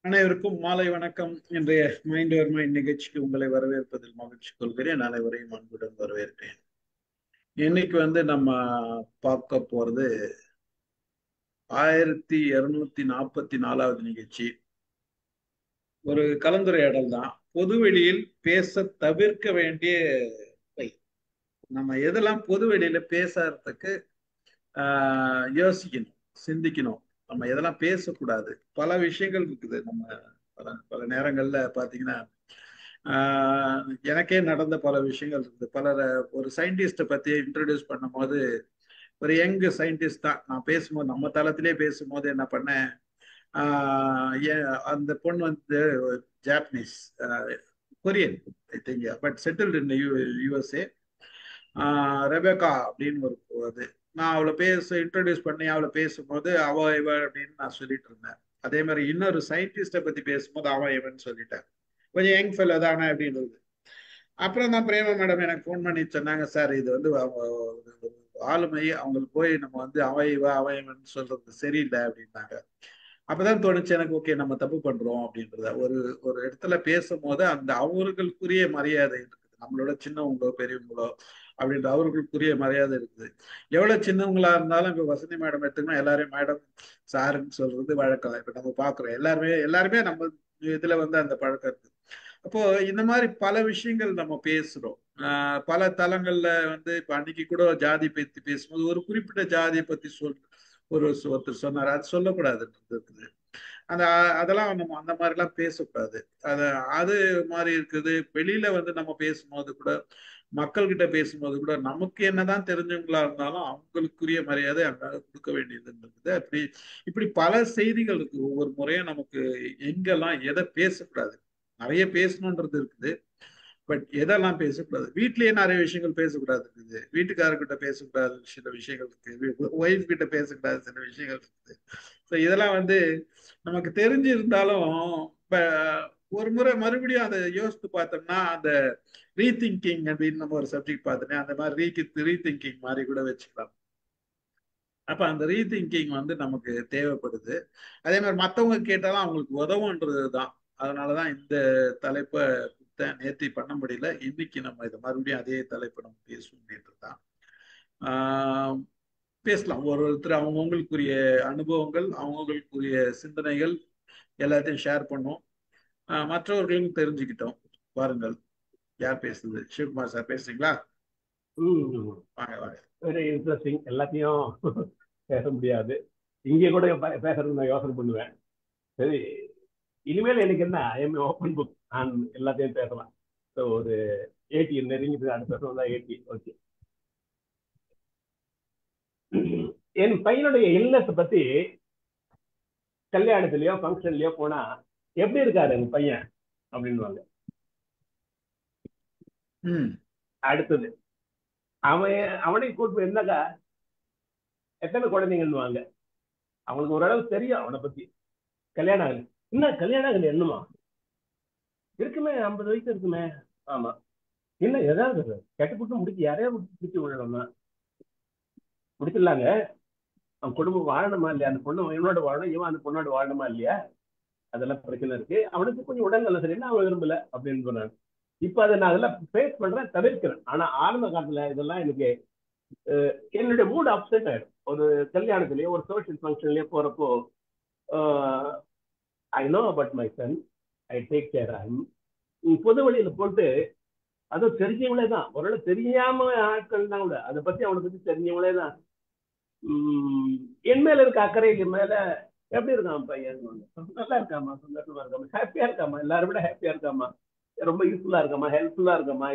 அனைவருக்கும் மாலை வணக்கம். இன்றைய மைண்ட் ஓவர் மைண்ட் நிகழ்ச்சிக்கு உங்களை வரவேற்பதில் மகிழ்ச்சி கொள்கிறேன். அனைவரையும் அன்புடன் வரவேற்கிறேன். இன்னைக்கு நம்ம பார்க்க போறது 1244வது நிகழ்ச்சி. ஒரு கலந்துரையாடல் தான். பொதுவெளியில் பேச தவிர்க்க வேண்டிய நம்ம எதெல்லாம் பொதுவெளியில பேசுறதுக்கு யோசிக்கணும், சிந்திக்கணும். நம்ம எதெல்லாம் பேசக்கூடாது, பல விஷயங்கள் இருக்குது. நம்ம பல பல நேரங்கள்ல பாத்தீங்கன்னா எனக்கே நடந்த பல விஷயங்கள் இருக்குது. ஒரு சயின்டிஸ்ட பத்தி இன்ட்ரடியூஸ் பண்ணும் போது, ஒரு யங் சயின்டிஸ்ட் தான் நான் பேசும்போது, நம்ம தளத்திலே பேசும்போது என்ன பண்ணேன், அந்த பொண்ணு வந்து Japanese, Korean I think, but settled in USA, Rebecca அப்படின்னு அது. நான் அவளை இன்ட்ரடியூஸ் பண்ணி அவளை பேசும்போது இவ அப்படின்னு நான் சொல்லிட்டு இருந்தேன். அதே மாதிரி இன்னொரு சயின்டிஸ்ட பத்தி பேசும்போது இவன் சொல்லிட்டேன். கொஞ்சம் யங் ஃபெல்லோ தானே அப்படின்றது. அப்புறம் தான் பிரேமா மேடம் எனக்கு ஃபோன் பண்ணி சொன்னாங்க, சார் இது வந்து ஆளுமை, அவங்களுக்கு போய் நம்ம வந்து இவன் சொல்றது சரியில்லை அப்படின்னாங்க. அப்பதான் தோணுச்சு எனக்கு, ஓகே நம்ம தப்பு பண்றோம் அப்படின்றத. ஒரு ஒரு இடத்துல பேசும்போது அந்த அவர்களுக்குரிய மரியாதை இருக்குது. நம்மளோட சின்னவங்களோ பெரியவங்களோ அப்படின்ற அவர்களுக்குரிய மரியாதை இருக்குது. எவ்வளவு சின்னவங்களா இருந்தாலும் இப்ப வசந்தி மேடம் எடுத்துக்கணும், எல்லாரையும் மேடம் சாருன்னு சொல்றது வழக்கம். இப்ப நம்ம பாக்குறோம், எல்லாருமே நம்ம இதுல வந்து அந்த பழக்கம் இருக்கு. அப்போ இந்த மாதிரி பல விஷயங்கள் நம்ம பேசுறோம். பல தளங்கள்ல வந்து இப்ப அன்னைக்கு கூட ஜாதி பத்தி பேசும்போது ஒரு குறிப்பிட்ட ஜாதியை பத்தி ஒருத்தர் சொன்னார், அது சொல்லக்கூடாது இருக்குது. அதெல்லாம் நம்ம அந்த மாதிரி எல்லாம் பேசக்கூடாது. அது மாதிரி இருக்குது. வெளியில வந்து நம்ம பேசும்போது கூட, மக்கள் கிட்ட பேசும்போது கூட, நமக்கு என்னதான் தெரிஞ்சவங்களா இருந்தாலும் அவங்களுக்குரிய மரியாதை அங்க கொடுக்க வேண்டியது இருக்குது. இப்படி பல செய்திகள் இருக்கு. ஒவ்வொரு முறையும் நமக்கு எங்கெல்லாம் எதை பேசக்கூடாது, நிறைய பேசணுன்றது இருக்குது. பட் எதெல்லாம் பேசக்கூடாது, வீட்லயே நிறைய விஷயங்கள் பேசக்கூடாது இருக்குது. வீட்டுக்காரர்கிட்ட பேசக்கூடாது சில விஷயங்கள் இருக்கு, ஒய்ஃப் கிட்ட பேசக்கூடாது சில விஷயங்கள் இருக்குது. ஸோ இதெல்லாம் வந்து நமக்கு தெரிஞ்சிருந்தாலும் இப்ப ஒரு முறை மறுபடியும் அதை யோசித்து பார்த்தோம்னா, அந்த ரீதிங்கிங் அப்படின்னு நம்ம ஒரு சப்ஜெக்ட் பார்த்தோன்னே, அந்த மாதிரி ரீதிங்கிங் மாதிரி கூட வச்சுக்கலாம். அப்ப அந்த ரீதிங்கிங் வந்து நமக்கு தேவைப்படுது. அதே மாதிரி மற்றவங்க கேட்டாலும் அவங்களுக்கு உதவுன்றது தான். அதனாலதான் இந்த தலைப்பை நேர்த்தி பண்ண முடியல. இன்னைக்கு நம்ம இதை மறுபடியும் அதே தலைப்பை நம்ம பேசுவோம் அப்படின்றது தான். பேசலாம். ஒருத்தர் அவங்கவுங்களுக்குரிய அனுபவங்கள், அவங்கவுங்களுக்குரிய சிந்தனைகள் எல்லாத்தையும் ஷேர் பண்ணோம். மற்றவர்களும் தெரிஞ்சுக்கிட்டோம். பாருங்கள், யார் பேசுறது? சிவகுமார் சார் பேசுறீங்களா? வாங்க வாங்க. Very interesting. எல்லாத்தையும் பேச முடியாது. இங்கே கூட பேசுறது நான் யோசனை பண்ணுவேன். சரி, இனிமேல் எனக்கு என்ன, ஐஎம் ஓப்பன் புக், நான் எல்லாத்தையும் பேசலாம். ஸோ ஒரு 80 நெருங்கிட்டு அடுத்த வருஷம் தான் 80. ஓகே. என் பையனுடைய இல்னஸ் பத்தி கல்யாணத்துலயோ ஃபங்க்ஷன்லயோ போனா, எப்படி இருக்காரு என் பையன் அப்படின்வாங்க. அடுத்தது அவனை கூட்டு என்னக்கா எத்தனை குழந்தைங்கன்னுவாங்க. அவங்களுக்கு ஓரளவு தெரியும் அவனை பத்தி. கல்யாணம் ஆகல, என்ன கல்யாணம் ஆகல, என்னமா இருக்குமே, 50 வயசு இருக்குமே. ஆமா, இல்ல ஏதாவது கெட்டுப்புட்டு முடிச்சு யாரையா பிடிச்சி விடணும்னா முடிச்சிடலாங்க. அவன் குடும்பம் வாழணுமா இல்லையா, அந்த பொண்ணு இவனோட வாழணும், இவன் அந்த பொண்ணோட வாழணுமா இல்லையா, அதெல்லாம் பிரச்சனை இருக்கு. அவனுக்கு கொஞ்சம் உடல்நல சரியில்லை, அவன் விரும்பல அப்படின்னு சொன்னாங்க. இப்ப அதை நான் அதெல்லாம் ஃபேஸ் பண்றேன், தவிர்க்கிறேன். ஆனா ஆரம்ப காலத்துல இதெல்லாம் எனக்கு என்னுடைய மூட் அப்செட் ஆயிடும். ஒரு கல்யாணத்துலயோ ஒரு சோசியல் ஃபங்க்ஷன்லயோ போறப்போ, I know about my son, I take care ஆம். பொது வழியில போட்டு, அதுவும் தெரிஞ்சவங்களே தான், ஓரளவு தெரியாம ஆட்கள் தான் கூட அதை பத்தி அவனை பத்தி தெரிஞ்சவங்களே தான் என் மேல இருக்க அக்கறைக்கு மேல எப்படி இருக்கான் பையன், நல்லா இருக்காமா, சந்தோஷமா இருக்காமா, ஹாப்பியா இருக்காமா, எல்லாரும் விட ஹாப்பியா இருக்காமா, ரொம்ப யூஸ்ஃபுல்லா இருக்காமா, ஹெல்ப்ஃபுல்லா இருக்காமா,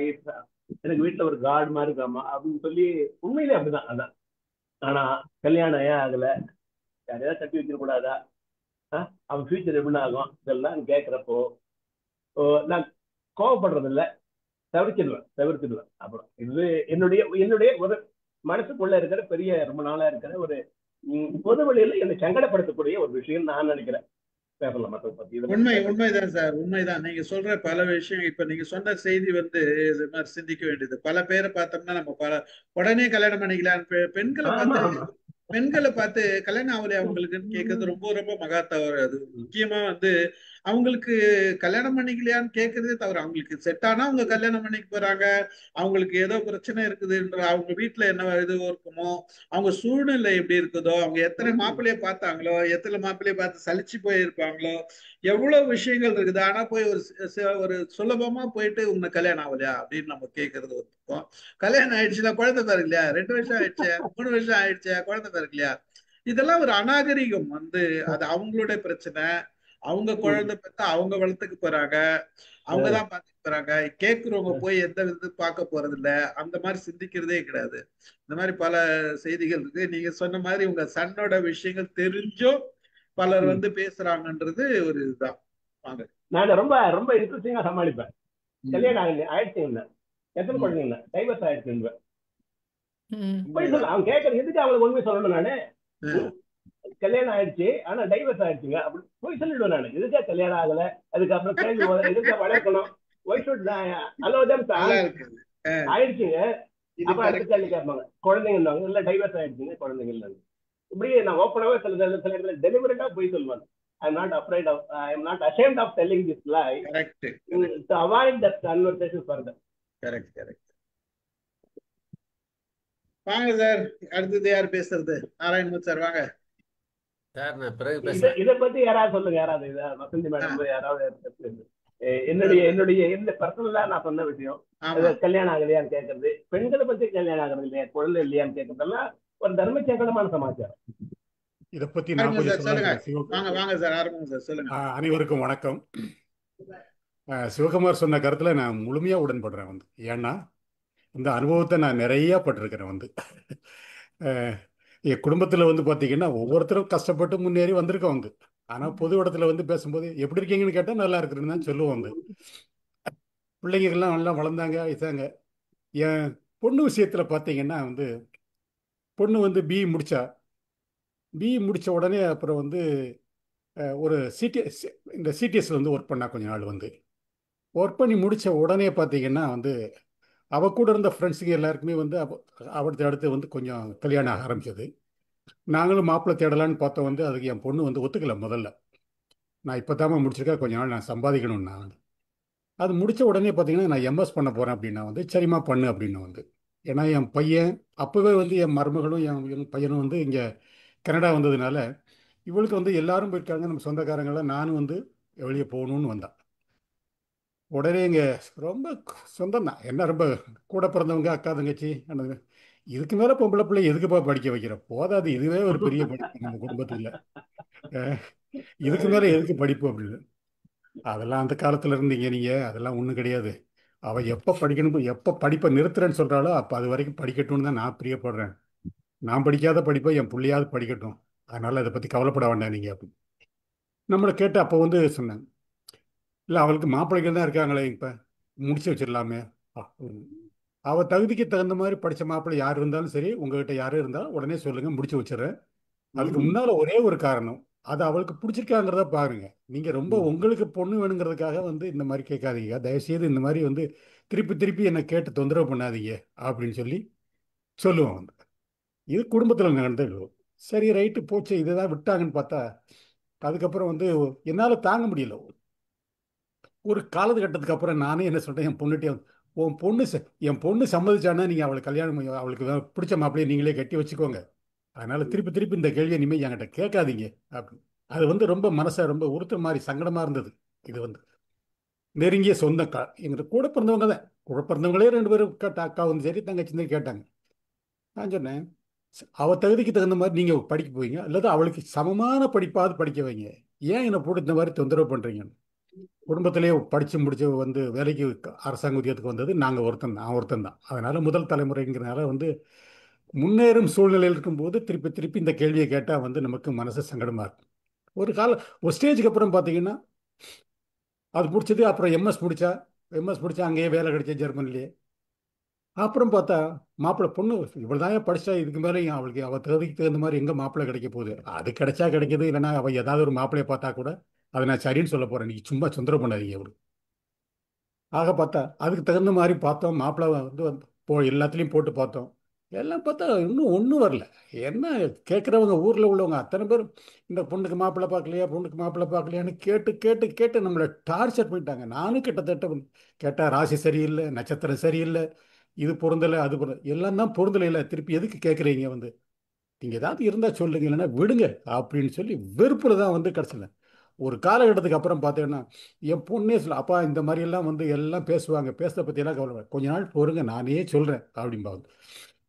எனக்கு வீட்டுல ஒரு கார்டு மாதிரி இருக்காமா அப்படின்னு சொல்லி உண்மையிலே அப்படிதான். அதான். ஆனா கல்யாணம் ஏன் ஆகல, யாரையாவது கட்டி வைக்க கூடாதா, அவன் ஃபியூச்சர் எப்படி ஆகும், இதெல்லாம் கேட்கிறப்போ நான் கோவப்படுறது இல்லை, தவிர்த்துடுவேன். அப்புறம் இது என்னுடைய என்னுடைய ஒரு மனசுக்குள்ள இருக்கிற பெரிய ரொம்ப நாளா இருக்கிற ஒரு பொது வழியில என்னை சங்கடப்படுத்தக்கூடிய ஒரு விஷயம் நான் நினைக்கிறேன். பேசலாம் மற்ற பத்தி. உண்மைதான் சார், உண்மைதான். நீங்க சொல்ற பல விஷயம், இப்ப நீங்க சொன்ன செய்தி வந்து இது மாதிரி சிந்திக்க வேண்டியது. பல பேரை பார்த்தோம்னா நம்ம உடனே கல்யாணம் பண்ணிக்கலாம், பெண்களை பார்த்து பெண்களை பார்த்து கல்யாணம் ஆகலையா அவங்களுக்குன்னு கேட்கறது ரொம்ப ரொம்ப மகா தவறு. அது முக்கியமா வந்து அவங்களுக்கு கல்யாணம் பண்ணிக்கலையான்னு கேட்கறதே தவறு. அவங்களுக்கு செட் ஆனா அவங்க கல்யாணம் பண்ணிக்க போறாங்க. அவங்களுக்கு ஏதோ பிரச்சனை இருக்குதுன்ற அவங்க வீட்டுல என்ன இது இருக்குமோ, அவங்க சூழ்நிலை எப்படி இருக்குதோ, அவங்க எத்தனை மாப்பிள்ளைய பார்த்தாங்களோ, எத்தனை மாப்பிள்ளைய பார்த்து சலிச்சு போயிருப்பாங்களோ, எவ்வளவு விஷயங்கள் இருக்குது. ஆனா போய் ஒரு சுலபமா போயிட்டு உன்னை கல்யாணம் ஆகலையா அப்படின்னு நம்ம கேட்கறது ஒரு பக்கம். கல்யாணம் ஆயிடுச்சுன்னா குழந்தை பிறகு 2 வருஷம் ஆயிடுச்சு, 3 வருஷம் ஆயிடுச்சு, குழந்தை பிறகு இதெல்லாம் ஒரு அநாகரிகம் வந்து. அது அவங்களுடைய பிரச்சனை. அவங்க குழந்தை பெற்றா அவங்க வளர்த்துக்கு போறாங்க, அவங்கதான் பார்த்துட்டு போறாங்க. கேட்கிறவங்க போய் எந்த விதத்து பார்க்க போறது இல்ல. அந்த மாதிரி சிந்திக்கிறதே கிடையாது. இந்த மாதிரி பல செய்திகள் இருக்கு. நீங்க சொன்ன மாதிரி உங்க சன்னோட விஷயங்கள் தெரிஞ்சும் பலர் வந்து பேசுறாங்கன்றது ஒரு இதுதான். வாங்க. நான் ரொம்ப ரொம்ப இன்ட்ரெஸ்டிங்கா சமாளிப்பேன். கல்யாணம் ஆயிடுச்சு இல்ல, எத்தனை குழந்தைங்க இல்ல, டைவர்ஸ் ஆயிடுச்சு. போய் சொல்ல அவன் கேட்கறது எதுக்கு அவங்களுக்கு உண்மை சொல்லணும் நானு. கல்யாணம் ஆயிடுச்சு ஆனா டைவர்ஸ் ஆயிடுச்சுங்க அப்படி போய் சொல்லிடுவேன் நானு. எதுக்கா கல்யாணம் ஆகல, அதுக்கப்புறம் கேள்வி எதுக்கா வளர்க்கணும், ஒய் ஷுட் அலோ தம் ஆயிடுச்சுங்க. அப்புறம் அடுத்த கேள்வி கேட்பாங்க, குழந்தைங்க இல்ல டைவர்ஸ் ஆயிடுச்சுங்க, குழந்தைங்க இல்ல. இப்படி நான் ஓப்பனாவே சில இடத்துல டெலிபரேட்டா போய் சொல்லுவேன். I'm not afraid of, I'm not ashamed of telling this lie. Correct. To avoid that conversation further. Correct. வாங்க சார், அடுத்தது யார் பேசுறது? நாராயணமூர்த்தி சார் வாங்க. சார் நான் பிறகு பேசுறேன். இதை பத்தி யாராவது சொல்லுங்க, யாராவது வசந்தி மேடம் யாராவது. என்னுடைய என்ன பர்சனலா நான் சொன்ன விஷயம் கல்யாணம் ஆகலையான்னு கேட்கறது, பெண்களை பத்தி கல்யாணம் ஆகிறது இல்லையா, குழந்தை இல்லையான்னு கேட்கறதெல்லாம் ஒரு தர்ம சேகரமான சமாச்சாரம். இதை பத்தி நான் சொல்லுங்க. அனைவருக்கும் வணக்கம். சிவகுமார் சொன்ன கருத்துல நான் முழுமையா உடன்படுறேன் வந்து. ஏன்னா இந்த அனுபவத்தை நான் நிறைய பட்டிருக்கிறேன் வந்து. என் குடும்பத்துல வந்து பாத்தீங்கன்னா ஒவ்வொருத்தரும் கஷ்டப்பட்டு முன்னேறி வந்திருக்கோம் வந்து. ஆனா பொது இடத்துல வந்து பேசும்போது எப்படி இருக்கீங்கன்னு கேட்டா நல்லா இருக்குன்னு தான் சொல்லுவோம் வந்து. பிள்ளைங்கள்லாம் நல்லா வளர்ந்தாங்க இதாங்க. என் பொண்ணு விஷயத்துல பாத்தீங்கன்னா வந்து, பொண்ணு வந்து பிஇ முடிச்ச உடனே அப்புறம் வந்து ஒரு இந்த சிடிஎஸ்ல வந்து ஒர்க் பண்ணா கொஞ்ச நாள் வந்து. ஒர்க் பண்ணி முடித்த உடனே பார்த்தீங்கன்னா வந்து அவள் கூட இருந்த ஃப்ரெண்ட்ஸுங்க எல்லாருக்குமே வந்து அடுத்து வந்து கொஞ்சம் கல்யாணம் ஆக ஆரம்பிச்சது. நாங்களும் மாப்பிள்ளை தேடலான்னு பார்த்தோம் வந்து. அதுக்கு என் பொண்ணு வந்து ஒத்துக்கலை முதல்ல. நான் இப்போ தான் முடிச்சிருக்கா, கொஞ்ச நாள் நான் சம்பாதிக்கணும்னா வந்து. அது முடித்த உடனே பார்த்தீங்கன்னா நான் எம்எஸ் பண்ண போகிறேன் அப்படின்னா வந்து சரிம்மா பண்ணு அப்படின்னு வந்து. ஏன்னா என் பையன் அப்போவே வந்து என் மருமகளும் என் பையனும் வந்து இங்கே கனடா வந்ததுனால இவளுக்கு வந்து எல்லாரும் போயிருக்காங்க, நம்ம சொந்தக்காரங்களாம், நானும் வந்து வெளியே போகணும்னு வந்தான். உடனே இங்கே ரொம்ப சொந்தம் தான், என்ன ரொம்ப கூட பிறந்தவங்க, அக்கா தங்கச்சி அண்ணனுங்க. இதுக்கு மேலே பொம்பளை பிள்ளை எதுக்குப்பா படிக்க வைக்கிற, போதாது இதுவே ஒரு பெரிய படிப்பு நம்ம குடும்பத்தில், இதுக்கு மேலே எதுக்கு படிப்பு அப்படின்னு. அதெல்லாம் அந்த காலத்தில் இருந்தீங்க நீங்கள், அதெல்லாம் ஒன்றும் கிடையாது. அவள் எப்போ படிக்கணும், எப்போ படிப்பை நிறுத்துறேன்னு சொல்கிறாளோ அப்போ அது வரைக்கும் படிக்கட்டும்னு தான் நான் பிரியப்படுறேன். நான் படிக்காத படிப்பை என் பிள்ளையாவது படிக்கட்டும், அதனால் அதை பற்றி கவலைப்பட வேண்டாம் நீங்கள் அப்படின்னு நம்மளை கேட்டு அப்போ வந்து சொன்னாங்க. இல்லை அவளுக்கு மாப்பிள்ளைகள் தான் இருக்காங்களே, இப்போ முடிச்சு வச்சிடலாமே. அவள் தகுதிக்கு தகுந்த மாதிரி படித்த மாப்பிள்ளை யார் இருந்தாலும் சரி, உங்ககிட்ட யாரும் இருந்தாலும் உடனே சொல்லுங்கள், முடிச்சு வச்சிடறேன். அதுக்கு முன்னால் ஒரே ஒரு காரணம், அது அவளுக்கு பிடிச்சிருக்காங்கிறத பாருங்க. நீங்கள் ரொம்ப உங்களுக்கு பொண்ணு வேணுங்கிறதுக்காக வந்து இந்த மாதிரி கேட்காதீங்க, தயவுசெய்து இந்த மாதிரி வந்து திருப்பி திருப்பி என்னை கேட்டு தொந்தரவு பண்ணாதீங்க அப்படின்னு சொல்லுவோம் வந்து. இது குடும்பத்தில் நடந்தது. சரி ரைட்டு போச்சு, இதுதான் விட்டாங்கன்னு பார்த்தா அதுக்கப்புறம் வந்து என்னால் தாங்க முடியல. ஒரு காலகட்டத்துக்கு அப்புறம் நானே என்ன சொல்கிறேன், என் பொண்ணுகிட்டே உன் பொண்ணு என் பொண்ணு சம்மதிச்சானா நீங்கள் அவளை கல்யாணம் அவளுக்கு பிடிச்ச மாப்பிள்ளையை நீங்களே கட்டி வச்சுக்கோங்க. அதனால் திருப்பி திருப்பி இந்த கேள்வியை இனிமேல் என்கிட்ட கேட்காதீங்க அப்படின்னு. அது வந்து ரொம்ப மனசை ரொம்ப உறுத்த மாதிரி சங்கடமாக இருந்தது. இது வந்து நெருங்கிய சொந்த எங்கிட்ட கூட பிறந்தவங்க தான், கூட பிறந்தவங்களே 2 பேரும் அக்கா வந்து சரி தங்கச்சி கேட்டாங்க. நான் சொன்னேன், அவள் தகுதிக்கு தகுந்த மாதிரி நீங்கள் படிக்க போவீங்க, அல்லது அவளுக்கு சமமான படிப்பாவது படிக்க வைங்க, ஏன் என்னை போட்டு இந்த மாதிரி தொந்தரவு பண்ணுறீங்க. குடும்பத்திலே படித்து முடிச்சு வந்து வேலைக்கு அரசாங்க உத்தியோகத்துக்கு வந்தது நான் ஒருத்தன் தான். அதனால் முதல் தலைமுறைங்கிறனால வந்து முன்னேறும் சூழ்நிலையில் இருக்கும்போது திருப்பி திருப்பி இந்த கேள்வியை கேட்டால் வந்து நமக்கு மனசு சங்கடமாக இருக்கும். ஒரு ஸ்டேஜுக்கு அப்புறம் பார்த்தீங்கன்னா அது முடிச்சது. அப்புறம் எம்எஸ் முடித்தா அங்கேயே வேலை கிடைச்ச ஜெர்மனிலேயே. அப்புறம் பார்த்தா மாப்பிள்ளை பொண்ணு இவ்வளோ தான் படித்தா, இதுக்கு மேலே அவள் தகுதிக்கு தகுந்த மாதிரி எங்கே மாப்பிள்ளை கிடைக்க போகுது. அது கிடைச்சா கிடைக்கிது, இல்லைன்னா அவள் ஏதாவது ஒரு மாப்பிள்ளையை பார்த்தா கூட அதை நான் சரின்னு சொல்ல போகிறேன், நீங்கள் சும்மா தொந்தரவு பண்ணாதீங்க அவரு. ஆக பார்த்தா அதுக்கு தகுந்த மாதிரி பார்த்தோம். மாப்பிள்ளை வந்து எல்லாத்துலேயும் போட்டு பார்த்தோம். எல்லாம் பார்த்தா இன்னும் ஒன்றும் வரல. என்ன கேட்குறவங்க ஊரில் உள்ளவங்க அத்தனை பேரும் இந்த பொண்ணுக்கு மாப்பிள்ளை பார்க்கலையா, பொண்ணுக்கு மாப்பிள்ளை பார்க்கலையான்னு கேட்டு கேட்டு கேட்டு நம்மளை டார்ச்சர் பண்ணிட்டாங்க. நானும் கிட்டத்தட்ட கேட்டால் ராசி சரியில்லை, நட்சத்திரம் சரியில்லை, இது பொருந்தலை, அது பொருந்தலை, எல்லாம் தான் பொருந்தலை. இல்லை, திருப்பி எதுக்கு கேட்குறீங்க வந்து, நீங்கள் ஏதாவது இருந்தால் சொல்லுங்க, இல்லைன்னா விடுங்க அப்படின்னு சொல்லி வெறுப்பில் தான் வந்து கிடச்சில. ஒரு காலகட்டத்துக்கு அப்புறம் பார்த்தீங்கன்னா என் பொண்ணே சொல்ல, அப்பா இந்த மாதிரியெல்லாம் வந்து எல்லாம் பேசுவாங்க, பேசுறத பற்றியெல்லாம் கவலை, கொஞ்ச நாள் பொறுங்க நானே சொல்கிறேன் அப்படிம்பாங்க.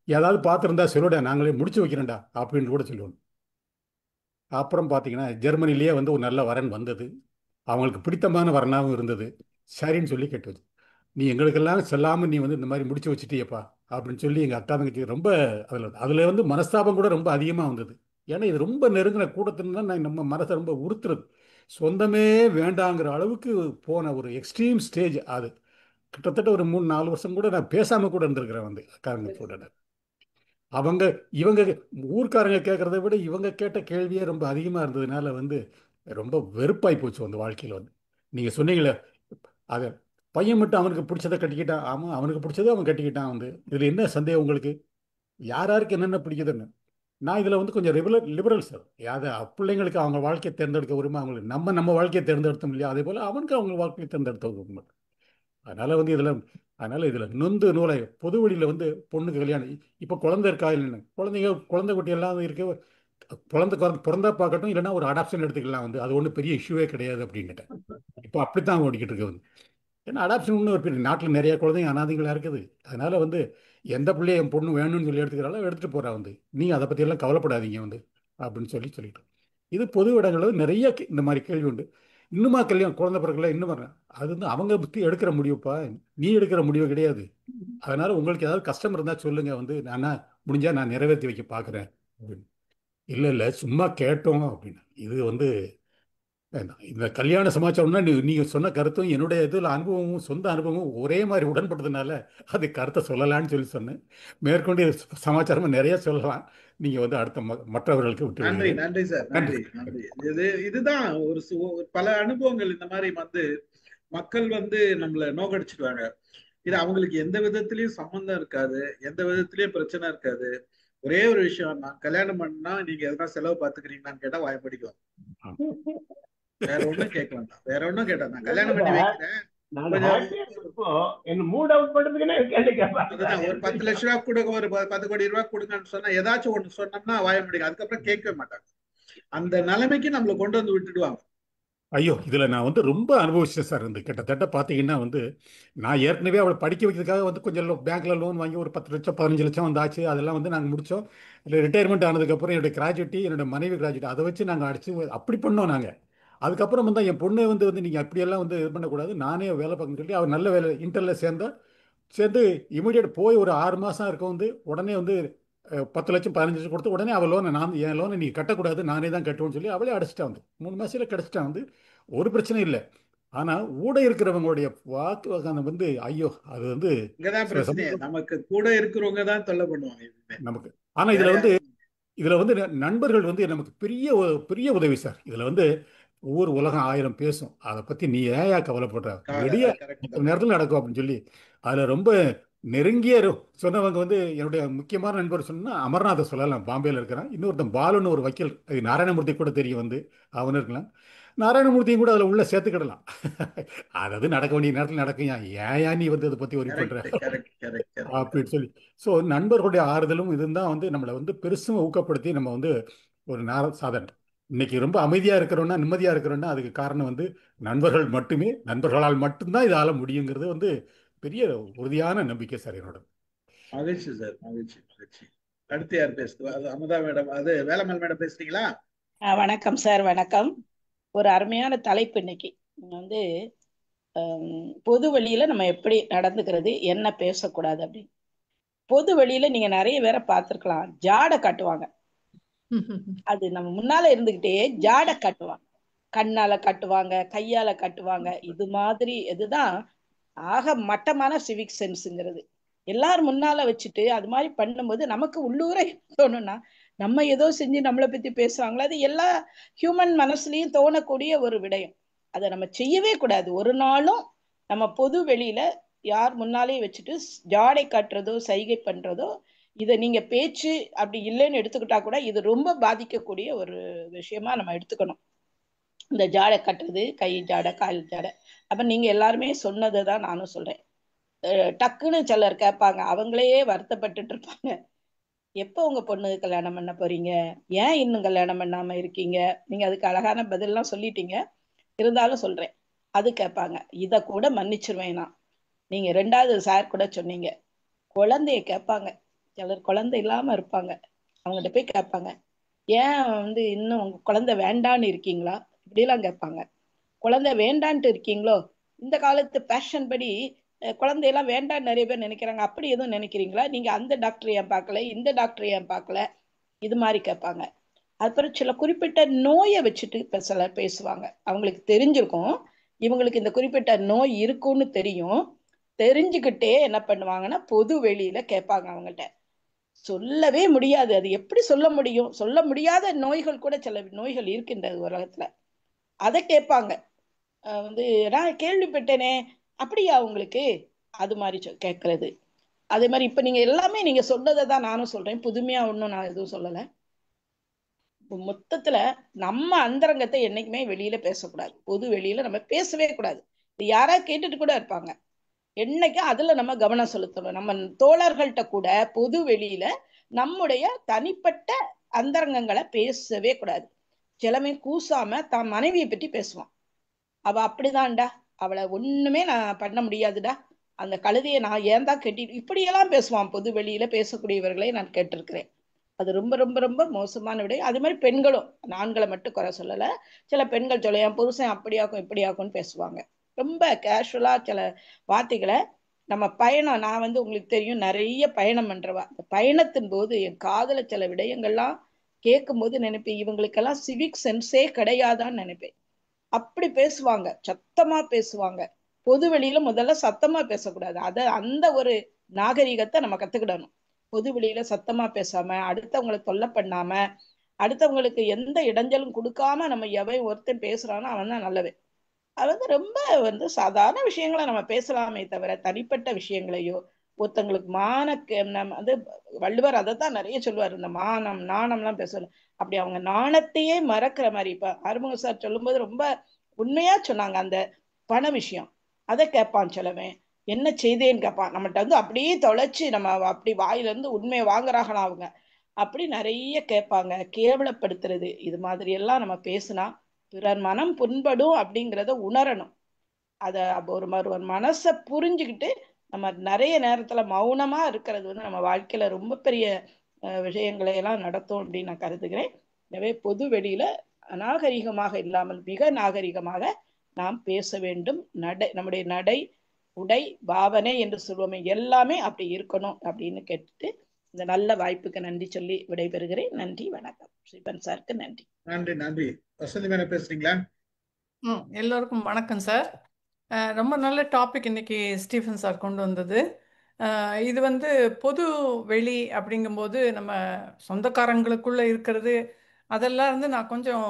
ஏதாவது பார்த்துருந்தா சொல்லுடா, நாங்களே முடிச்சு வைக்கிறேன்டா அப்படின்னு கூட சொல்லுவோம். அப்புறம் பார்த்தீங்கன்னா ஜெர்மனிலேயே வந்து ஒரு நல்ல வரன் வந்தது, அவங்களுக்கு பிடித்தமான வரனாகவும் இருந்தது. சரின்னு சொல்லி கேட்டு வச்சு, நீ எங்களுக்கெல்லாம் சொல்லாமல் நீ வந்து இந்த மாதிரி முடிச்சு வச்சுட்டியப்பா அப்படின்னு சொல்லி எங்கள் அக்கா தங்கச்சி ரொம்ப அதில் வந்து மனஸ்தாபம் கூட ரொம்ப அதிகமாக வந்தது. ஏன்னா இது ரொம்ப நெருங்கின கூட்டத்துல நான் நம்ம மனசை ரொம்ப உறுத்துறது. சொந்தமே வேண்டாங்கிற அளவுக்கு போன ஒரு எக்ஸ்ட்ரீம் ஸ்டேஜ் அது. கிட்டத்தட்ட ஒரு 3-4 வருஷம் கூட நான் பேசாமல் கூட இருந்திருக்கிறேன் வந்து அக்காங்க கூட. அவங்க இவங்க ஊர்க்காரங்க கேட்குறத விட இவங்க கேட்ட கேள்வியே ரொம்ப அதிகமாக இருந்ததுனால வந்து ரொம்ப வெறுப்பாய் போச்சு அந்த வாழ்க்கையில் வந்து. நீங்கள் சொன்னீங்களே, அது பையன் மட்டும் அவனுக்கு பிடிச்சதை கட்டிக்கிட்டான், ஆமாம் அவனுக்கு பிடிச்சதை அவன் கட்டிக்கிட்டான் வந்து, இதில் என்ன சந்தேகம் உங்களுக்கு? யார் யாருக்கு என்னென்ன பிடிக்குதுன்னு. நான் இதில் வந்து கொஞ்சம் லிபரல் சார். யாரு பிள்ளைங்களுக்கு அவங்க வாழ்க்கையை தேர்ந்தெடுக்க உரிமை அவங்களுக்கு, நம்ம வாழ்க்கையை தேர்ந்தெடுத்தோம் இல்லையா, அதே போல் அவனுக்கு அவங்க வாழ்க்கையை தேர்ந்தெடுத்த உரிமை. அதனால வந்து இதில் நொந்து நூலை பொது வழியில் வந்து பொண்ணுக்கு கல்யாணம். இப்போ குழந்தை இருக்கா இல்லைன்னு, குழந்தை குட்டி எல்லாம் இருக்கு, பிறந்தா பார்க்கட்டும், இல்லைன்னா ஒரு அடாப்ஷன் எடுத்துக்கலாம் வந்து, அது ஒன்றும் பெரிய இஷ்யூவே கிடையாது அப்படின்னுட்டேன். இப்போ அப்படித்தான் ஓடிக்கிட்டு இருக்கு வந்து. ஏன்னா அடாப்ஷன் ஒன்று ஒரு பெரிய நாட்டில் நிறைய குழந்தைங்க அனாதைகளாக இருக்குது. அதனால வந்து எந்த பிள்ளைய என் பொண்ணு வேணும்னு சொல்லி எடுத்துக்கிறாலும் எடுத்துகிட்டு போகிறா வந்து, நீங்கள் அதை பற்றியெல்லாம் கவலைப்படாதீங்க வந்து அப்படின்னு சொல்லிட்டு. இது பொது இடங்களில் நிறைய இந்த மாதிரி கேள்வி உண்டு. இன்னுமா கல்யாணம் குழந்தை பிறகுல இன்னும் வரேன், அது வந்து அவங்க புத்தி எடுக்கிற முடிவுப்பா, நீ எடுக்கிற முடிவு கிடையாது. அதனால உங்களுக்கு ஏதாவது கஷ்டம் இருந்தால் சொல்லுங்க வந்து, நான் முடிஞ்சா நான் நிறைவேற்றி வைக்க பார்க்குறேன் அப்படின்னு. இல்லை இல்லை சும்மா கேட்டோம் அப்படின்னு. இது வந்து வேண்டாம். இந்த கல்யாண சமாச்சாரம்னா நீங்க சொன்ன கருத்தும் என்னுடைய இதில் அனுபவமும் சொந்த அனுபவமும் ஒரே மாதிரி உடன்பட்டதுனால அது கருத்தை சொல்லலாம்னு சொல்லி சொன்னேன். மேற்கொண்டு இது சமாச்சாரமும் நிறைய சொல்லலாம். நீங்க வந்து அடுத்த மற்றவர்களுக்கு விட்டு நன்றி விடுகிறேன். நன்றி சார், நன்றி. நன்றி நன்றி. இதுதான் பல அனுபவங்கள் இந்த மாதிரி வந்து மக்கள் வந்து நம்மள நோக்கடிச்சிடுவாங்க. இது அவங்களுக்கு எந்த விதத்திலயும் சம்பந்தம் இருக்காது, எந்த விதத்திலயும் பிரச்சனை இருக்காது. ஒரே ஒரு விஷயம், நான் கல்யாணம் பண்ணா நீங்க எதனா செலவு பார்த்துக்கிறீங்களான்னு கேட்டா வாய படிக்கும். வேற ஒண்ணும் கேட்க வேண்டாம், வேற ஒண்ணும் கேட்டா நான் கல்யாணம் பண்ணி வைக்கிறேன், நான் கொஞ்சம் ஹாப்பியா இருக்கப்போ என்ன மூட் அவுட் பண்றதுக்குன்னே கேள்வி அதுதான் ஒரு 10 லட்ச ரூபா கொடுங்க, ஒரு 10 கோடி ரூபாய் கொடுங்கன்னு சொன்னா ஏதாச்சும் ஒண்ணு சொன்னோம்னா வாய முடியும், அதுக்கப்புறம் கேட்கவே மாட்டாங்க. அந்த நிலைமைக்கு நம்மளை கொண்டு வந்து விட்டுடுவாங்க. ஐயோ, இதில் நான் வந்து ரொம்ப அனுபவிச்சேன் சார். வந்து கிட்டத்தட்ட பார்த்தீங்கன்னா வந்து நான் ஏற்கனவே அவளை படிக்க வைக்கிறதுக்காக வந்து கொஞ்சம் பேங்க்ல லோன் வாங்கி ஒரு 10 லட்சம் 15 லட்சம் வந்தாச்சு. அதெல்லாம் வந்து நாங்கள் முடித்தோம். இல்லை, ரிட்டையர்மெண்ட் ஆனதுக்கப்புறம் என்னுடைய கிராஜுவிட்டி, என்னோட மனைவி கிராஜுவிட்டி, அதை வச்சு நாங்கள் அடிச்சு அப்படி பண்ணோம் நாங்கள். அதுக்கப்புறம் வந்து என் பொண்ணு வந்து நீங்கள் அப்படியெல்லாம் வந்து இது பண்ணக்கூடாது, நானே வேலை பார்க்கணும்னு சொல்லி அவர் நல்ல வேலை இன்டர்ல சேர்ந்து இமீடியட் போய் ஒரு 6 மாதம் இருக்க வந்து உடனே வந்து 10 லட்சம் 15 லட்சம் கொடுத்து உடனே அவள் லோனை என் லோனை நீ கட்டக்கூடாது, நானே தான் கட்டுவேன்னு சொல்லி அவளே அடைச்சிட்டா வந்து 3 மாதத்தில் கிடச்சிட்டா வந்து. ஒரு பிரச்சனை இல்லை. ஆனால் ஊட இருக்கிறவங்களுடைய வாக்கு வந்து ஐயோ, அது வந்து இங்கதான் சில பிரச்சனையே, சமயம் நமக்கு கூட இருக்கிறவங்க தான் தொல்லை பண்ணுவாங்க இதுவுமே. நமக்கு. ஆனால் வேற யாரும். இதில் வந்து நண்பர்கள் வந்து நமக்கு பெரிய பெரிய உதவி சார். இதில் வந்து ஒவ்வொரு உலகம் 1000 பேசும், அதை பற்றி நீ ஏயா கவலைப்படுற, விடிய கரெக்ட் மற்ற தான். நேரத்தில் நடக்கும் அப்படின்னு சொல்லி அதில் ரொம்ப நெருங்கிய சொன்னவங்க வந்து என்னுடைய முக்கியமான நண்பர் சொன்னா அமர்நாத்தை சொல்லலாம், பாம்பேல இருக்கிறான். இன்னொருத்தன் பாலுன்னு ஒரு வக்கீல், அது நாராயணமூர்த்தி கூட தெரியும் வந்து, அவனு இருக்கலாம். நாராயணமூர்த்தியும் கூட அதில் உள்ள சேர்த்துக்கிடலாம். அதாவது நடக்க வேண்டிய நேரத்தில் நடக்கும், ஏன் நீ வந்து அதை பற்றி ஒரி பண்ற கரெக்ட். அப்படின்னு சொல்லி. ஸோ நண்பர்களுடைய ஆறுதலும் இதுதான் வந்து நம்மளை வந்து பெருசும் ஊக்கப்படுத்தி நம்ம வந்து ஒரு சாதனை. இன்னைக்கு ரொம்ப அமைதியா இருக்கிறோம்னா, நிம்மதியா இருக்கிறோம்னா அதுக்கு காரணம் வந்து நண்பர்கள் மட்டுமே, நண்பர்களால் மட்டும்தான் இது ஆள முடியுங்கிறது வந்து பெரிய உறுதியான நம்பிக்கை சார் என்னோட. மகிழ்ச்சி சார், மகிழ்ச்சி. அடுத்து யார் பேசுது? அது அமுதா மேடம், அது வேலம்மாள் மேடம் பேசுறீங்களா? வணக்கம் சார், வணக்கம். ஒரு அருமையான தலைப்பு இன்னைக்கு. வந்து பொது வழியில நம்ம எப்படி நடந்துக்கிறது, என்ன பேசக்கூடாது அப்படின்னு. பொது வழியில நீங்க நிறைய பேரை பார்த்திருக்கலாம், ஜாடை காட்டுவாங்க. அது நம்ம முன்னால இருந்துகிட்டே ஜாடை காட்டுவாங்க, கண்ணால காட்டுவாங்க, கையால காட்டுவாங்க. இது மாதிரி இதுதான் ஆக மட்டமான சிவிக் சென்ஸுங்கிறது. எல்லாரும் முன்னால வச்சுட்டு அது மாதிரி பண்ணும்போது நமக்கு உள்ளூர தோணும்னா நம்ம ஏதோ செஞ்சு நம்மளை பத்தி பேசுவாங்களா, அது எல்லா ஹியூமன் மனசுலயும் தோணக்கூடிய ஒரு விடயம். அதை நம்ம செய்யவே கூடாது ஒரு நாளும். நம்ம பொது வெளியில யார் முன்னாலே வச்சுட்டு ஜாடை காட்டுறதோ சைகை பண்றதோ இதை நீங்க பேச்சு அப்படி இல்லைன்னு எடுத்துக்கிட்டா கூட இது ரொம்ப பாதிக்கக்கூடிய ஒரு விஷயமா நம்ம எடுத்துக்கணும். இந்த ஜாடை கட்டுறது, கை ஜாடை, கால் ஜாடை. அப்ப நீங்க எல்லாருமே சொன்னதை தான் நானும் சொல்றேன். டக்குன்னு சிலர் கேட்பாங்க, அவங்களே வருத்தப்பட்டுட்டு இருப்பாங்க. எப்போ உங்க பொண்ணுக்கு கல்யாணம் பண்ண போறீங்க? ஏன் இன்னும் கல்யாணம் பண்ணாம இருக்கீங்க? நீங்க அதுக்கு அழகான பதில்லாம் சொல்லிட்டீங்க, இருந்தாலும் சொல்றேன். அது கேட்பாங்க. இத கூட மன்னிச்சிருவேன் நான். நீங்க 2வது சார் கூட சொன்னீங்க, குழந்தைய கேட்பாங்க. சிலர் குழந்தை இல்லாம இருப்பாங்க, அவங்ககிட்ட போய் கேட்பாங்க, ஏன் இன்னும் உங்க குழந்தை வேண்டான்னு இருக்கீங்களா? இப்படிலாம் கேட்பாங்க. குழந்தை வேண்டான்ட்டு இருக்கீங்களோ? இந்த காலத்து பேஷன் படி குழந்தையெல்லாம் வேண்டான்னு நிறைய பேர் நினைக்கிறாங்க. அப்படி எதுவும் நினைக்கிறீங்களா? நீங்க அந்த டாக்டர் ஏன் பார்க்கல, இந்த டாக்டர் ஏன் பார்க்கல? இது மாதிரி கேட்பாங்க. அப்புறம் சில குறிப்பிட்ட நோயை வச்சுட்டு சிலர் பேசுவாங்க. அவங்களுக்கு தெரிஞ்சிருக்கும் இவங்களுக்கு இந்த குறிப்பிட்ட நோய் இருக்குன்னு தெரியும். தெரிஞ்சுக்கிட்டே என்ன பண்ணுவாங்கன்னா பொது வெளியில கேட்பாங்க. அவங்கள்ட்ட சொல்லவே முடியாது. அது எப்படி சொல்ல முடியும்? சொல்ல முடியாத நோய்கள் கூட சில நோய்கள் இருக்கின்றது உலகத்துல. அதை கேட்பாங்க. நான் கேள்விப்பட்டேனே, அப்படியா உங்களுக்கு? அது மாதிரி கேட்கறது. அதே மாதிரி இப்ப நீங்க எல்லாமே நீங்க சொன்னதை தான் நானும் சொல்றேன். புதுமையா ஒன்றும் நான் எதுவும் சொல்லலை. மொத்தத்துல நம்ம அந்தரங்கத்தை என்னைக்குமே வெளியில பேசக்கூடாது. பொது வெளியில நம்ம பேசவே கூடாது. யாரா கேட்டுட்டு கூட இருப்பாங்க. என்னைக்கும் அதுல நம்ம கவனம் செலுத்தணும். நம்ம தோழர்கள்ட்ட கூட பொது வெளியில நம்முடைய தனிப்பட்ட அந்தரங்கங்களை பேசவே கூடாது. சிலமே கூசாம தான் மனைவியை பற்றி பேசுவான். அவ அப்படிதான்டா, அவளை ஒண்ணுமே நான் பண்ண முடியாதுடா, அந்த கழுதையை நான் ஏன் தான் கட்டிட்டு, இப்படியெல்லாம் பேசுவான். பொது வெளியில பேசக்கூடியவர்களை நான் கேட்டிருக்கிறேன். அது ரொம்ப ரொம்ப ரொம்ப மோசமான விடை. அது மாதிரி பெண்களும், ஆண்களை மட்டும் குறை சொல்லல. சில பெண்கள் சொல்ல, என் புருஷன் அப்படியாக்கும் இப்படியாக்கும்னு பேசுவாங்க. ரொம்ப கேஷுவலா சில வார்த்தைகளை நம்ம பயணம், நான் உங்களுக்கு தெரியும் நிறைய பயணம் பண்றவா. அந்த பயணத்தின் போது என் காதல சில விடயங்கள்லாம் கேட்கும் போது நினைப்பேன், இவங்களுக்கெல்லாம் சிவிக் சென்ஸே கிடையாதான்னு நினைப்பேன். அப்படி பேசுவாங்க, சத்தமா பேசுவாங்க. பொது வெளியில முதல்ல சத்தமா பேசக்கூடாது. அந்த ஒரு நாகரிகத்தை நம்ம கத்துக்கிடணும். பொது வெளியில சத்தமா பேசாம, அடுத்தவங்களை தொல்லை பண்ணாம, அடுத்தவங்களுக்கு எந்த இடைஞ்சலும் கொடுக்காம நம்ம எவன் ஒருத்தன் பேசுறானோ அவன் தான் நல்லவன். அது ரொம்ப சாதாரண விஷயங்களை நம்ம பேசலாமே தவிர தனிப்பட்ட விஷயங்களையோ, ஒருத்தங்களுக்கு வள்ளுவர் அதைத்தான் நிறைய சொல்லுவார், இந்த மானம் நாணம்லாம் பேசணும். அப்படி அவங்க நாணத்தையே மறக்கிற மாதிரி. இப்ப ஆறுமுக சார் சொல்லும்போது ரொம்ப உண்மையா சொன்னாங்க. அந்த பண விஷயம், அதை கேட்பான் சிலவன். என்ன செய்தேன்னு கேட்பான். நம்மகிட்ட அப்படியே தொலைச்சு நம்ம அப்படி வாயில இருந்து உண்மையை வாங்குறாங்களா அவங்க, அப்படி நிறைய கேட்பாங்க. கேவலப்படுத்துறது, இது மாதிரி எல்லாம் நம்ம பேசினா பிறர் மனம் புண்படும் அப்படிங்கிறத உணரணும். அத ஒரு மனசை புரிஞ்சுக்கிட்டு நம்ம நிறைய நேரத்துல மௌனமா இருக்கிறது நம்ம வாழ்க்கையில ரொம்ப பெரிய விஷயங்களை எல்லாம் நடத்தும் அப்படின்னு நான் கருதுகிறேன். எனவே பொது வெளியில அநாகரிகமாக இல்லாமல் மிக நாகரிகமாக நாம் பேச வேண்டும். நம்முடைய நடை, உடை, பாவனை என்று சொல்லுவோமே, எல்லாமே அப்படி இருக்கணும் அப்படின்னு கேட்டுட்டு இந்த நல்ல வாய்ப்புக்கு நன்றி சொல்லி விடைபெறுகிறேன். நன்றி, வணக்கம். ஸ்ரீபன் சாருக்கு நன்றி. நன்றி. நன்றி. வசந்தி மேடம் பேசுறீங்களா? எல்லோருக்கும் வணக்கம் சார். ரொம்ப நல்ல டாபிக் இன்னைக்கு ஸ்டீஃபன் சார் கொண்டு வந்தது. இது பொது வெளி அப்படிங்கும்போது நம்ம சொந்தக்காரங்களுக்குள்ள இருக்கிறது, அதெல்லாம் நான் கொஞ்சம்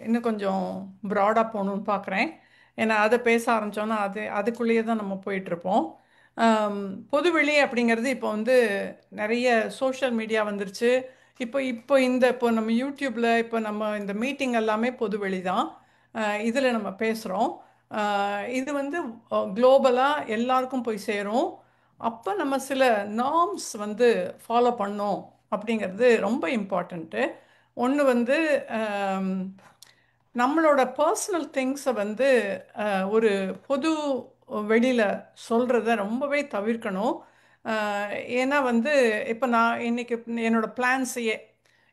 இன்னும் கொஞ்சம் ப்ராடாக போகணுன்னு பார்க்குறேன். ஏன்னா அதை பேச ஆரம்பித்தோன்னா அதுக்குள்ளேயே தான் நம்ம போயிட்டுருப்போம். பொதுவெளி அப்படிங்கிறது இப்போ நிறைய சோஷியல் மீடியா வந்துருச்சு. இப்போ நம்ம யூடியூப்பில் இப்போ நம்ம இந்த மீட்டிங் எல்லாமே பொதுவெளி தான். இதில் நம்ம பேசுகிறோம். இது குளோபலாக எல்லாருக்கும் போய் சேரும். அப்போ நம்ம சில நார்ம்ஸ் ஃபாலோ பண்ணோம் அப்படிங்கிறது ரொம்ப இம்பார்ட்டண்ட்டு. ஒன்று நம்மளோட பர்சனல் திங்ஸை ஒரு பொது வெளியில் சொல்கிறத ரொம்பவே தவிர்க்கணும். ஏன்னா இப்போ நான் இன்னைக்கு என்னோடய பிளான்ஸையே,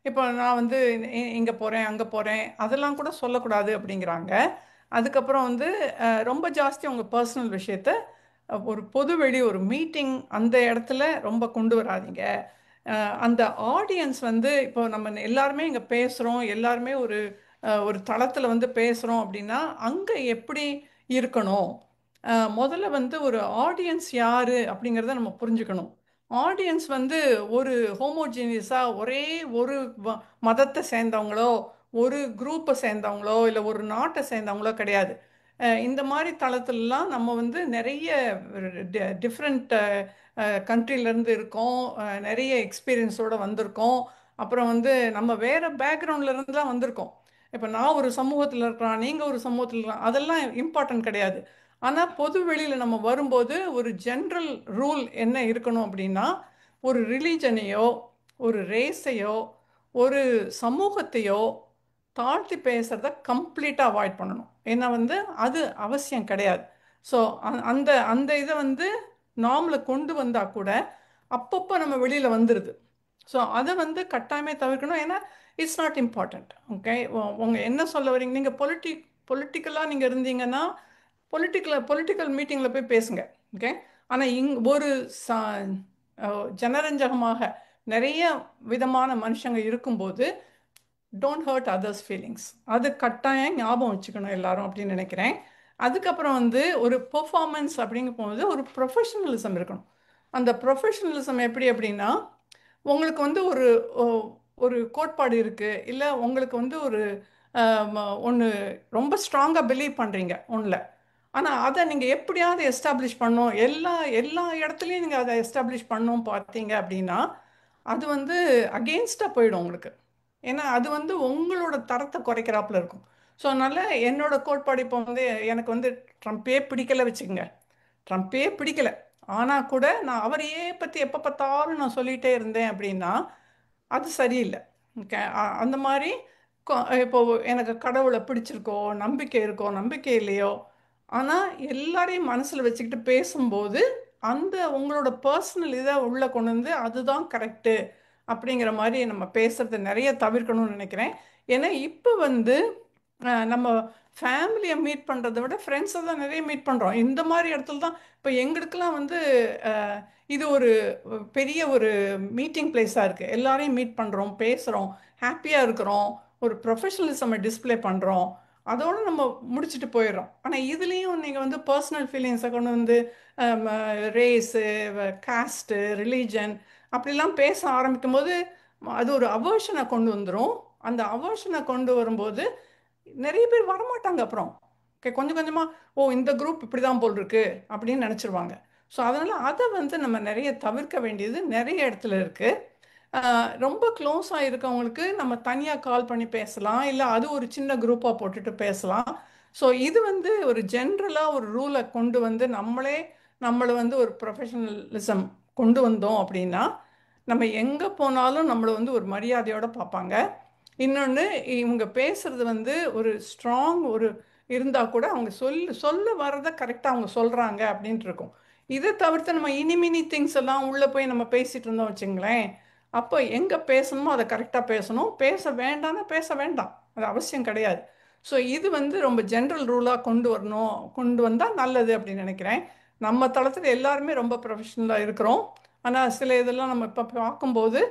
இப்போ நான் இங்கே போகிறேன் அங்கே போகிறேன் அதெல்லாம் கூட சொல்லக்கூடாது அப்படிங்கிறாங்க. அதுக்கப்புறம் ரொம்ப ஜாஸ்தி உங்கள் பர்சனல் விஷயத்த ஒரு பொதுவெளி, ஒரு மீட்டிங் அந்த இடத்துல ரொம்ப கொண்டு வராதிங்க. அந்த ஆடியன்ஸ் இப்போ நம்ம எல்லாருமே இங்கே பேசுகிறோம், எல்லாருமே ஒரு தளத்தில் பேசுகிறோம் அப்படின்னா அங்கே எப்படி இருக்கணும்? முதல்ல ஒரு ஆடியன்ஸ் யார் அப்படிங்கிறத நம்ம புரிஞ்சுக்கணும். ஆடியன்ஸ் ஒரு ஹோமோஜீனியஸாக ஒரே ஒரு மதத்தை சேர்ந்தவங்களோ, ஒரு குரூப்பை சேர்ந்தவங்களோ, இல்லை ஒரு நாட்டை சேர்ந்தவங்களோ கிடையாது. இந்த மாதிரி தளத்துலலாம் நம்ம நிறைய டிஃப்ரெண்ட் கண்ட்ரிலேருந்து இருக்கோம், நிறைய எக்ஸ்பீரியன்ஸோடு வந்திருக்கோம். அப்புறம் வந்து நம்ம வேறு பேக்ரவுண்ட்லேருந்து தான் வந்திருக்கோம். இப்போ நான் ஒரு சமூகத்தில் இருக்கிறான், நீங்கள் ஒரு சமூகத்தில் இருக்கலாம், அதெல்லாம் இம்பார்ட்டன்ட் கிடையாது. ஆனால் பொது வெளியில் நம்ம வரும்போது ஒரு ஜென்ரல் ரூல் என்ன இருக்கணும் அப்படின்னா, ஒரு ரிலீஜனையோ ஒரு ரேஸையோ ஒரு சமூகத்தையோ தாழ்த்தி பேசுகிறத கம்ப்ளீட்டாக அவாய்ட் பண்ணணும். ஏன்னா வந்து அது அவசியம் கிடையாது. ஸோ அந்த அந்த இதை வந்து நார்மலை கொண்டு வந்தால் கூட அப்பப்போ நம்ம வெளியில் வந்துடுது. ஸோ அதை வந்து கட்டாயமே தவிர்க்கணும். ஏன்னா இட்ஸ் நாட் இம்பார்ட்டண்ட். ஓகே, உங்கள் என்ன சொல்ல வரீங்க, நீங்கள் பொலிட்டிக்கலாக நீங்கள் இருந்தீங்கன்னா பொலிட்டிக்கல் மீட்டிங்கில் போய் பேசுங்க. ஓகே, ஆனால் ஒரு ஜனரஞ்சகமாக நிறைய விதமான மனுஷங்க இருக்கும்போது டோன்ட் ஹர்ட் அதர்ஸ் ஃபீலிங்ஸ். அது கட்டாயம் ஞாபகம் வச்சுக்கணும் எல்லாரும் அப்படின்னு நினைக்கிறேன். அதுக்கப்புறம் வந்து ஒரு பெர்ஃபார்மன்ஸ் அப்படிங்க போகும்போது ஒரு ப்ரொஃபஷனலிசம் இருக்கணும். அந்த ப்ரொஃபஷனலிசம் எப்படி அப்படின்னா, உங்களுக்கு வந்து ஒரு கோட்பாடு இருக்குது, இல்லை உங்களுக்கு வந்து ஒன்று ரொம்ப ஸ்ட்ராங்காக பிலீவ் பண்ணுறீங்க ஒன்றில், ஆனால் அதை நீங்கள் எப்படியாவது எஸ்டாப்ளிஷ் பண்ணணும், எல்லா இடத்துலையும் நீங்கள் அதை எஸ்டாப்ளிஷ் பண்ணணும் பார்த்தீங்க அப்படின்னா அது வந்து அகெயின்ஸ்டாக போயிடும் உங்களுக்கு. ஏன்னா அது வந்து உங்களோட தரத்தை குறைக்கிறாப்புல இருக்கும். ஸோ அதனால் என்னோட கோட்பாடு இப்போ வந்து எனக்கு வந்து ட்ரம்ப்பே பிடிக்கலை வச்சுக்கோங்க, ட்ரம்ப்பே பிடிக்கலை, ஆனால் கூட நான் அவரையே பற்றி எப்போ பார்த்தாலும் நான் சொல்லிகிட்டே இருந்தேன் அப்படின்னா அது சரியில்லை. ஓகே, அந்த மாதிரி இப்போ எனக்கு கடவுளை பிடிச்சிருக்கோ, நம்பிக்கை இருக்கோ, நம்பிக்கை இல்லையோ, ஆனால் எல்லாரையும் மனசில் வச்சுக்கிட்டு பேசும்போது அந்த உங்களோட பர்சனல் இதை உள்ளே கொண்டு வந்து அதுதான் கரெக்டு அப்படிங்கிற மாதிரி நம்ம பேசுகிறத நிறைய தவிர்க்கணும்னு நினைக்கிறேன். ஏன்னா இப்போ வந்து நம்ம ஃபேமிலியை மீட் பண்ணுறதை விட ஃப்ரெண்ட்ஸை தான் நிறைய மீட் பண்ணுறோம். இந்த மாதிரி இடத்துல தான் இப்போ எங்களுக்கெல்லாம் வந்து இது ஒரு பெரிய ஒரு மீட்டிங் பிளேஸாக இருக்குது. எல்லாரையும் மீட் பண்ணுறோம், பேசுகிறோம், ஹாப்பியாக இருக்கிறோம், ஒரு ப்ரொஃபஷனலிசமை டிஸ்பிளே பண்ணுறோம், அதோடு நம்ம முடிச்சுட்டு போயிடுறோம். ஆனால் இதுலேயும் நீங்கள் வந்து பர்சனல் ஃபீலிங்ஸை கொண்டு வந்து ரேஸு, காஸ்ட்டு, ரிலீஜன் அப்படிலாம் பேச ஆரம்பிக்கும் போது அது ஒரு அவர்ஷனை கொண்டு வந்துடும். அந்த அவர்ஷனை கொண்டு வரும்போது நிறைய பேர் வரமாட்டாங்க. அப்புறம் கொஞ்சம் கொஞ்சமாக இந்த குரூப் இப்படி தான் போல் இருக்கு அப்படின்னு நினச்சிருவாங்க. ஸோ அதனால் அதை வந்து நம்ம நிறைய தவிர்க்க வேண்டியது நிறைய இடத்துல இருக்குது. ரொம்ப க்ளோஸாக இருக்கவங்களுக்கு நம்ம தனியாக கால் பண்ணி பேசலாம், இல்லை அது ஒரு சின்ன குரூப்பாக போட்டுட்டு பேசலாம். ஸோ இது வந்து ஒரு ஜென்ரலாக ஒரு ரூலை கொண்டு வந்து நம்மளை வந்து ஒரு ப்ரொஃபஷனலிசம் கொண்டு வந்தோம் அப்படின்னா நம்ம எங்கே போனாலும் நம்மளை வந்து ஒரு மரியாதையோடு பார்ப்பாங்க. இன்னொன்று, இவங்க பேசுகிறது வந்து ஒரு ஸ்ட்ராங் இருந்தால் கூட அவங்க சொல்ல வர்றதை கரெக்டாக அவங்க சொல்கிறாங்க அப்படின்ட்டு இருக்கும். இதை தவிர்த்து நம்ம இனிமினி திங்ஸ் எல்லாம் உள்ளே போய் நம்ம பேசிகிட்டு இருந்தோம் வச்சுங்களேன், அப்போ எங்கே பேசணுமோ அதை கரெக்டாக பேசணும், பேச வேண்டாம்னா பேச வேண்டாம், அது அவசியம் கிடையாது. ஸோ இது வந்து ரொம்ப ஜென்ரல் ரூலாக கொண்டு வந்தால் நல்லது அப்படின்னு நினைக்கிறேன். நம்ம தளத்தில் எல்லாருமே ரொம்ப ப்ரொஃபஷ்னலாக இருக்கிறோம். ஆனால் சில இதெல்லாம் நம்ம இப்போ பார்க்கும்போது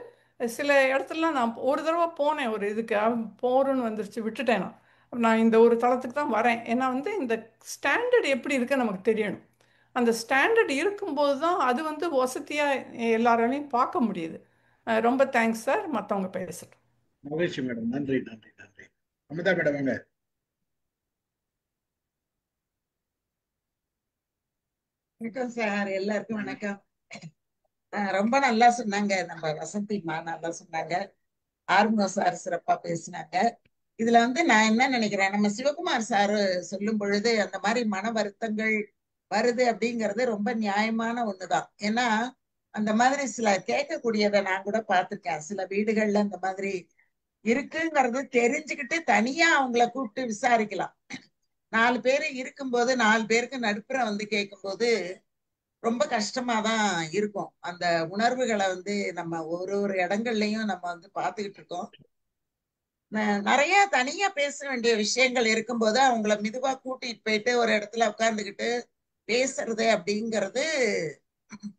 சில இடத்துலலாம் நான் ஒரு தடவை போனேன், ஒரு இதுக்கு போகிறோன்னு வந்துருச்சு, விட்டுட்டேன். நான் இந்த ஒரு தளத்துக்கு தான் வரேன். ஏன்னா வந்து இந்த ஸ்டாண்டர்ட் எப்படி இருக்குன்னு நமக்கு தெரியணும். அந்த ஸ்டாண்டர்ட் இருக்கும்போது தான் அது வந்து வசதியாக எல்லாராலையும் பார்க்க முடியுது. ரொம்ப தேங்க்ஸ் சார். மற்றவங்க பேசட்டும். மகிழ்ச்சி மேடம். நன்றி நன்றி நன்றி. அமிதா மேடம் வாங்க. வணக்கம் சார், எல்லாருக்கும் வணக்கம். ரொம்ப நல்லா சொன்னாங்க, நம்ம வசந்திமா நல்லா சொன்னாங்க, ஆறுமுகம் சார் சிறப்பா பேசினாங்க. இதுல வந்து நான் என்ன நினைக்கிறேன், நம்ம சிவகுமார் சாரு சொல்லும் பொழுது அந்த மாதிரி மன வருத்தங்கள் வருது அப்படிங்கிறது ரொம்ப நியாயமான ஒண்ணுதான். ஏன்னா அந்த மாதிரி சில கேட்கக்கூடியதை நான் கூட பார்த்திருக்கேன். சில வீடுகள்ல அந்த மாதிரி இருக்குங்கிறது தெரிஞ்சுக்கிட்டு தனியா அவங்கள கூப்பிட்டு விசாரிக்கலாம். 4 பேரு இருக்கும்போது 4 பேருக்கு நடுப்புற வந்து கேட்கும்போது ரொம்ப கஷ்டமாதான் இருக்கும். அந்த உணர்வுகளை வந்து நம்ம ஒரு இடங்கள்லயும் நம்ம வந்து பார்த்துக்கிட்டு இருக்கோம். நிறைய தனியா பேச வேண்டிய விஷயங்கள் இருக்கும்போது அவங்கள மெதுவா கூட்டிட்டு போயிட்டு ஒரு இடத்துல உட்கார்ந்துக்கிட்டு பேசுறது அப்படிங்கிறது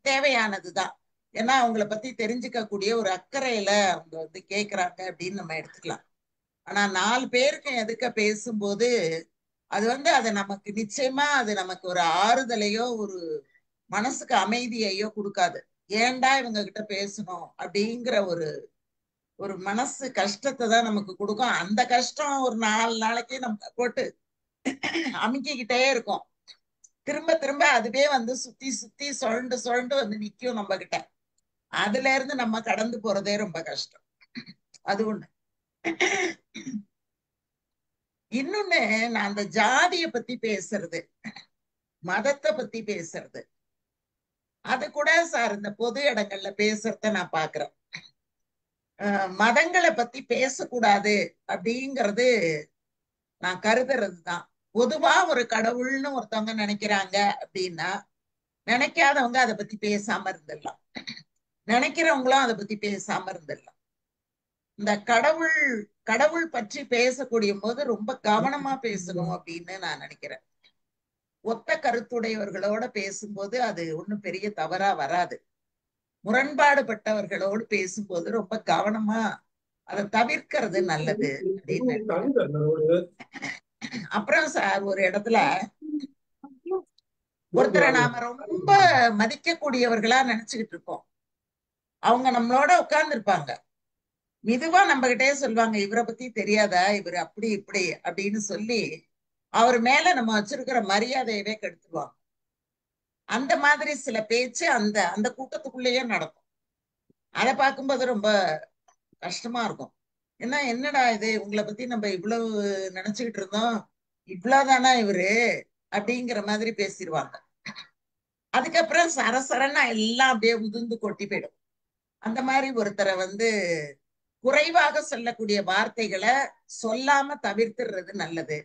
தேவையானதுதான். ஏன்னா அவங்கள பத்தி தெரிஞ்சுக்கக்கூடிய ஒரு அக்கறையில அவங்க வந்து கேட்கறாங்க அப்படின்னு நம்ம எடுத்துக்கலாம். ஆனா 4 பேருக்கு எதுக்க பேசும்போது அது வந்து அது நமக்கு நிச்சயமா அது நமக்கு ஒரு ஆறுதலையோ ஒரு மனசுக்கு அமைதியையோ கொடுக்காது. ஏன்டா இவங்க கிட்ட பேசணும் அப்படிங்கிற ஒரு மனசு கஷ்டத்தை தான் நமக்கு கொடுக்கும். அந்த கஷ்டம் ஒரு 4 நாளைக்கு நம்ம போட்டு அமுக்கிக்கிட்டே இருக்கும். திரும்ப திரும்ப அதுவே வந்து சுத்தி சுத்தி சுழண்டு சுழண்டு வந்து நிக்கும் நம்ம கிட்ட. அதுல இருந்து நம்ம கடந்து போறதே ரொம்ப கஷ்டம். அது ஒண்ணு. இன்னொன்னு, நான் அந்த ஜாதிய பத்தி பேசுறது, மதத்தை பத்தி பேசுறது, அது கூட சார் இந்த பொது இடங்கள்ல பேசுறத நான் பாக்குறேன். மதங்களை பத்தி பேசக்கூடாது அப்படிங்கிறது நான் கருதுறதுதான். பொதுவா ஒரு கடவுள்னு ஒருத்தவங்க நினைக்கிறாங்க அப்படின்னா, நினைக்காதவங்க அதை பத்தி பேசாம இருந்துடலாம், நினைக்கிறவங்களும் அதை பத்தி பேசாம இருந்துடலாம். இந்த கடவுள் கடவுள் பற்றி பேசக்கூடிய போது ரொம்ப கவனமா பேசணும் அப்படின்னு நான் நினைக்கிறேன். ஒத்த கருத்துடையவர்களோட பேசும்போது அது ஒண்ணும் பெரிய தவறா வராது. முரண்பாடுபட்டவர்களோடு பேசும்போது ரொம்ப கவனமா அதை தவிர்க்கிறது நல்லது அப்படின்னு நினைக்கிறேன். அப்புறம் சார், ஒரு இடத்துல ஒருத்தரை நாம ரொம்ப மதிக்கக்கூடியவர்களா நினைச்சுக்கிட்டு இருக்கோம். அவங்க நம்மளோட உட்கார்ந்து இருப்பாங்க, மெதுவா நம்ம கிட்டே சொல்லுவாங்க, இவரை பத்தி தெரியாதா, இவர் அப்படி இப்படி அப்படின்னு சொல்லி அவர் மேல நம்ம வச்சிருக்கிற மரியாதையவே கெடுத்துருவாங்க. அந்த மாதிரி சில பேச்சு அந்த அந்த கூட்டத்துக்குள்ளேயே நடக்கும். அதை பார்க்கும்போது ரொம்ப கஷ்டமா இருக்கும். ஏன்னா, என்னடா இது, உங்களை பத்தி நம்ம இவ்வளவு நினைச்சுக்கிட்டு இருந்தோம், இவ்வளவுதானா இவரு அப்படிங்கிற மாதிரி பேசிடுவாங்க. அதுக்கப்புறம் சரசரன்னா எல்லாம் அப்படியே உதிர்ந்து கொட்டி போயிடும். அந்த மாதிரி ஒருத்தரை வந்து குறைவாக சொல்லக்கூடிய வார்த்தைகளை சொல்லாம தவிர்த்துடுறது நல்லது.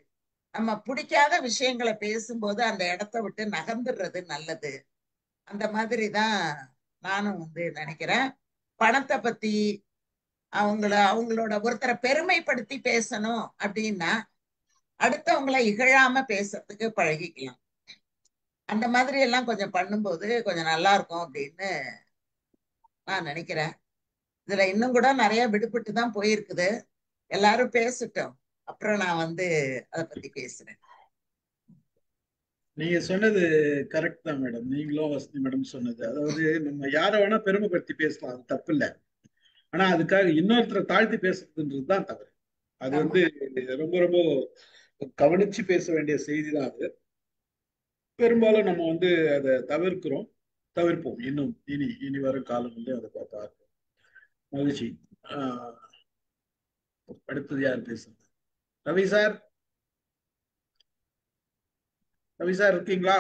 நம்ம பிடிக்காத விஷயங்களை பேசும்போது அந்த இடத்த விட்டு நகர்ந்துடுறது நல்லது. அந்த மாதிரிதான் நானும் வந்து நினைக்கிறேன். பணத்தை பத்தி அவங்களோட ஒருத்தரை பெருமைப்படுத்தி பேசணும் அப்படின்னா அடுத்தவங்களை இகழாம பேசுறதுக்கு பழகிக்கலாம். அந்த மாதிரி எல்லாம் கொஞ்சம் பண்ணும்போது கொஞ்சம் நல்லா இருக்கும் அப்படின்னு நான் நினைக்கிறேன். இதுல இன்னும் கூட நிறைய விடுபட்டு தான் போயிருக்குது. எல்லாரும் பேசட்டும், அப்புறம் நான் வந்து அதை பத்தி பேசுறேன். நீங்க சொன்னது கரெக்ட் தான் மேடம். நீங்களும் வசந்தி மேடம் சொன்னது, அதாவது நம்ம யாரை வேணா பெருமைப்படுத்தி பேசலாம், அது தப்பு இல்லை. ஆனா அதுக்காக இன்னொருத்தரை தாழ்த்தி பேசுறதுன்றது தான் தவறு. அது வந்து ரொம்ப ரொம்ப கவனிச்சு பேச வேண்டிய செய்தி தான் அது. பெரும்பாலும் நம்ம வந்து அதை தவிர்ப்போம். இன்னும் இனி இனி வரும் காலங்களில் அதை பார்ப்போம். மகிழ்ச்சி. ஆஹ் அடுத்தது யார் பேசுறது? ரவி சார், ரவி சார் இருக்கீங்களா?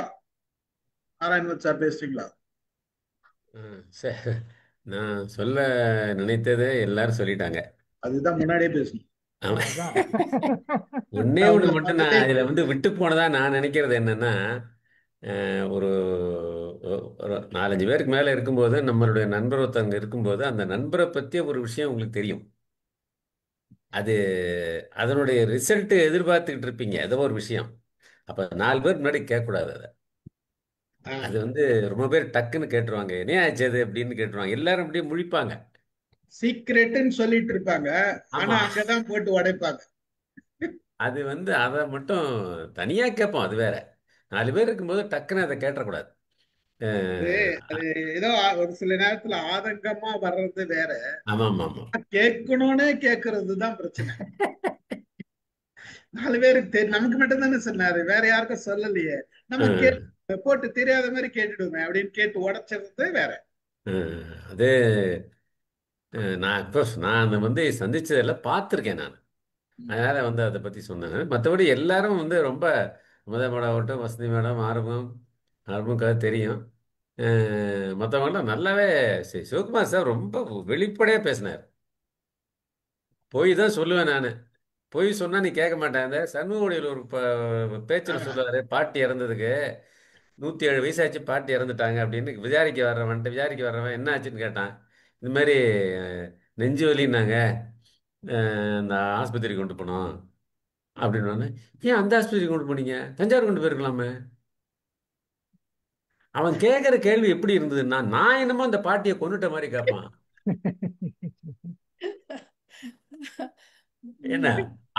நாராயணன் சார் பேசுறீங்களா? சரி, நான் சொல்ல நினைத்ததை எல்லாரும் சொல்லிட்டாங்க. அதுதான் முன்னாடியே பேசணும். ஆமா. அதான் ஒண்ணே நான் ஒண்ணு உங்களை மட்டும் பார்த்துட்டே நான் இதுல வந்து விட்டு போனதா நான் நினைக்கிறது என்னன்னா, ஒரு ஒரு 4-5 பேருக்கு மேல இருக்கும்போது, நம்மளுடைய நண்பர் ஒருத்தவங்க இருக்கும்போது, அந்த நண்பரை பத்திய ஒரு விஷயம் உங்களுக்கு தெரியும். அது அதனுடைய ரிசல்ட் எதிர்பார்த்துக்கிட்டு இருப்பீங்க, ஏதோ ஒரு விஷயம். அப்ப 4 பேர் முன்னாடி கேட்கக்கூடாது அதை. அது வந்து ரொம்ப பேர் டக்குன்னு கேட்டுருவாங்க, என்ன ஆச்சு அது அப்படின்னு கேட்டுருவாங்க. எல்லாரும் அப்படியே முழிப்பாங்க. சீக்ரெட்னு சொல்லிட்டு இருப்பாங்க, ஆனா ஆமா, அங்கதான் போட்டு உடைப்பாங்க. அது வந்து அதை மட்டும் தனியா கேட்போம், அது வேற. 4 பேர் இருக்கும்போது டக்குன்னு அதை கேட்டக்கூடாது. அது அது ஏதோ ஒரு சில நேரத்துல ஆதங்கமா வர்றது வேற, ஆமா ஆமா ஆமா. கேட்கணும்னே கேட்கறது தான் பிரச்சனை. 4 பேருக்கு நமக்கு மட்டும் தானே சொன்னாரு, வேற யாருக்கும் சொல்லலையே, நம்ம போட்டு தெரியாத மாதிரி கேட்டுடுவோமே அப்படின்னு கேட்டு உடைச்சிருறது வேற. அது நான் அதை வந்து சந்திச்சதில் பார்த்துருக்கேன் நான். அதனால வந்து அதை பற்றி சொன்னேன். மற்றபடி எல்லாரும் வந்து ரொம்ப மேடம் ஆகட்டும், வசந்தி மேடம், ஆர்வம் தெரியும். மற்றவங்களாம் நல்லாவே சிவகுமார் சார் ரொம்ப வெளிப்படையாக பேசினார். போய் தான் சொல்லுவேன் நான். போய் சொன்னா நீ கேட்க மாட்டேன். அந்த சண்முகோடியில் ஒரு பேச்சில் சொல்லுவாரு, பாட்டி இறந்ததுக்கு 107 வயசாச்சு, பாட்டி இறந்துட்டாங்க அப்படின்னு விசாரிக்க வர்றவன் என்ன ஆச்சுன்னு கேட்டான். இந்த மாதிரி நெஞ்சு வலின்னாங்க, இந்த ஆஸ்பத்திரி கொண்டு போனோம் அப்படின்னு. ஏன் அந்த ஆஸ்பத்திரி கொண்டு போனீங்க, தஞ்சாவூர் கொண்டு போயிருக்கலாமே. அவன் கேட்குற கேள்வி எப்படி இருந்ததுன்னா, நான் என்னமோ அந்த பாட்டியை கொண்டுட்ட மாதிரி கேட்பான். என்ன,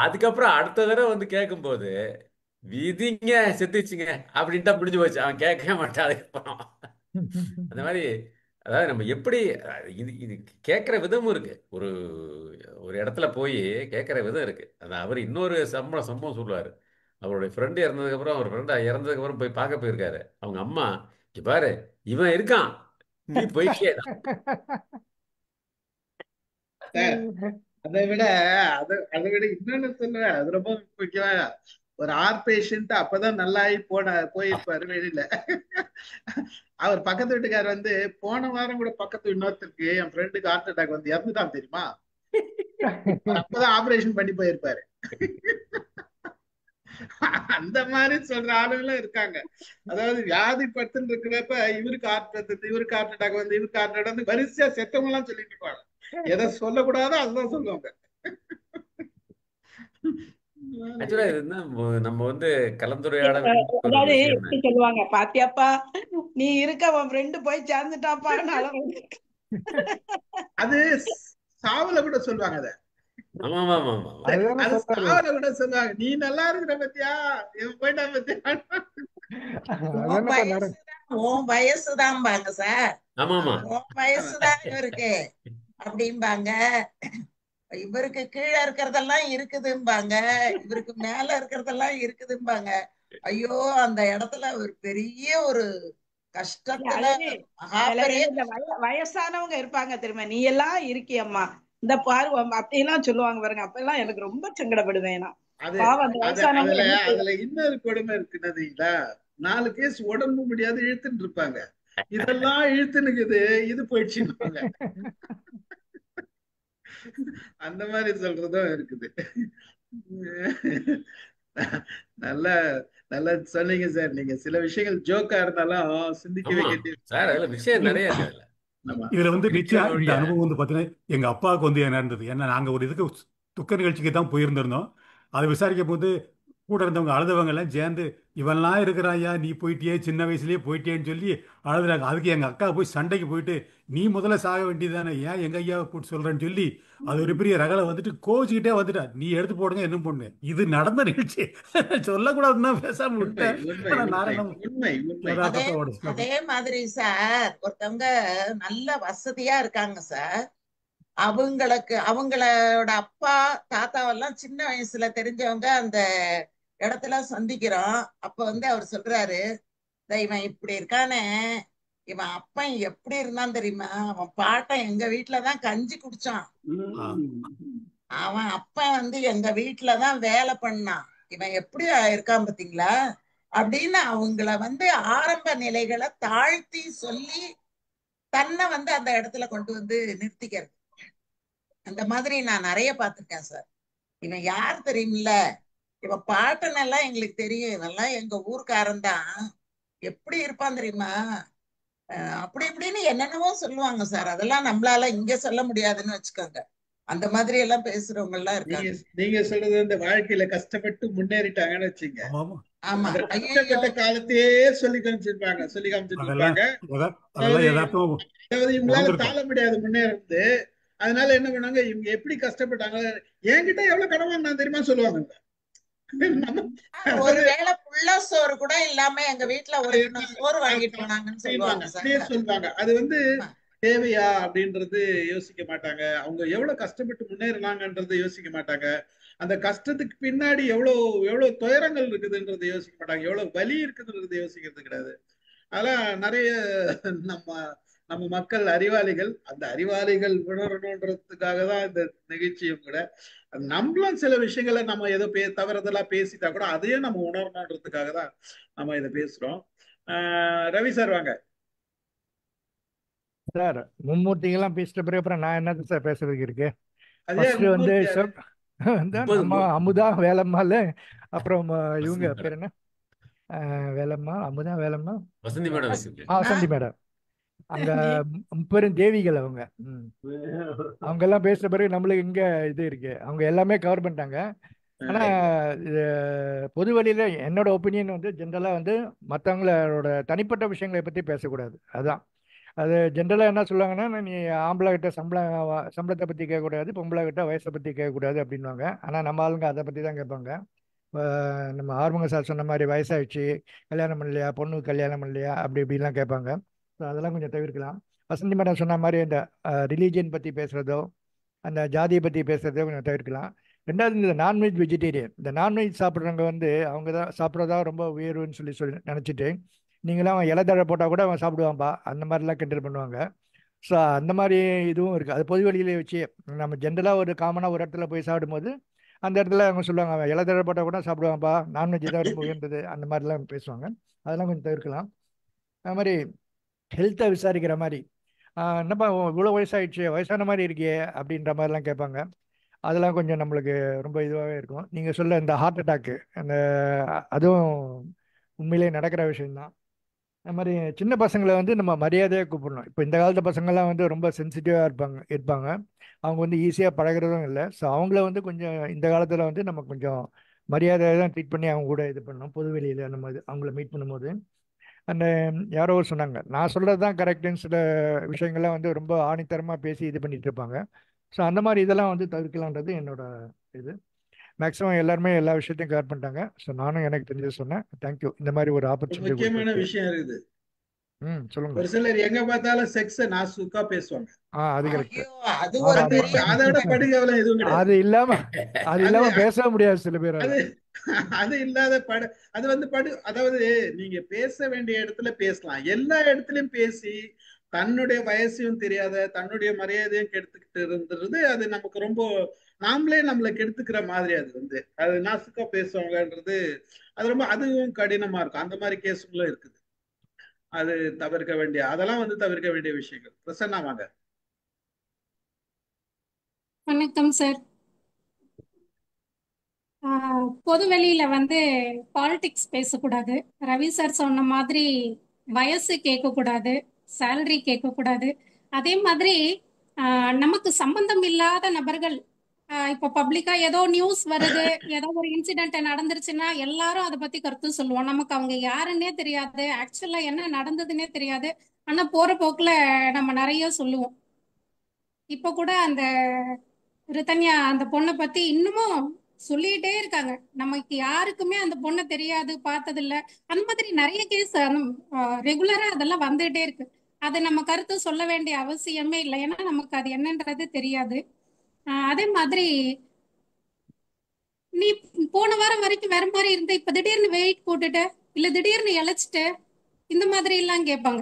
அதுக்கப்புறம் அடுத்த தடவை வந்து கேட்கும்போது விதிங்க செத்துச்சுங்க அப்படின்ட்டா முடிஞ்சு போச்சு. அவன் கேட்கவே மாட்டான் அதுக்கப்புறம். அந்த மாதிரி, அதாவது நம்ம எப்படி இது இது கேட்குற விதமும் இருக்கு. ஒரு ஒரு இடத்துல போய் கேட்குற விதம் இருக்கு. அது அவர் இன்னொரு சம்பவம் சொல்லுவார். அவருடைய ஃப்ரெண்டு இறந்ததுக்கப்புறம் அவர் ஃப்ரெண்டு இறந்ததுக்கப்புறம் போய் பார்க்க போயிருக்காரு. அவங்க அம்மா, "இங்க பாரு, இவன் இருக்கான், நீ போயிட்டே தான்." சார், அதை விட அதை விட இன்னொன்னு சொல்லுவேன், அது ரொம்ப முக்கியம். ஒரு ஆர் பேஷண்ட் அப்பதான் நல்லாயி போயிருப்பாரு வெளியில. அவர் பக்கத்து வீட்டுக்காரர் வந்து போன வாரம் கூட பக்கத்து இன்னொருத்தருக்கு என் ஃப்ரெண்டுக்கு ஹார்ட் அட்டாக் வந்து இறந்துட்டான் தெரியுமா. அவர் அப்பதான் ஆபரேஷன் பண்ணி போயிருப்பாரு. அந்த மாதிரி சொல்ற ஆளுங்களும் இருக்காங்க. அதாவது வியாதி படுத்துன்னு இருக்கிறப்ப இவருக்கு ஹார்ட் வந்து இவருக்கு ஹார்ட் அட்டாக் வந்து இவருக்கு ஹார்ட் அட்டாக் வந்து வரிசையா செத்தவங்க எல்லாம் சொல்லிட்டு இருப்பாங்க. எதை சொல்லக்கூடாதோ அதுதான் சொல்லுவாங்க. ஆக்சுவலா இது என்ன, நம்ம வந்து கலந்துரையாட வேண்டிய ஒரு அதாவது விஷயம் எப்படி சொல்லுவாங்க, பாத்தியாப்பா நீ இருக்க உன் ஃப்ரெண்டு போய் சேர்ந்துட்டாப்பான்னு அளவு. அது சாவுல கூட சொல்லுவாங்க. அதை ஆமா ஆமா ஆமா ஆமா. அதுதானே அது சொல்றாரு. சாவுல கூட சொல்லுவாங்க, நீ நல்லா இருக்கிற பத்தியா இவன் போயிட்டான் பத்தியா. உன் அதானே பண்ணாரு. வயசுதான் உன் வயசுதான்பாங்க சார். ஆமா ஆமா. உன் வயசுதான் இவருக்கு அப்படிம்பாங்க. இவருக்கு கீழே இருக்கிறதெல்லாம் இருக்குதும்பாங்க, இவருக்கு மேல இருக்கிறதெல்லாம் இருக்குதும்பாங்க. ஐயோ அந்த இடத்துல ஒரு பெரிய ஒரு கஷ்டத்துல அதாவது அதுல மகாபெரிய இந்த வயசானவங்க இருப்பாங்க தெரியுமா, நீ எல்லாம் இருக்கியம்மா இந்த பார்வம் அப்படியெல்லாம் சொல்லுவாங்க பாருங்க. அப்ப எல்லாம் எனக்கு ரொம்ப சங்கடப்படுவேன் நான். அது பாவம் அந்த வயசானவங்க அதுல என்ன செய்வாங்க? அதுல இன்னொரு கொடுமை இருக்குன்னதுங்களா, 4 கேஸ் உடம்பு முடியாது இழுத்துட்டு இருப்பாங்க. இதெல்லாம் இழுத்துனுக்குது, இது போயிடுச்சுன்னு அந்த மாதிரி சொல்றதும் இருக்குது. நல்ல நல்ல சொன்னீங்க சார். நீங்க சில விஷயங்கள் ஜோக்கா இருந்தாலும் சிந்திக்க ஆமா வைக்க சார், அதுல விஷயம் நிறைய இருக்கு அதுல. ஆமா. இதுல வந்து நிச்சயம் இந்த சிரிக்கிறதொழிய அனுபவம் வந்து பாத்தீங்கன்னா எங்க அப்பாவுக்கு வந்து என்ன இருந்தது, ஏன்னா நாங்க ஒரு இதுக்கு துக்க நிகழ்ச்சிக்கு தான் போயிருந்திருந்தோம். அதை விசாரிக்கும் போது கூட இருந்தவங்க அழுதவங்க எல்லாம் சேர்ந்து, இவன்லாம் இருக்கிறாயா, நீ போயிட்டியே, சின்ன வயசுலயே போயிட்டேன்னு சொல்லி அழுதுறாங்க. அதுக்கு எங்க அக்கா போய் சண்டைக்கு போயிட்டு, நீ முதல்ல சாக வேண்டியதானே, ஏன் எங்க ஐயாவை போட்டு சொல்றேன்னு சொல்லி அது ஒரு பெரிய ரகலை வந்துட்டு கோச்சிக்கிட்டே வந்துட்டா, நீ எடுத்து போடுங்க என்ன பொண்ணு, இது நடந்த நிகழ்ச்சி. சொல்லக்கூடாதுன்னா பேசாம உண்மை விட்டேன். உண்மை ஆனா உண்மை நாராயணம் உண்மை உண்மை. அதே யதார்த்தத்தோட அதே மாதிரி சார் ஒருத்தவங்க நல்ல வசதியா இருக்காங்க சார். அவங்களோட அப்பா தாத்தாவெல்லாம் சின்ன வயசுல தெரிஞ்சவங்க அந்த இடத்துல சந்திக்கிறோம். அப்ப வந்து அவர் சொல்றாரு, இவன் இப்படி இருக்கானே, இவன் அப்பன் எப்படி இருந்தான் தெரியுமா, அவன் பாட்டன் எங்க வீட்டுலதான் கஞ்சி குடிச்சான், அவன் அப்பன் வந்து எங்க வீட்டுலதான் வேலை பண்ணான், இவன் எப்படி இருக்கான் பாத்தீங்களா அப்படின்னு அவங்கள வந்து ஆரம்ப நிலைகளை தாழ்த்தி சொல்லி தன்னை வந்து அந்த இடத்துல கொண்டு வந்து நிறுத்திக்கிறது. அந்த மாதிரி நான் நிறைய பார்த்திருக்கேன் சார். இவன் யார் தெரியுமில்ல, இவன் பாட்டன் எல்லாம் எங்களுக்கு தெரியும், இவெல்லாம் எங்க ஊர்க்காரன் தான், எப்படி இருப்பான் தெரியுமா, அப்படி இப்படின்னு என்னென்னவோ சொல்லுவாங்க சார். அதெல்லாம் நம்மளால இங்க சொல்ல முடியாதுன்னு வச்சுக்கோங்க. அந்த மாதிரி எல்லாம் பேசுறவங்க எல்லாம் நீங்க இருக்காங்க. நீங்க சொல்றது இந்த வாழ்க்கையில கஷ்டப்பட்டு முன்னேறிட்டாங்கன்னு வச்சுங்க, ஆமா ஆமா. அந்த ஐயோ கஷ்டப்பட்ட காலத்தையே சொல்லி காமிச்சிட்டு அதெல்லாம் இருப்பாங்க. அதெல்லாம் அதாவது யதார்த்தம் அதாவது இவங்களால நடந்திருக்கும். தாழ முடியாது முன்னேறது. அதனால என்ன பண்ணாங்க, இவங்க எப்படி கஷ்டப்பட்டாங்க, என்கிட்ட எவ்வளவு கடன் வாங்கினா தெரியுமா சொல்லுவாங்க. ஒருவேளை புள்ள சோறு கூட இல்லாம எங்க வீட்டுல ஒரு கிண்ணம் சோறு வாங்கிட்டு போனாங்கன்னு சொல்லுவாங்க அப்படியே சார். சொல்லுவாங்க. அது வந்து தேவையா அப்படின்றது யோசிக்க மாட்டாங்க. அவங்க எவ்வளவு கஷ்டப்பட்டு முன்னேறினாங்கன்றதை யோசிக்க மாட்டாங்க. அந்த கஷ்டத்துக்கு பின்னாடி எவ்வளவு துயரங்கள் இருக்குதுன்றதை யோசிக்க மாட்டாங்க. எவ்வளவு வலி இருக்குதுன்றதை யோசிக்கிறது கிடையாது. அதெல்லாம் நிறைய நம்ம நம்ம மக்கள் அறிவாளிகள், அந்த அறிவாளிகள் உணரணுன்றதுக்காக தான் இந்த நிகழ்ச்சியும் கூட. நம்மளும் சில விஷயங்களை நம்ம ஏதோ தவறுதலா பேசிட்டா கூட அதையும் நம்ம உணரணுன்றதுக்காக தான் நம்ம இதை பேசுறோம். ரவி சார் வாங்க. சார் மும்மூர்த்திங்கெல்லாம் பேசிட்ட பிறகு அப்புறம் நான் என்னது சார் பேசுறதுக்கு இருக்கு. அதே ஃபர்ஸ்ட் வந்து மும்மூர்த்தி வந்து முப்பது நம்ம அமுதா வேலம்மாள், அப்புறம் இவங்க வசந்தி பேர் மேடம், என்ன, வேலம்மா, அமுதா வேலம்மா, வசந்தி மேடம் வச்சுங்க. வசந்தி மேடம், அங்க பெரும் தேவிகள் அவங்க. அவங்க எல்லாம் பேசுற பிறகு நம்மளுக்கு இங்க இது இருக்கு, அவங்க எல்லாமே கவர் பண்ணிட்டாங்க. ஆனா பொது வழியில என்னோட ஒப்பீனியன் வந்து ஜென்ரலா வந்து மற்றவங்களோட தனிப்பட்ட விஷயங்களை பத்தி பேசக்கூடாது. அதான் அது ஜென்ரலாக என்ன சொல்லுவாங்கன்னா, நீ ஆம்பளை கிட்ட சம்பளத்தை பற்றி கேட்கக்கூடாது, பொம்பளை கிட்ட வயசை பற்றி கேட்கக்கூடாது அப்படின்வாங்க. ஆனால் நம்ம ஆளுங்க அதை பற்றி தான் கேட்பாங்க. நம்ம ஆறுமுக சார் சொன்ன மாதிரி வயசாகிடுச்சு, கல்யாணம் பண்ணலையா, பொண்ணு கல்யாணம் பண்ணலையா, அப்படி இப்படிலாம் கேட்பாங்க. ஸோ அதெல்லாம் கொஞ்சம் தவிர்க்கலாம். வசந்தி மேடம் சொன்ன மாதிரி இந்த ரிலீஜியன் பற்றி பேசுகிறதோ, அந்த ஜாதியை பற்றி பேசுகிறதோ கொஞ்சம் தவிர்க்கலாம். ரெண்டாவது இந்த நான்வெஜ் வெஜிடேரியன், இந்த நான்வெஜ் சாப்பிட்றவங்க வந்து அவங்க தான் சாப்பிட்றதா ரொம்ப உயர்வுன்னு சொல்லி நினச்சிட்டு நீங்களாம் அவன் இலைதழை போட்டால் கூட அவன் சாப்பிடுவான்பா அந்த மாதிரிலாம் கிண்டல் பண்ணுவாங்க. ஸோ அந்த மாதிரி இதுவும் இருக்குது. அது பொது வெளியிலே வச்சு நம்ம ஜென்ரலாக ஒரு காமனாக ஒரு இடத்துல போய் சாப்பிடும்போது அந்த இடத்துல அவங்க சொல்லுவாங்க அவன் இலைதழை போட்டால் கூட சாப்பிடுவான்ப்பா, நான்வெஜ் தான் ரொம்ப உயர்ந்தது, அந்த மாதிரிலாம் பேசுவாங்க. அதெல்லாம் கொஞ்சம் தவிர்க்கலாம். அது மாதிரி ஹெல்த்தை விசாரிக்கிற மாதிரி என்னப்பா இவ்வளோ வயசாயிடுச்சு, வயசான மாதிரி இருக்கியே அப்படின்ற மாதிரிலாம் கேட்பாங்க. அதெல்லாம் கொஞ்சம் நம்மளுக்கு ரொம்ப இதுவாகவே இருக்கும். நீங்கள் சொல்ல இந்த ஹார்ட் அட்டாக்கு அதுவும் உண்மையிலே நடக்கிற விஷயம்தான். அது மாதிரி சின்ன பசங்களை வந்து நம்ம மரியாதையாக கூப்பிடணும். இப்போ இந்த காலத்து பசங்கள்லாம் வந்து ரொம்ப சென்சிட்டிவாக இருப்பாங்க. அவங்க வந்து ஈஸியாக பழகிறதும் இல்லை. ஸோ அவங்கள வந்து கொஞ்சம் இந்த காலத்தில் வந்து நம்ம கொஞ்சம் மரியாதையாக தான் ட்ரீட் பண்ணி அவங்க கூட இது பண்ணணும். பொது வெளியில் அந்த மாதிரி அவங்கள மீட் பண்ணும்போது அந்த யாரோ சொன்னாங்க, நான் சொல்கிறது தான் கரெக்டுன்னு சில விஷயங்கள்லாம் வந்து ரொம்ப ஆணித்தரமாக பேசி இது பண்ணிட்டு இருப்பாங்க. ஸோ அந்த மாதிரி இதெல்லாம் வந்து தவிர்க்கலான்றது என்னோட இது. மேக்ஸிமம் எல்லாருமே எல்லா விஷயத்தையும் கவர் பண்ணிட்டாங்க. ஸோ நானும் எனக்கு தெரிஞ்சது சொன்னேன். தேங்க்யூ இந்த மாதிரி ஒரு ஆப்பர்ச்சுனிட்டி முக்கியமான கொடுத்ததுக்கு. விஷயம் இருக்குது. சொல்லுங்க. ஒரு சிலர் எங்க பார்த்தாலும் செக்ஸ் நாசுக்கா பேசுவாங்க. அது கரெக்ட். ஐயோ அது ஆமா ஒரு ஆமா பெரிய அதோட படுகவலம் எதுவும் கிடையாது. அது இல்லாம அது பேச முடியாது சில பேரால. அது அது இல்லாத அது வந்து அதாவது நீங்க பேச வேண்டிய இடத்துல பேசலாம். எல்லா இடத்துலயும் பேசி தன்னுடைய வயசையும் தெரியாத தன்னுடைய மரியாதையும் கெடுத்துக்கிட்டு இருந்துருது. அது நமக்கு ரொம்ப நாமளே நம்மளை கெடுத்துக்கிற மாதிரி. அது நாசுக்கா பேசுவாங்கன்றது அது ரொம்ப அதுவும் கடினமா இருக்கும். அந்த மாதிரி கேஸுங்களும் இருக்குது. அது அதெல்லாம் வந்து தவிர்க்க வேண்டிய விஷயங்கள். பிரசன்னா வாங்க. வணக்கம் சார். பொது வெளியில வந்து பாலிடிக்ஸ் பேசக்கூடாது. ரவி சார் சொன்ன மாதிரி வயசு கேட்கக்கூடாது, சேலரி கேட்கக்கூடாது. அதே மாதிரி நமக்கு சம்பந்தம் இல்லாத நபர்கள் இப்போ பப்ளிக்கா ஏதோ நியூஸ் வருது, ஏதோ ஒரு இன்சிடென்ட் நடந்துருச்சுன்னா எல்லாரும் அதை பத்தி கருத்து சொல்லுவோம். நமக்கு அவங்க யாருன்னே தெரியாது, ஆக்சுவலா என்ன நடந்ததுன்னே தெரியாது. ஆனா போற போக்குல நம்ம நிறைய சொல்லுவோம். இப்ப கூட அந்த ரிதன்யா அந்த பொண்ணை பத்தி இன்னமும் சொல்லிட்டே இருக்காங்க. நமக்கு யாருக்குமே அந்த பொண்ணை தெரியாது, பார்த்தது இல்ல. அந்த மாதிரி நிறைய கேஸ் ரெகுலரா அதெல்லாம் வந்துட்டே இருக்கு. அதை நம்ம கருத்து சொல்ல வேண்டிய அவசியமே இல்லை, ஏன்னா நமக்கு அது என்னன்றது தெரியாது. அதே மாதிரி நீ போன வாரம் வரைக்கும் வேற மாதிரி இருந்த, இப்ப திடீர்னு வெயிட் போட்டுட்ட, இல்ல திடீர்னு இழைச்சிட்ட, இந்த மாதிரி எல்லாம் கேட்பாங்க.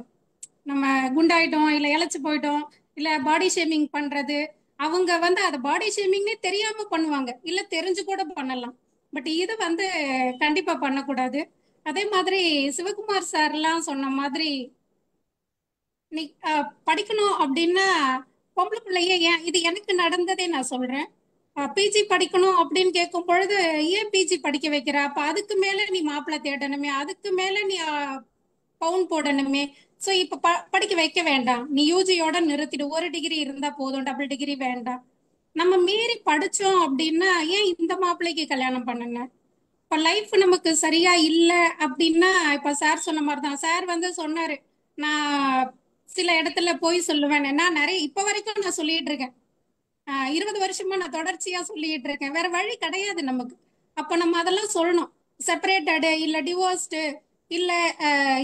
நம்ம குண்டாயிட்டோம், இல்ல இழைச்சு போயிட்டோம், இல்ல பாடி ஷேமிங் பண்றது. அவங்க வந்து அதை பாடி ஷேமிங்னே தெரியாம பண்ணுவாங்க, இல்ல தெரிஞ்சு கூட பண்ணலாம். பட் இது வந்து கண்டிப்பா பண்ணக்கூடாது. அதே மாதிரி சிவகுமார் சார் எல்லாம் சொன்ன மாதிரி நீ படிக்கணும் அப்படின்னா பொம்பளை பிள்ளைய ஏன், இது எனக்கு நடந்ததே நான் சொல்றேன். பிஜி படிக்கணும் அப்படின்னு கேட்கும் பொழுது ஏன் பிஜி படிக்க வைக்கிற, அப்ப அதுக்கு மேல நீ மாப்பிள்ளை தேடணுமே, அதுக்கு மேல நீ பவுன் போடணுமே. ஸோ இப்ப படிக்க வைக்க வேண்டாம், நீ யூஜியோட நிறுத்திடு, ஒரு டிகிரி இருந்தா போதும், டபுள் டிகிரி வேண்டாம். நம்ம மீறி படிச்சோம் அப்படின்னா ஏன் இந்த மாப்பிள்ளைக்கு கல்யாணம் பண்ணுங்க. இப்ப லைஃப் நமக்கு சரியா இல்லை அப்படின்னா, இப்ப சார் சொன்ன மாதிரிதான். சார் வந்து சொன்னாரு, நான் சில இடத்துல போய் சொல்லுவேன். நான் நிறைய இப்ப வரைக்கும் நான் சொல்லிட்டு இருக்கேன். 20 வருஷமா நான் தொடர்ச்சியா சொல்லிட்டு இருக்கேன். வேற வழி கிடையாது நமக்கு. அப்ப நம்ம அதெல்லாம் சொல்லணும். செப்பரேட்டடு இல்ல டிவோர்ஸ்டு இல்ல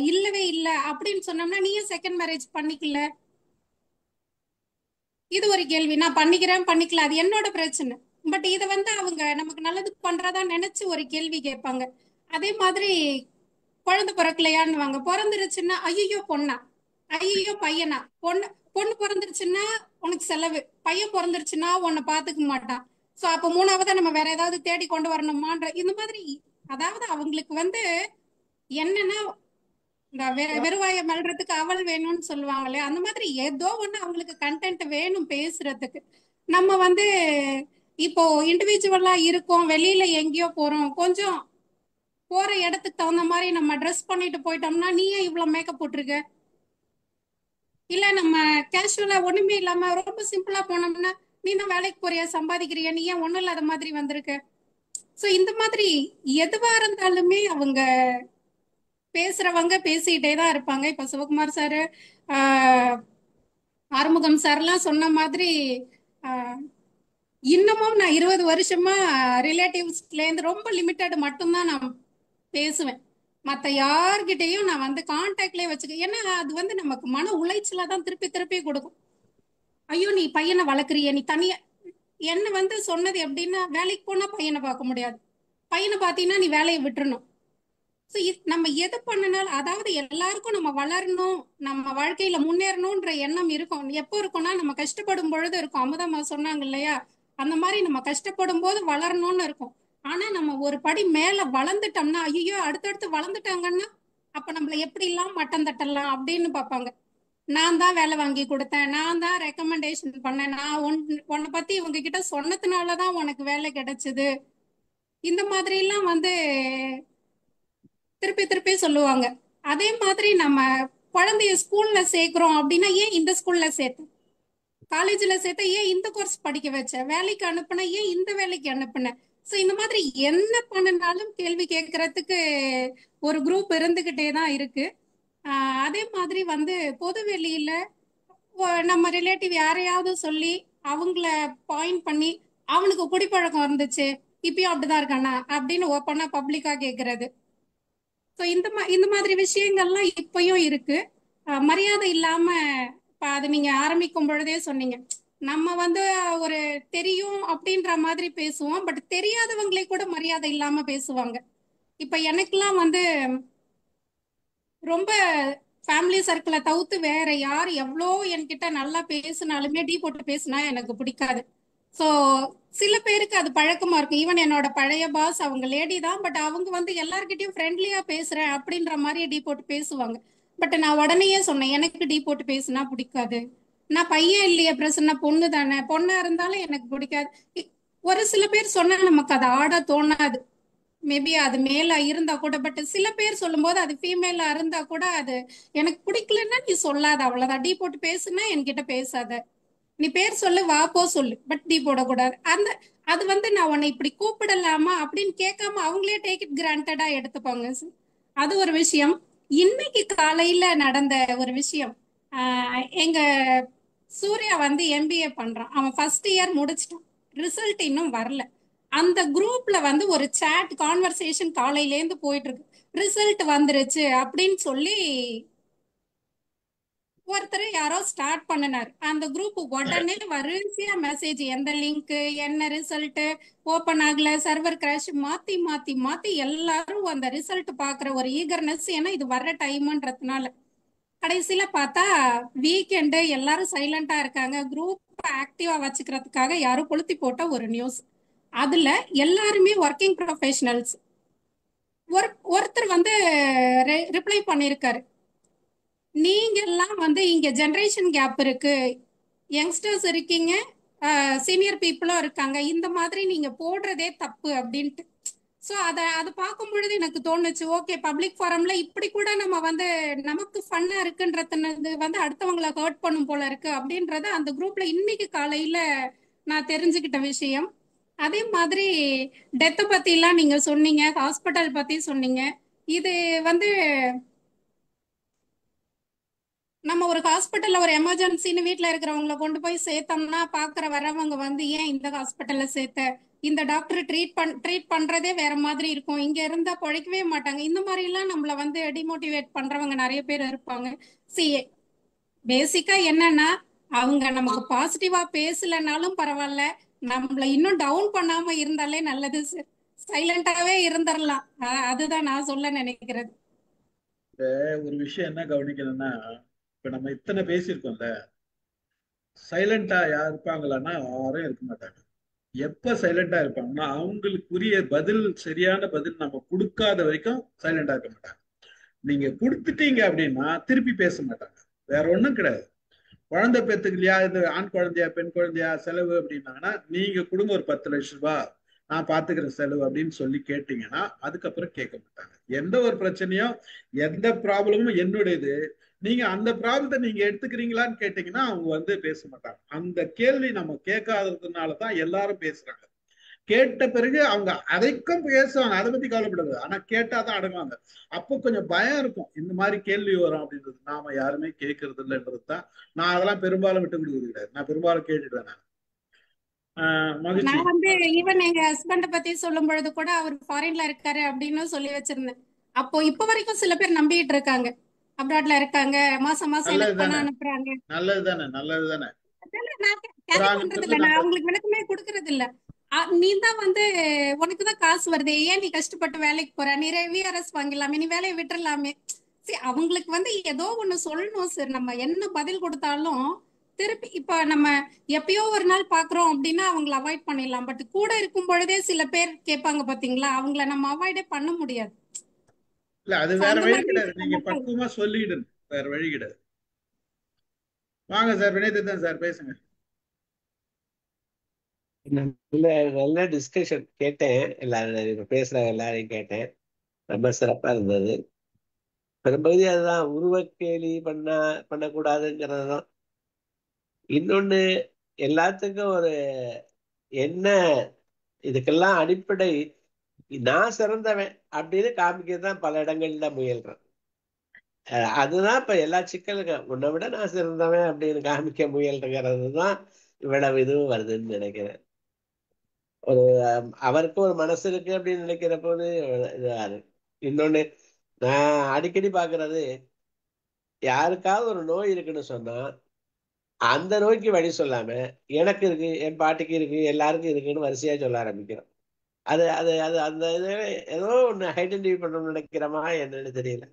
இல்லவே இல்ல அப்படின்னு சொன்னோம்னா நீ ஏன் செகண்ட் மேரேஜ் பண்ணிக்கல, இது ஒரு கேள்வி. நான் பண்ணிக்கிறேன் பண்ணிக்கல, அது என்னோட பிரச்சனை. பட் இதை வந்து அவங்க நமக்கு நல்லது பண்றதா நினைச்சு ஒரு கேள்வி கேட்பாங்க. அதே மாதிரி குழந்தை பிறக்கலையான்னு வாங்க, பிறந்துருச்சுன்னா ஐயோ பொண்ணா, ஐயோ பையனா. பொண்ணு பிறந்துருச்சுன்னா உனக்கு செலவு, பையன் பிறந்துருச்சுன்னா உன்னை பாத்துக்க மாட்டான். சோ அப்ப மூணாவதா நம்ம வேற ஏதாவது தேடி கொண்டு வரணுமான்ற இந்த மாதிரி. அதாவது அவங்களுக்கு வந்து என்னன்னா இந்த வெறுவாய மெல்றதுக்கு அவள் வேணும்னு சொல்லுவாங்களே, அந்த மாதிரி ஏதோ ஒண்ணு அவங்களுக்கு கண்டென்ட் வேணும் பேசுறதுக்கு. நம்ம வந்து இப்போ இண்டிவிஜுவலா இருக்கோம், வெளியில எங்கேயோ போறோம், கொஞ்சம் போற இடத்துக்கு தகுந்த மாதிரி நம்ம ட்ரெஸ் பண்ணிட்டு போயிட்டோம்னா நீ ஏன் இவ்வளவு மேக்கப் போட்டிருக்க, இல்ல நம்ம கேஷுவலா ஒண்ணுமே இல்லாம ரொம்ப சிம்பிளா போனோம்னா நீ தான் வேலைக்கு போறியா சம்பாதிக்கிறியா, நீ ஏன் ஒண்ணும் இல்லாத மாதிரி வந்திருக்க. சோ இந்த மாதிரி எதுவா இருந்தாலுமே அவங்க பேசுறவங்க பேசிக்கிட்டே தான் இருப்பாங்க. இப்ப சிவகுமார் சாரு ஆறுமுகம் சார்லாம் சொன்ன மாதிரி இன்னமும் நான் 20 வருஷமா ரிலேட்டிவ்ஸ்ல இருந்து ரொம்ப லிமிட்டட் மட்டும்தான் நான் பேசுவேன். மத்த யார்கிட்டையும் நான் வந்து கான்டாக்ட்லயே வச்சுக்க, ஏன்னா அது வந்து நமக்கு மன உளைச்சலா தான் திருப்பி திருப்பி கொடுக்கும். ஐயோ நீ பையனை வளர்க்குறிய, நீ தனியா என்ன வந்து சொன்னது எப்படின்னா, வேலைக்கு போனா பையனை பார்க்க முடியாது, பையனை பார்த்தீங்கன்னா நீ வேலையை விட்டுறணும். ஸோ நம்ம எது பண்ணினாலும், அதாவது எல்லாருக்கும் நம்ம வளரணும், நம்ம வாழ்க்கையில முன்னேறணும்ன்ற எண்ணம் இருக்கும். எப்போ இருக்கும்னா நம்ம கஷ்டப்படும் பொழுது இருக்கும். அமுதம்மா சொன்னாங்க இல்லையா, அந்த மாதிரி நம்ம கஷ்டப்படும் போது வளரணும்னு இருக்கும். ஆனா நம்ம ஒரு படி மேல வளர்ந்துட்டோம்னா, ஐயோ அடுத்தடுத்து வளர்ந்துட்டாங்கன்னா அப்ப நம்மள எப்படி எல்லாம் மட்டம் தட்டலாம் அப்படின்னு பார்ப்பாங்க. நான் தான் வேலை வாங்கி கொடுத்தேன், நான் தான் ரெக்கமெண்டேஷன் பண்ணேன், நான் உன்னை பத்தி இவங்க கிட்ட சொன்னதுனாலதான் உனக்கு வேலை கிடைச்சது, இந்த மாதிரி எல்லாம் வந்து திருப்பி திருப்பி சொல்லுவாங்க. அதே மாதிரி நம்ம குழந்தைய ஸ்கூல்ல சேர்க்கிறோம் அப்படின்னா, ஏன் இந்த ஸ்கூல்ல சேர்த்த, காலேஜ்ல சேர்த்த, ஏன் இந்த கோர்ஸ் படிக்க வச்ச, வேலைக்கு அனுப்புன, ஏன் இந்த வேலைக்கு அனுப்புன. ஸோ இந்த மாதிரி என்ன பண்ணினாலும் கேள்வி கேட்கறதுக்கு ஒரு குரூப் இருந்துகிட்டே தான் இருக்கு. அதே மாதிரி வந்து பொது வெளியில நம்ம ரிலேட்டிவ் யாரையாவது சொல்லி அவங்கள பாயிண்ட் பண்ணி, அவனுக்கு குடிப்பழக்கம் இருந்துச்சு இப்பயும் அப்படிதான் இருக்கானா அப்படின்னு ஓப்பனா பப்ளிக்கா கேட்கறது. ஸோ இந்த மாதிரி விஷயங்கள்லாம் இப்பயும் இருக்கு. மரியாதை இல்லாம, இப்ப அது நீங்க ஆரம்பிக்கும் பொழுதே சொன்னீங்க, நம்ம வந்து ஒரு தெரியும் அப்படின்ற மாதிரி பேசுவோம், பட் தெரியாதவங்களை கூட மரியாதை இல்லாம பேசுவாங்க. இப்ப எனக்கெல்லாம் வந்து ரொம்ப ஃபேமிலி சர்க்கிளை தவிர்த்து வேற யார் எவ்வளோ என்கிட்ட நல்லா பேசினாலுமே டீ போட்டு பேசினா எனக்கு பிடிக்காது. ஸோ சில பேருக்கு அது பழக்கமா இருக்கும். ஈவன் என்னோட பழைய பாஸ் அவங்க லேடி தான், பட் அவங்க வந்து எல்லார்கிட்டயும் ஃப்ரெண்ட்லியா பேசுறேன் அப்படின்ற மாதிரி டீ போட்டு பேசுவாங்க. பட் நான் உடனேயே சொன்னேன், எனக்கு டீ போட்டு பேசினா பிடிக்காது, நான் பையன் இல்லையே பிரசன்னா, பொண்ணு தானே, பொண்ணா இருந்தாலும் எனக்கு பிடிக்காது. ஒரு சில பேர் சொன்னா நமக்கு அதை ஆட தோணாது, மேபி அது மேல இருந்தா கூட, பட் சில பேர் சொல்லும்போது அது ஃபீமேலா இருந்தா கூட அது எனக்கு பிடிக்கலன்னா நீ சொல்லாத, அவ்வளவுதான். டீ போட்டு பேசுனா என்கிட்ட பேசாத, நீ பேர் சொல்லு, வா போ சொல்லு, பட் டீ போடக்கூடாது. அது வந்து நான் உன்னை இப்படி கூப்பிடலாமா அப்படின்னு கேட்காம அவங்களே டேக் இட் கிராண்டடா எடுத்துப்பாங்க sir. அது ஒரு விஷயம். இன்னைக்கு காலையில நடந்த ஒரு விஷயம், எங்க சூர்யா வந்து எம்பிஏ பண்றான், அவன் ஃபர்ஸ்ட் இயர் முடிச்சிட்டான், ரிசல்ட் இன்னும் வரல. அந்த குரூப்ல வந்து ஒரு சாட் கான்வர்சேஷன் காலையில இருந்து போயிட்டு இருக்கு, ரிசல்ட் வந்துருச்சு அப்படின்னு சொல்லி ஒருத்தர் யாரோ ஸ்டார்ட் பண்ணினார். அந்த குரூப் உடனே வரிசையா மெசேஜ், எந்த லிங்க், என்ன ரிசல்ட், ஓபன் ஆகல, சர்வர் கிராஷ், மாத்தி மாத்தி மாத்தி எல்லாரும் அந்த ரிசல்ட் பாக்குற ஒரு ஈகர்னஸ், ஏன்னா இது வர்ற டைம்ன்றதுனால. கடைசியில பார்த்தா வீக்கெண்டு எல்லாரும் சைலண்டா இருக்காங்க, குரூப் ஆக்டிவா வச்சுக்கிறதுக்காக யாரும் கொளுத்தி போட்ட ஒரு நியூஸ். அதுல எல்லாருமே ஒர்க்கிங் ப்ரொஃபஷனல்ஸ். ஒருத்தர் வந்து ரிப்ளை பண்ணிருக்காரு, நீங்க எல்லாம் வந்து இங்க ஜெனரேஷன் கேப் இருக்கு, யங்ஸ்டர்ஸ் இருக்கீங்க, சீனியர் பீப்புளும் இருக்காங்க, இந்த மாதிரி நீங்க போடுறதே தப்பு அப்படின்ட்டு. ஸோ அதை பார்க்கும் பொழுது எனக்கு தோணுச்சு, ஓகே பப்ளிக் ஃபாரம்ல இப்படி கூட நம்ம வந்து நமக்கு ஃபன்னா இருக்குன்றது வந்து அடுத்தவங்களை ஹர்ட் பண்ணும் போல இருக்கு அப்படின்றத அந்த குரூப்ல இன்னைக்கு காலையில நான் தெரிஞ்சுக்கிட்ட விஷயம். அதே மாதிரி டெத்தை பத்தி எல்லாம் நீங்க சொன்னீங்க, ஹாஸ்பிட்டல் பத்தி சொன்னீங்க. இது வந்து நம்ம ஒரு ஹாஸ்பிட்டல்ல ஒரு எமர்ஜென்சின்னு வீட்ல இருக்கிறவங்கள கொண்டு போய் சேர்த்தோம்னா பாக்குற வரவங்க வந்து, ஏன் இந்த ஹாஸ்பிட்டல்ல சேர்த்த, இந்த டாக்டர் ட்ரீட் பண்றதே வேற மாதிரி இருக்கும், இங்க இருந்தா பொழைக்கவே மாட்டாங்க, இந்த மாதிரி எல்லாம் நம்மள வந்து டிமோட்டிவேட் பண்றவங்க நிறைய பேர் இருப்பாங்க. சி பேசிக்கா என்னன்னா, அவங்க நமக்கு பாசிட்டிவா பேசலனாலும் பரவாயில்ல, நம்மள இன்னும் டவுன் பண்ணாம இருந்தாலே நல்லது சார். சைலண்டாவே இருந்துடலாம், அதுதான் நான் சொல்ல நினைக்கிறது. ஒரு விஷயம் என்ன கவனிக்கணும்னா, இப்ப நம்ம இத்தனை பேசியிருக்கோம்ல, சைலண்டா யார் இருப்பாங்களான்னா யாரும் இருக்க மாட்டாங்க. எப்ப சைலண்டா இருப்பாங்கன்னா, அவங்களுக்குரிய பதில், சரியான பதில் நம்ம கொடுக்காத வரைக்கும் சைலண்டா இருக்க மாட்டாங்க. நீங்க கொடுத்துட்டீங்க அப்படின்னா திருப்பி பேச மாட்டாங்க. வேற ஒண்ணும் கிடையாது. குழந்தை பெத்துக்கலையா, இது ஆண் குழந்தையா பெண் குழந்தையா செலவு அப்படின்னாங்கன்னா, நீங்க கொடுங்க ஒரு 10 லட்சம் ரூபாய், நான் பாத்துக்கிற செலவு அப்படின்னு சொல்லி கேட்டீங்கன்னா அதுக்கப்புறம் கேட்க மாட்டாங்க. எந்த ஒரு பிரச்சனையும் எந்த ப்ராப்ளமும் என்னுடையது, நீங்க அந்த ப்ராப்ளத்தை நீங்க எடுத்துக்கிறீங்களான்னு கேட்டீங்கன்னா அவங்க வந்து பேச மாட்டாங்க. அந்த கேள்வி நம்ம கேட்காததுனாலதான் எல்லாரும் பேசுறாங்க. கேட்ட பிறகு அவங்க அதைக்கும் பேசுவாங்க, அதை பத்தி கவலைப்படாது, ஆனா கேட்டாதான் அடங்குவாங்க. அப்போ கொஞ்சம் பயம் இருக்கும், இந்த மாதிரி கேள்வி வரும் அப்படின்றது. நாம யாருமே கேட்கறது இல்லைன்றதுதான். நான் அதெல்லாம் பெரும்பாலும் விட்டு கொடுக்குறது கிடையாது, நான் பெரும்பாலும் கேட்டுடுவேன். மகிழ்ச்சி. நான் வந்து ஈவன் எங்க ஹஸ்பண்ட பத்தி சொல்லும் பொழுது கூட அவர் ஃபாரின்ல இருக்காரு அப்படின்னு சொல்லி வச்சிருந்தேன். அப்போ இப்ப வரைக்கும் சில பேர் நம்பிட்டு இருக்காங்க, அப்ராட்ல இருக்காங்க, மாசம் மாசம் எனக்கு பணம் அனுப்புறாங்க. நல்லதுதானே நல்லதுதானே. நான் ஒரு கேரி ஆள் பண்றது வந்து இல்ல, நான் நம்ம அவங்களுக்கு விளக்கமே கொடுக்கறது இல்ல. நீ தான் வந்து உனக்கு தான் காசு வருது, ஏன் நீ கஷ்டப்பட்டு வேலைக்கு போற, நீ விஆர்எஸ் வாங்கிடலாமே, நீ வேலையை விட்டுறலாமே. சரி, அவங்களுக்கு வந்து ஏதோ ஒண்ணு சொல்லணும் சார். நம்ம என்ன பதில் கொடுத்தாலும் திருப்பி இப்ப நம்ம எப்பயோ ஒரு நாள் பாக்குறோம் அப்படின்னா அவங்கள அவாய்ட் பண்ணிடலாம். பட் கூட இருக்கும் பொழுதே சில பேர் கேட்பாங்க பாத்தீங்களா, அவங்கள நம்ம அவாய்டே பண்ண முடியாது. இல்ல அது So, வேற அந்த வழி மாதிரி கிடையாது, நீங்க மட்டும் பக்குவமா சொல்லிடணும், வேற வழி கிடையாது. வாங்க சார், வினயதன் சார் பேசுங்க. நல்ல நல்ல டிஸ்கஷன் கேட்டேன். எல்லாரும் இப்ப பேசுறாங்க, எல்லாரையும் கேட்டேன். ரொம்ப சிறப்பா இருந்தது. பெரும்பகுதி அதுதான், உருவக்கேலி பண்ணக்கூடாதுங்கிறது தான். இன்னொன்னு, எல்லாத்துக்கும் ஒரு என்ன, இதுக்கெல்லாம் அடிப்படை நான் சிறந்தவன் அப்படின்னு காமிக்கிறது தான் பல இடங்கள்ல முயல்றேன். அதுதான் இப்ப எல்லா சிக்கலுக்கும், உன்னை விட நான் சிறந்தவன் அப்படின்னு காமிக்க முயல்றது தான் இவ்வளவு இதுவும் வருதுன்னு நினைக்கிறேன். ஒரு அவருக்கு ஒரு மனசு இருக்கு அப்படின்னு நினைக்கிற போது இதாரு. இன்னொன்னு, நான் அடிக்கடி பாக்குறது, யாருக்காவது ஒரு நோய் இருக்குன்னு சொன்னா அந்த நோய்க்கு வழி சொல்லாம எனக்கு இருக்கு, என் பாட்டிக்கு இருக்கு, எல்லாருக்கும் இருக்குன்னு வரிசையா சொல்ல ஆரம்பிக்கிறோம். அது அது அது அந்த இது ஏதோ ஒண்ணு ஐடென்டிஃபை பண்ணணும்னு நினைக்கிறோமா என்னன்னு தெரியல.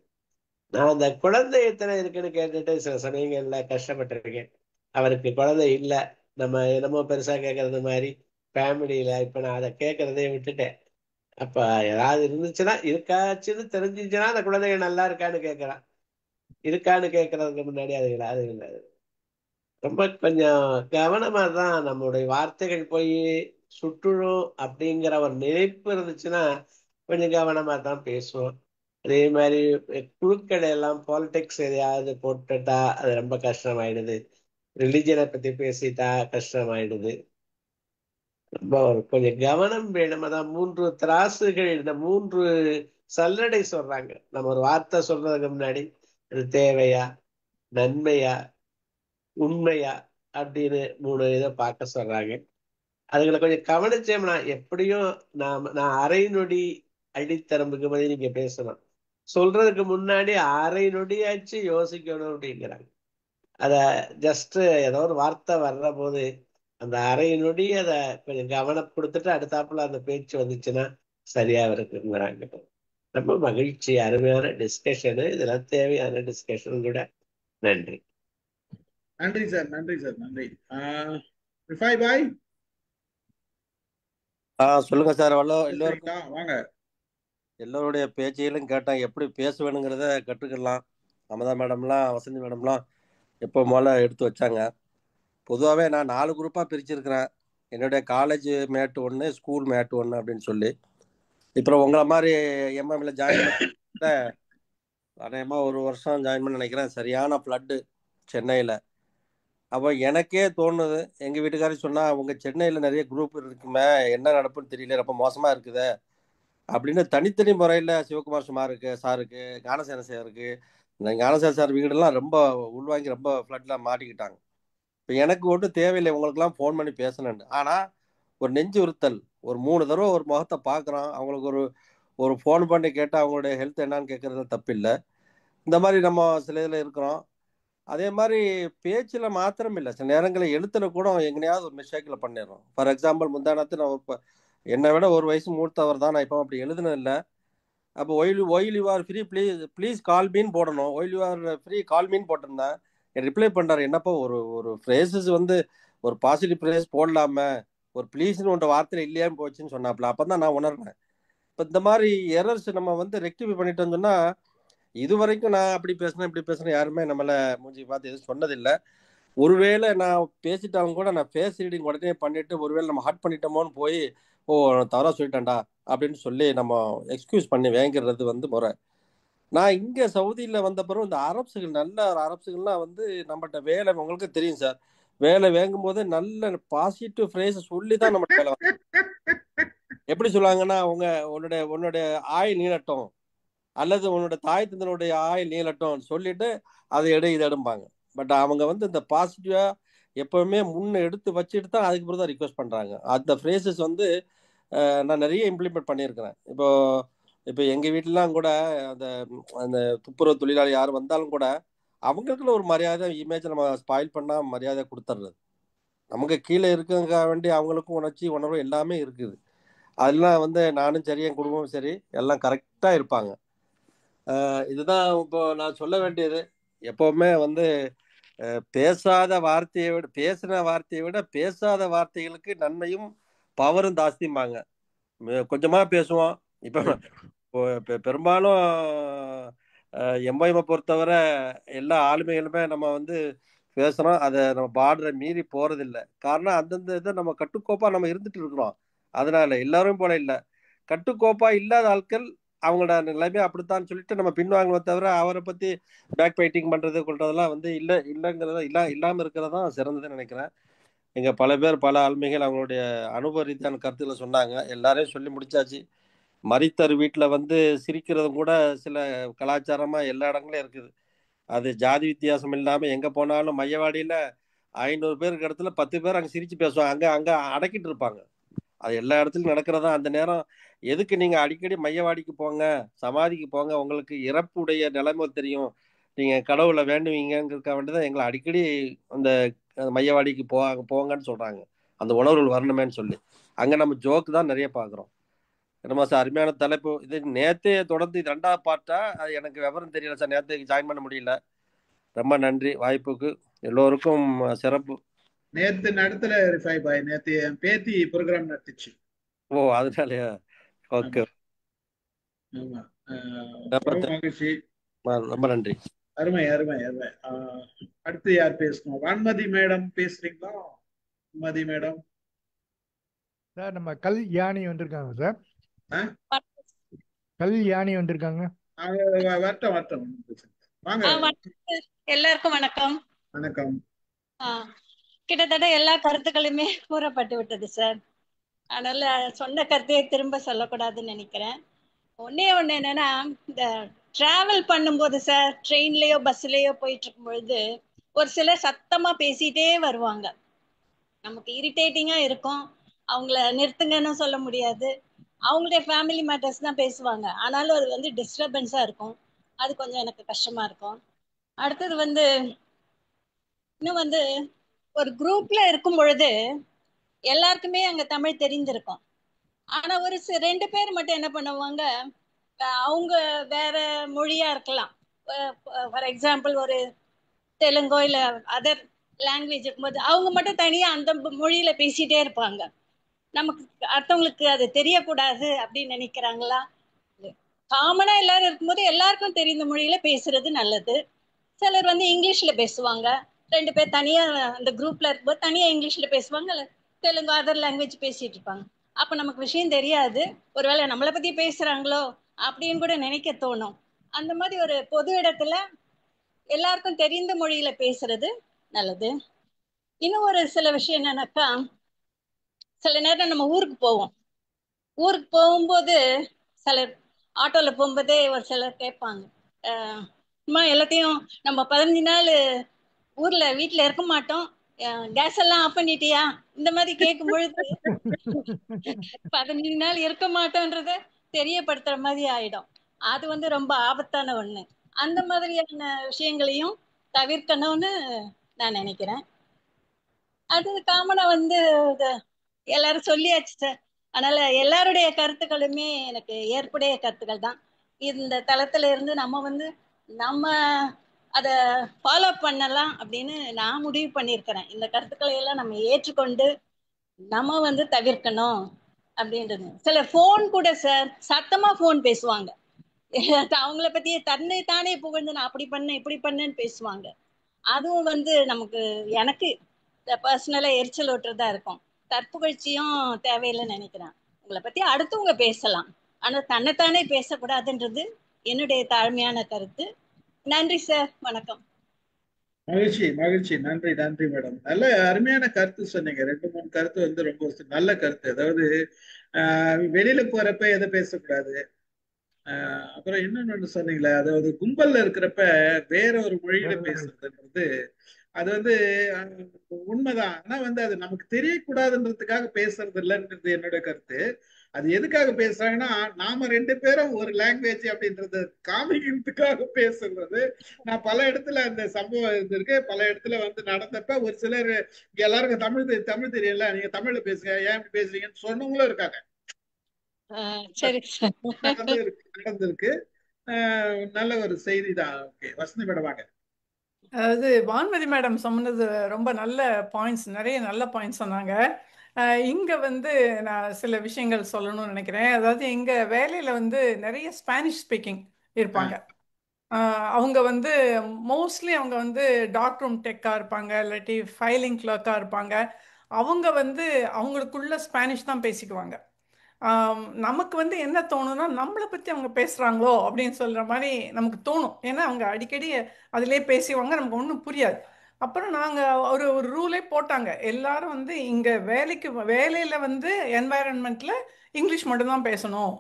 நான் அந்த குழந்தை எத்தனை இருக்குன்னு கேட்டுட்டு சில சமயங்கள்ல கஷ்டப்பட்டிருக்கேன். அவருக்கு குழந்தை இல்லை, நம்ம என்னமோ பெருசா கேட்கறது மாதிரி ஃபேமிலியில. இப்ப நான் அதை கேட்கறதே விட்டுட்டேன். அப்ப ஏதாவது இருந்துச்சுன்னா, இருக்காச்சுன்னு தெரிஞ்சிச்சுன்னா அந்த குழந்தைங்க நல்லா இருக்கான்னு கேட்கறான். இருக்கான்னு கேட்கறதுக்கு முன்னாடி அது இல்லை. ரொம்ப கொஞ்சம் கவனமா தான் நம்மளுடைய வார்த்தைகள் போய் சுட்டுழும் அப்படிங்கிற ஒரு நினைப்பு இருந்துச்சுன்னா கொஞ்சம் கவனமா தான் பேசுவோம். அதே மாதிரி குழுக்கள் எல்லாம் பாலிடிக்ஸ் எதையாவது போட்டுட்டா அது ரொம்ப கஷ்டமாயிடுது. ரிலிஜனை பத்தி பேசிட்டா கஷ்டமாயிடுது. ரொம்ப கொஞ்சம் கவனம் வேணும். அதான் 3 திராசுகள், இந்த 3 சல்லடை சொல்றாங்க. நம்ம ஒரு வார்த்தை சொல்றதுக்கு முன்னாடி இது தேவையா, நன்மையா, உண்மையா அப்படின்னு 3 இதை பார்க்க சொல்றாங்க. அதுகளை கொஞ்சம் கவனிச்சோம்னா எப்படியும் நான் அரை நொடி அடித்தரம்புக்கு மாதிரி நீங்க பேசணும், சொல்றதுக்கு முன்னாடி அரை நொடியாச்சு யோசிக்கணும் அப்படிங்கிறாங்க. அத ஜஸ்ட் ஏதோ ஒரு வார்த்தை வர்ற போது அந்த அரை நொடி அதை கொஞ்சம் கவனம் கொடுத்துட்டு அடுத்தாப்புல அந்த பேச்சு வந்துச்சுன்னா சரியா இருக்குங்கிறாங்க. ரொம்ப மகிழ்ச்சி, அருமையான டிஸ்கஷனு, இதெல்லாம் தேவையான டிஸ்கஷன் கூட. நன்றி. நன்றி சார், நன்றி சார், நன்றி. ரிஃபாய் பாய் சொல்லுங்க சார். பேசுறீங்களா? எல்லோருக்கும் வாங்க. எல்லோருடைய பேச்சையிலும் கேட்டேன், எப்படி பேசுவேணுங்கிறத கற்றுக்கலாம். அமதா மேடம்லாம், வசந்தி மேடம்லாம் எப்போ முதல்ல எடுத்து வச்சாங்க. பொதுவாகவே நான் 4 குரூப்பாக பிரிச்சிருக்கிறேன். என்னுடைய காலேஜ் மேட் ஒன்று, ஸ்கூல் மேட் ஒன்று அப்படின்னு சொல்லி. இப்போ உங்களை மாதிரி எம்எம்ல ஜாயின் பண்ண அநேகமாக 1 வருஷம் ஜாயின் பண்ண நினைக்கிறேன். சரியான ஃப்ளட்டு சென்னையில். அப்போ எனக்கே தோணுது, எங்கள் வீட்டுக்காரர் சொன்னால் உங்கள் சென்னையில் நிறைய குரூப் இருக்குமே, என்ன நடப்புன்னு தெரியல, ரொம்ப மோசமாக இருக்குது அப்படின்னு தனித்தனி முறையில் சிவகுமார் சாருக்கு, ஞானசேன சாருக்கு, இந்த ஞானசேன சார் வீடெல்லாம் ரொம்ப உள்வாங்கி ரொம்ப ஃப்ளட்டில் மாட்டிக்கிட்டாங்க. இப்போ எனக்கு ஒன்றும் தேவையில்லை உங்களுக்கெல்லாம் ஃபோன் பண்ணி பேசணுன்னு. ஆனால் ஒரு நெஞ்சு உறுத்தல், ஒரு 3 தடவை ஒரு முகத்தை பார்க்குறோம், அவங்களுக்கு ஒரு ஃபோன் பண்ணி கேட்டால் அவங்களுடைய ஹெல்த் என்னான்னு கேட்குறது தப்பில்லை. இந்த மாதிரி நம்ம சில இதில் இருக்கிறோம். அதே மாதிரி பேச்சில் மாத்திரம் இல்லை, சில நேரங்களில் எழுத்துல கூட எங்கனையாவது ஒரு மிஸ்டேக்கில் பண்ணிடுறோம். ஃபார் எக்ஸாம்பிள், முந்தானத்து நான் இப்போ என்னை விட 1 வயசு மூத்தவர் தான், நான் இப்போ அப்படி எழுதுனது இல்லை. அப்போ while you are free please call me போடணும், while you are free call me போட்டிருந்தேன். ரிப்ளை பண்ணுறாரு, என்னப்பா ஒரு ஃப்ரேசஸ் வந்து ஒரு பாசிட்டிவ் ஃப்ரேஸ் போடலாம, ஒரு ப்ளீஸ்னு ஒன்ற வார்த்தையில் இல்லையான்னு போச்சுன்னு சொன்னாப்புல. அப்போ தான் நான் உணர்றேன், இப்போ இந்த மாதிரி எரர்ஸ் நம்ம வந்து ரெக்டிஃபை பண்ணிட்டோம்னு சொன்னால், இது வரைக்கும் நான் அப்படி பேசுனேன் இப்படி பேசுனேன் யாருமே நம்மளை மூஞ்சி பார்த்து எதுவும் சொன்னதில்லை. ஒருவேளை நான் பேசிட்டாலும் கூட நான் ஃபேஸ் ரீடிங் உடனே பண்ணிட்டு ஒருவேளை நம்ம ஹர்ட் பண்ணிட்டோமோன்னு போய் தவறாக சொல்லிட்டேன்டா அப்படின்னு சொல்லி நம்ம எக்ஸ்கியூஸ் பண்ணி வாங்கிறது வந்து முறை. நான் இங்கே சவுதியில் வந்த பிறகு இந்த நல்ல அரப்ஸுகள்லாம் வந்து நம்மகிட்ட வேலை, உங்களுக்கு தெரியும் சார், வேலை வாங்கும் போது நல்ல பாசிட்டிவ் ஃப்ரேஸை சொல்லி தான் நம்ம வேலை எப்படி சொல்லுவாங்கன்னா, உன்னுடைய ஆயுள் நீளட்டும் அல்லது உன்னோட தாய் தந்தனுடைய ஆயுள் நீளட்டும் சொல்லிட்டு அதை இதை எடுப்பாங்க. பட் அவங்க வந்து இந்த பாசிட்டிவா எப்பவுமே முன்ன எடுத்து வச்சுட்டு தான் அதுக்கு தான் ரிக்வெஸ்ட் பண்றாங்க. அந்த ஃப்ரேசஸ் வந்து நான் நிறைய இம்ப்ளிமெண்ட் பண்ணியிருக்கிறேன். இப்போ எங்க வீட்டிலாம் கூட அந்த துப்புரவு தொழிலாளி யார் வந்தாலும் கூட அவங்களுக்குள்ள ஒரு மரியாதை, இமேஜ் நம்ம ஸ்பாயில் பண்ணா மரியாதை கொடுத்துட்றது. நமக்கு கீழே இருக்கங்க வேண்டி அவங்களுக்கும் உணர்ச்சி உணர்வு எல்லாமே இருக்குது. அதெல்லாம் வந்து நானும் சரி என் குடும்பமும் சரி எல்லாம் கரெக்டாக இருப்பாங்க. இதுதான் இப்போ நான் சொல்ல வேண்டியது. எப்பவுமே வந்து பேசாத வார்த்தையை விட பேசின வார்த்தையை விட பேசாத வார்த்தைகளுக்கு நன்மையும் பவரும் ஜாஸ்திம்பாங்க. கொஞ்சமா பேசுவோம். இப்போ பெரும்பாலும் எம்ஐஎம் பொறுத்தவரை எல்லா ஆளுமைகளுமே நம்ம வந்து பேசுறோம். அதை நம்ம பார்டரை மீறி போறதில்லை. காரணம் அந்தந்த இதை நம்ம கட்டுக்கோப்பா நம்ம இருந்துட்டு இருக்கிறோம். அதனால எல்லாரும் போல இல்லை, கட்டுக்கோப்பா இல்லாத ஆட்கள் அவங்களோட நிலைமை அப்படித்தான் சொல்லிட்டு நம்ம பின்வாங்குவோம். தவிர அவரை பத்தி பேக் பைட்டிங் பண்றது கொள்றதெல்லாம் வந்து இல்லைங்கிறத இல்லாம இருக்கிறதா சிறந்ததுன்னு நினைக்கிறேன். இங்க பல பேர் பல ஆளுமைகள் அவங்களுடைய அனுபவ ரீதியான கருத்துக்களை சொன்னாங்க. எல்லாரையும் சொல்லி முடிச்சாச்சு. மரித்தர் வீட்டில் வந்து சிரிக்கிறதும் கூட சில கலாச்சாரமா எல்லா இடங்களும் இருக்குது. அது ஜாதி வித்தியாசம் இல்லாம எங்க போனாலும் மையவாடியில 500 பேருக்கு இடத்துல 10 பேர் அங்க சிரிச்சு பேசுவாங்க. அங்க அங்க அடக்கிட்டு இருப்பாங்க. அது எல்லா இடத்துலயும் நடக்கிறதா. அந்த நேரம் எதுக்கு நீங்க அடிக்கடி மையவாடிக்கு போங்க, சமாதிக்கு போங்க, உங்களுக்கு இறப்புடைய நிலைமை தெரியும், நீங்க கடவுளை வேண்டுவீங்கிறதுக்காக வேண்டிதான் எங்களை அடிக்கடி அந்த மையவாடிக்கு போங்கன்னு சொல்றாங்க. அந்த உணர்வுகள் வரணுமேன்னு சொல்லி அங்க நம்ம ஜோக்கு தான் நிறைய பாக்குறோம். ரொம்ப சார் அருமையான தலைப்பு. இது நேத்தே தொடர்ந்து 2வது பார்ட்டா அது எனக்கு விவரம் தெரியல சார், நேற்று ஜாயின் பண்ண முடியல. ரொம்ப நன்றி வாய்ப்புக்கு. எல்லோருக்கும் சிறப்பு. நேத்து நடத்தல ரிஃபை பாய், நேத்து என் பேத்தி ப்ரோக்ராம் நடத்துச்சு. ஓ அதனாலயா? ஓகே, ஆமா. ரொம்ப ரொம்ப மகிழ்ச்சி. ரொம்ப நன்றி. அருமை அருமை அருமை. அடுத்து யார் பேசணும்? வான்மதி மேடம் பேசுறீங்களா? வான்மதி மேடம் சார் நம்ம கல் யானி வந்திருக்காங்க சார். கல் யானி வந்திருக்காங்க. வரட்டும் வரட்டும், வாங்க. எல்லாருக்கும் வணக்கம். வணக்கம். கிட்டத்தட்ட எல்லா கருத்துக்களுமே கூறப்பட்டு விட்டது சார். அதனால சொன்ன கருத்தையே திரும்ப சொல்லக்கூடாதுன்னு நினைக்கிறேன். ஒன்னே ஒண்ணு என்னன்னா, இந்த டிராவல் பண்ணும்போது சார், ட்ரெயின்லயோ பஸ்லயோ போயிட்டு இருக்கும் பொழுது ஒரு சிலர் சத்தமா பேசிட்டே வருவாங்க. நமக்கு இரிட்டேட்டிங்கா இருக்கும். அவங்கள நிறுத்துங்கன்னு சொல்ல முடியாது. அவங்களுடைய ஃபேமிலி மேட்டர்ஸ் தான் பேசுவாங்க. ஆனாலும் அது வந்து டிஸ்டர்பன்ஸா இருக்கும். அது கொஞ்சம் எனக்கு கஷ்டமா இருக்கும். அடுத்தது வந்து இன்னும் வந்து ஒரு குரூப்ல இருக்கும் பொழுது எல்லாருக்குமே அங்க தமிழ் தெரிஞ்சிருக்கும். ஆனா ஒரு 2 பேர் மட்டும் என்ன பண்ணுவாங்க, அவங்க வேற மொழியா இருக்கலாம். ஃபார் எக்ஸாம்பிள் ஒரு தெலுங்கோ இல்ல அதர் லாங்குவேஜ் இருக்கும்போது அவங்க மட்டும் தனியா அந்த மொழியில பேசிட்டே இருப்பாங்க. நமக்கு அடுத்தவங்களுக்கு அது தெரியக்கூடாது அப்படின்னு நினைக்கிறாங்களா? காமனா எல்லாரும் இருக்கும்போது எல்லாருக்கும் தெரிந்த மொழியில பேசுறது நல்லது. சிலர் வந்து இங்கிலீஷ்ல பேசுவாங்க. 2 பேர் தனியா அந்த குரூப்ல இருக்கும்போது தனியா இங்கிலீஷ்ல பேசுவாங்க, தெலுங்கு அதர் லாங்குவேஜ் பேசிட்டு இருப்பாங்க. அப்ப நமக்கு விஷயம் தெரியாது, ஒருவேளை நம்மளை பத்தி பேசுறாங்களோ அப்படின்னு கூட நினைக்க தோணும். அந்த மாதிரி ஒரு பொது இடத்துல எல்லாருக்கும் தெரிந்த மொழியில பேசுறது நல்லது. இன்னும் ஒரு சில விஷயம் என்னன்னாக்கா, சில நேரம் நம்ம ஊருக்கு போகும்போது சிலர் ஆட்டோல போகும்போதே ஒரு சிலர் கேட்பாங்க, எல்லாத்தையும் நம்ம 15 நாள் ஊர்ல வீட்டுல இருக்க மாட்டோம், கேஸ் எல்லாம் ஆஃப் பண்ணிட்டியா, இந்த மாதிரி கேட்கும் பொழுது 15 நாள் இருக்க மாட்டோன்றத தெரியப்படுத்துற மாதிரி ஆயிடும். அது வந்து ரொம்ப ஆபத்தான ஒண்ணு. அந்த மாதிரியான விஷயங்களையும் தவிர்க்கணும்னு நான் நினைக்கிறேன். அது காமனா வந்து எல்லாரும் சொல்லியாச்சு சார். அதனால எல்லாருடைய கருத்துக்களுமே எனக்கு ஏற்புடைய கருத்துக்கள் தான். இந்த தளத்துல இருந்து நம்ம அதை ஃபாலோ பண்ணலாம் அப்படின்னு நான் முடிவு பண்ணியிருக்கிறேன். இந்த கருத்துக்களை எல்லாம் நம்ம ஏற்றுக்கொண்டு நம்ம வந்து தவிர்க்கணும் அப்படின்றது. சில போன் கூட சார் சத்தமா போன் பேசுவாங்க. அவங்கள பத்தி தன்னை தானே புகழ்ந்து நான் அப்படி பண்ணேன் இப்படி பண்ணேன்னு பேசுவாங்க. அதுவும் வந்து எனக்கு பர்சனலா எரிச்சல் ஓட்டுறதா இருக்கும். தற்புகழ்ச்சியும் தேவையில்லைன்னு நினைக்கிறேன். உங்களை பத்தி அடுத்தவங்க பேசலாம், ஆனா தன்னைத்தானே பேசக்கூடாதுன்றது என்னுடைய தாழ்மையான கருத்து. நன்றி சார், வணக்கம். மகிழ்ச்சி மகிழ்ச்சி. நன்றி நன்றி மேடம். நல்ல அருமையான கருத்து சொன்னீங்க. 2-3 கருத்து வந்து ரொம்ப நல்ல கருத்து. அதாவது வெளியில போறப்ப எதை பேசக்கூடாது, அப்புறம் இன்னொன்னு சொன்னீங்களே, அதாவது கும்பல்ல இருக்கிறப்ப வேற ஒரு மொழியில பேசுறதுன்றது அது வந்து உண்மைதான். ஆனா வந்து அது நமக்கு தெரியக்கூடாதுன்றதுக்காக பேசுறது இல்லைன்றது என்னோட கருத்து. அது எதுக்காக பேசுறாங்கன்னா, நாம 2 பேரும் ஒரு லாங்குவேஜ் அப்படின்றத காமிக்கிறதுக்காக பேசுறது. நான் பல இடத்துல அந்த சம்பவம் இருக்கு. பல இடத்துல வந்து நடந்தப்ப ஒரு சிலர் எல்லாருக்கும் தமிழ் தெரியல, நீங்க தமிழ்ல பேசுங்க, ஏன் இப்படி பேசுறீங்கன்னு சொன்னவங்களும் இருக்காங்க. சரி சார். நடந்திருக்கு. நல்ல ஒரு செய்தி தான். ஓகே, வசந்தி மேடம் வாங்க. அதாவது வான்மதி மேடம் சொன்னது ரொம்ப நல்ல பாயிண்ட்ஸ், நிறைய நல்ல பாயிண்ட்ஸ் சொன்னாங்க. இங்க வந்து நான் சில விஷயங்கள் சொல்லணும்னு நினைக்கிறேன். அதாவது எங்க வேலையில வந்து நிறைய ஸ்பானிஷ் ஸ்பீக்கிங் இருப்பாங்க. அவங்க வந்து மோஸ்ட்லி அவங்க வந்து டார்க் ரூம் டெக்காக இருப்பாங்க, இல்லாட்டி ஃபைலிங் கிளர்க்காக இருப்பாங்க. அவங்க வந்து அவங்களுக்குள்ள ஸ்பானிஷ் தான் பேசிக்குவாங்க. நமக்கு வந்து என்ன தோணும்னா, நம்மளை பற்றி அவங்க பேசுகிறாங்களோ அப்படின்னு சொல்கிற மாதிரி நமக்கு தோணும். ஏன்னா அவங்க அடிக்கடி அதிலே பேசுவாங்க, நமக்கு ஒன்றும் புரியாது. அப்புறம் நாங்கள் ஒரு ரூலே போட்டாங்க, எல்லாரும் வந்து இங்கே வேலையில் வந்து என்வாயரன்மெண்ட்டில் இங்கிலீஷ் மட்டும்தான் பேசணும்.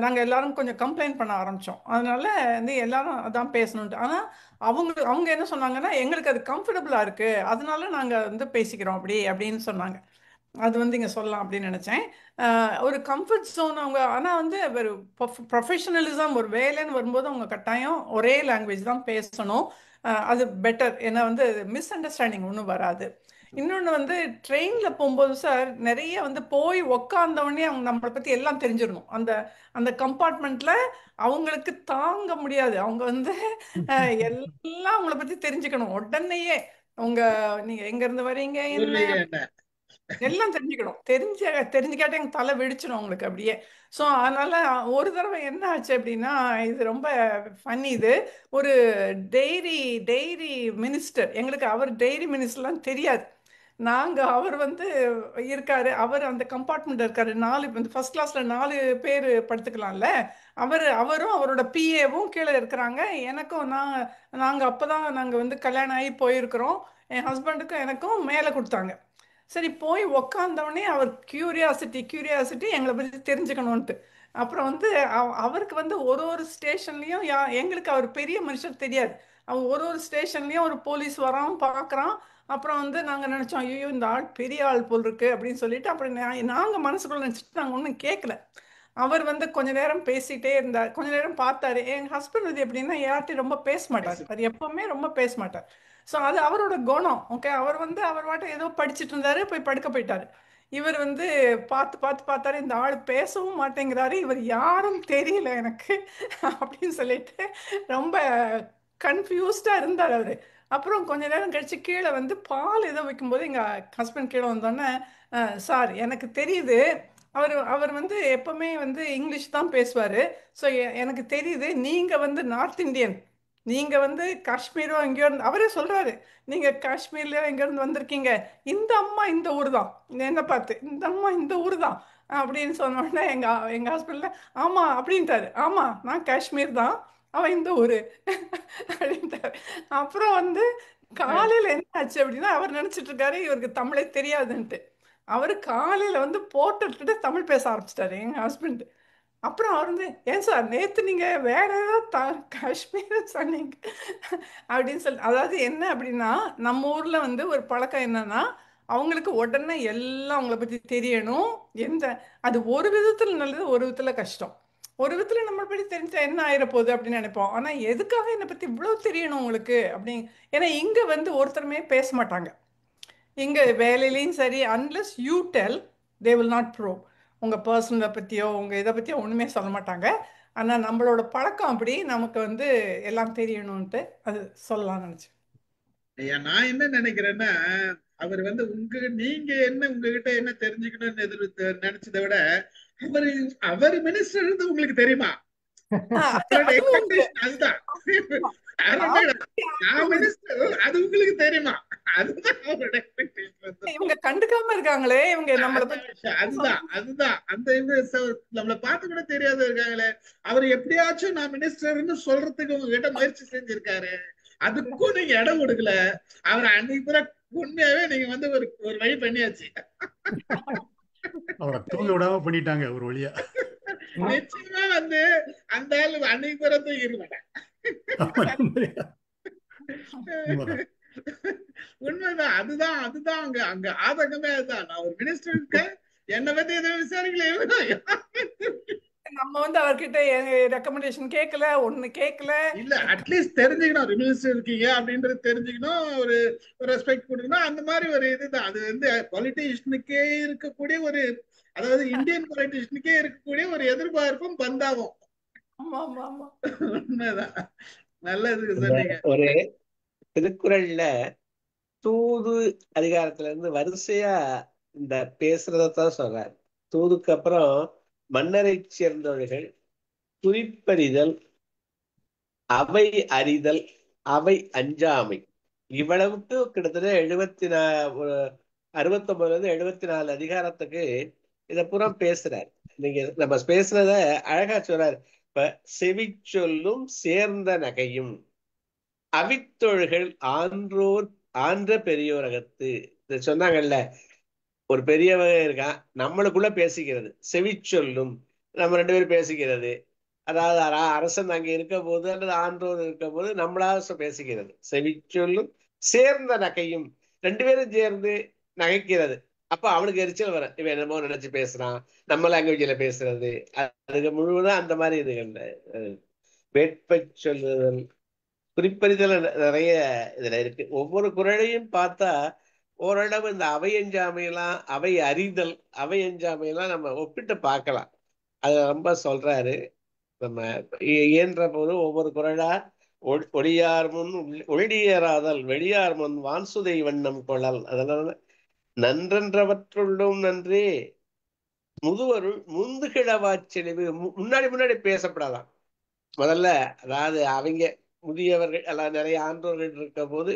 நாங்கள் எல்லாரும் கொஞ்சம் கம்ப்ளைண்ட் பண்ண ஆரம்பித்தோம். அதனால வந்து எல்லாரும் அதான் பேசணுன்ட்டு. ஆனால் அவங்க என்ன சொன்னாங்கன்னா, எங்களுக்கு அது கம்ஃபர்டபுளாக இருக்குது, அதனால நாங்கள் வந்து பேசிக்கிறோம் அப்படின்னு சொன்னாங்க. அது வந்து இங்கே சொல்லலாம் அப்படின்னு நினச்சேன். ஒரு கம்ஃபர்ட் ஜோன் அவங்க. ஆனால் வந்து ஒரு ப்ரொஃபஷனலிசம், ஒரு வேலைன்னு வரும்போது அவங்க கட்டாயம் ஒரே லாங்குவேஜ் தான் பேசணும். அது பெட்டர். ஏன்னா வந்து மிஸ் அண்டர்ஸ்டாண்டிங் ஒன்றும் வராது. இன்னொன்று வந்து ட்ரெயினில் போகும்போது சார், நிறைய வந்து போய் உக்காந்தவொடனே அவங்க நம்மளை பற்றி எல்லாம் தெரிஞ்சிடணும். அந்த அந்த கம்பார்ட்மெண்ட்டில் அவங்களுக்கு தாங்க முடியாது. அவங்க வந்து எல்லாம் அவங்கள பற்றி தெரிஞ்சுக்கணும் உடனேயே. நீங்கள் எங்கேருந்து வரீங்க, என்ன எல்லாம் தெரிஞ்சுக்கணும். தெரிஞ்சுக்காட்ட எங்க தலை வெடிச்சிடும் அவங்களுக்கு அப்படியே. ஸோ அதனால ஒரு தடவை என்ன ஆச்சு அப்படின்னா, இது ரொம்ப ஃபன்னி. இது ஒரு டெய்ரி மினிஸ்டர், எங்களுக்கு அவர் டெய்ரி மினிஸ்டர்லாம் தெரியாது. அவர் வந்து இருக்காரு, அவர் அந்த கம்பார்ட்மெண்ட் இருக்காரு. 4 வந்து ஃபர்ஸ்ட் கிளாஸ்ல 4 பேர் படுத்துக்கலாம்ல. அவரும் அவரோட பிஏவும் கீழே இருக்கிறாங்க. எனக்கும் நாங்கள் அப்போதான் நாங்கள் வந்து கல்யாணம் ஆகி போயிருக்கிறோம். என் ஹஸ்பண்டுக்கும் எனக்கும் மேலே கொடுத்தாங்க. சரி, போய் உக்காந்தவொடனே அவர் கியூரியாசிட்டி எங்களை பற்றி தெரிஞ்சுக்கணுன்ட்டு. அப்புறம் வந்து அவருக்கு வந்து ஒரு ஸ்டேஷன்லேயும் எங்களுக்கு அவர் பெரிய மனுஷர் தெரியாது. அவன் ஒரு ஸ்டேஷன்லேயும் ஒரு போலீஸ் வரான் பார்க்குறான். அப்புறம் வந்து நாங்கள் நினச்சோம், ஐயோ இந்த ஆள் பெரிய ஆள் போல் இருக்கு அப்படின்னு சொல்லிட்டு, அப்புறம் நாங்கள் மனசுக்குள்ள நினச்சிட்டு நாங்கள் ஒன்றும் கேட்கல. அவர் வந்து கொஞ்ச நேரம் பேசிகிட்டே இருந்தார். கொஞ்ச நேரம் பார்த்தாரு. எங்கள் ஹஸ்பண்ட் வந்து எப்படின்னா, யார்கிட்டையும் ரொம்ப பேச மாட்டார். அவர் எப்பவுமே ரொம்ப பேச மாட்டார். ஸோ அது அவரோட குணம். ஓகே, அவர் வந்து அவர் வாட்ட ஏதோ படிச்சுட்டு இருந்தாரு, போய் படுக்க போயிட்டாரு. இவர் வந்து பார்த்தாரு, இந்த ஆள் பேசவும் மாட்டேங்கிறாரு, இவர் யாரும் தெரியல எனக்கு அப்படின்னு சொல்லிட்டு ரொம்ப கன்ஃபியூஸ்டாக இருந்தார் அவர். அப்புறம் கொஞ்ச நேரம் கழிச்சு கீழே வந்து பால் ஏதோ வைக்கும்போது எங்கள் ஹஸ்பண்ட் கீழே வந்தோடனே, சார் எனக்கு தெரியுது அவர் வந்து எப்பவுமே வந்து இங்கிலீஷ் தான் பேசுவார். ஸோ எனக்கு தெரியுது நீங்கள் வந்து நார்த் இந்தியன், நீங்கள் வந்து காஷ்மீரோ எங்கேயோ இருந்து, அவரே சொல்கிறாரு, நீங்கள் காஷ்மீர்லையோ எங்கேருந்து வந்திருக்கீங்க, இந்த அம்மா இந்த ஊர் தான், என்ன பார்த்து இந்த அம்மா இந்த ஊர் தான் அப்படின்னு சொன்னோடனே எங்கள் ஹஸ்பண்டில் ஆமாம் அப்படின்ட்டாரு. ஆமாம், நான் காஷ்மீர் தான், அவன் இந்த ஊர் அப்படின்ட்டாரு. அப்புறம் வந்து காலையில் என்ன ஆச்சு அப்படின்னா, அவர் நினச்சிட்டு இருக்காரு இவருக்கு தமிழே தெரியாதுன்ட்டு. அவர் காலையில் வந்து போட்டுட்டு தமிழ் பேச ஆரம்பிச்சிட்டாரு எங்கள் ஹஸ்பண்ட். அப்புறம் அவர் வந்து, ஏன் சார் நேற்று நீங்கள் வேற ஏதாவது காஷ்மீர் சொன்னீங்க அப்படின்னு சொல்லி. அதாவது என்ன அப்படின்னா, நம்ம ஊரில் வந்து ஒரு பழக்கம் என்னன்னா, அவங்களுக்கு உடனே எல்லாம் அவங்கள பற்றி தெரியணும். அது ஒரு விதத்தில் நல்லது, ஒரு விதத்தில் கஷ்டம். ஒரு விதத்தில் நம்மளை பற்றி தெரிஞ்சா என்ன ஆயிரப்போகுது அப்படின்னு நினைப்போம். ஆனால் எதுக்காக என்னை பற்றி இவ்வளோ தெரியணும் உங்களுக்கு ஏன்னா இங்கே வந்து ஒருத்தருமே பேச மாட்டாங்க. இங்கே வேலையிலையும் சரி, unless you tell, they will not prove. உங்கள் பர்சனலை பற்றியோ உங்கள் இதை பற்றியோ ஒன்றுமே சொல்ல மாட்டாங்க. ஆனால் நம்மளோட பழக்கம் அப்படி, நமக்கு வந்து எல்லாம் தெரியணும்ன்ட்டு அது சொல்லலாம்னு நினச்சேன். நான் என்ன நினைக்கிறேன்னா, அவர் வந்து நீங்க என்ன உங்ககிட்ட என்ன தெரிஞ்சுக்கணும்னு நினைச்சதை விட, அவர் மினிஸ்டர் இருந்து உங்களுக்கு தெரியுமா? அதுதான் அது உங்களுக்கு தெரியுமா? இவங்க கண்டுக்காம இருக்காங்களே, இவங்க அதுதான் அந்த நம்மள பார்த்து கூட தெரியாத இருக்காங்களே. அவர் எப்படியாச்சும் நான் மினிஸ்டர்னு சொல்றதுக்கு உங்ககிட்ட முயற்சி செஞ்சிருக்காரு. அதுக்கும் நீங்க இடம் கொடுக்கல. அவர் அன்னைக்கு கூட உண்மையாவே நீங்க வந்து ஒரு வழி பண்ணியாச்சு. அவரை தூங்க விடாம பண்ணிட்டாங்க ஒரு வழியா. நிச்சயமா வந்து அந்த ஆளு அன்னைக்கு பிறந்து இருக்க மாட்டேன். உண்மைதான். அதுதான் அதுதான் அங்க அங்க ஆதங்கமே அதுதான். நான் ஒரு மினிஸ்டர் இருக்கேன், என்னை பத்தி எதுவும் விசாரிக்கல. நம்ம வந்து அவர்கிட்ட ரெக்கமெண்டேஷன் கேட்கல, ஒண்ணு கேட்கல. இல்ல அட்லீஸ்ட் தெரிஞ்சுக்கணும், மினிஸ்டர் இருக்கீங்க அப்படின்றது தெரிஞ்சுக்கணும், ஒரு ரெஸ்பெக்ட் கொடுக்கணும். அந்த மாதிரி ஒரு இதுதான். அது வந்து பொலிட்டீஷியனுக்கே இருக்கக்கூடிய ஒரு, அதாவது இந்தியன் பொலிட்டீஷியனுக்கே இருக்கக்கூடிய ஒரு எதிர்பார்ப்பும் பந்தாகும். ஆமா ஆமா ஆமா. உண்மைதான். நல்லதுக்கு சொன்னீங்க. ஒரு திருக்குறள்ல தூது அதிகாரத்துல இருந்து வரிசையா இந்த பேசுறதான் சொல்றாரு. தூதுக்கு அப்புறம் மன்னரை சேர்ந்தவர்கள், குறிப்பறிதல், அவை அறிதல், அவை அஞ்சாமை, இவ்வளவுக்கு கிட்டத்தட்ட 69 74 அதிகாரத்துக்கு இத பூரா பேசுறாரு. நீங்க நம்ம பேசுறத அழகா சொல்றாரு. இப்ப செவிச்சொல்லும் சேர்ந்த நகையும் அவித்தொழுகள் ஆன்றோர் ஆன்ற பெரியோரகத்து, இத சொன்னாங்கல்ல. ஒரு பெரியவங்க இருக்கான், நம்மளுக்குள்ள பேசிக்கிறது, செவிச்சொல்லும், நம்ம 2 பேரும் பேசிக்கிறது. அதாவது அரசன் அங்க இருக்க போது அல்லது ஆன்றோர் இருக்க போது நம்மளா பேசிக்கிறது. செவிச்சொல்லும் சேர்ந்த நகையும், 2 பேரும் சேர்ந்து நகைக்கிறது. அப்ப அவனுக்கு எரிச்சல் வர, இவன் என்னமோ நினைச்சு பேசுறான், நம்ம லாங்குவேஜ்ல பேசுறது. அதுக்கு முழுவதும் அந்த மாதிரி இதுகள். வேட்பை சொல்லுதல், குறிப்பறிதல் நிறைய இதுல இருக்கு. ஒவ்வொரு குறளையும் பார்த்தா ஓரளவு இந்த அவை அஞ்சாமையெல்லாம், அவை அறிதல், அவை அஞ்சாமையெல்லாம் நம்ம ஒப்பிட்டு பார்க்கலாம். அது ரொம்ப சொல்றாரு. நம்ம இயன்ற போது ஒவ்வொரு குறளா ஒளியார் முன் ஒளியராதல், வெளியார் முன் வான்சுதை வண்ணம் கொள்ளல். அதனால நன்றென்றவற்றுள்ளும் நன்றே முதுவருள் முந்துகிழவாச்செழிவு, முன்னாடி பேசப்படாதான் முதல்ல. அதாவது அவங்க முதியவர்கள் எல்லாம் நிறைய ஆன்றோர்கள் இருக்க போது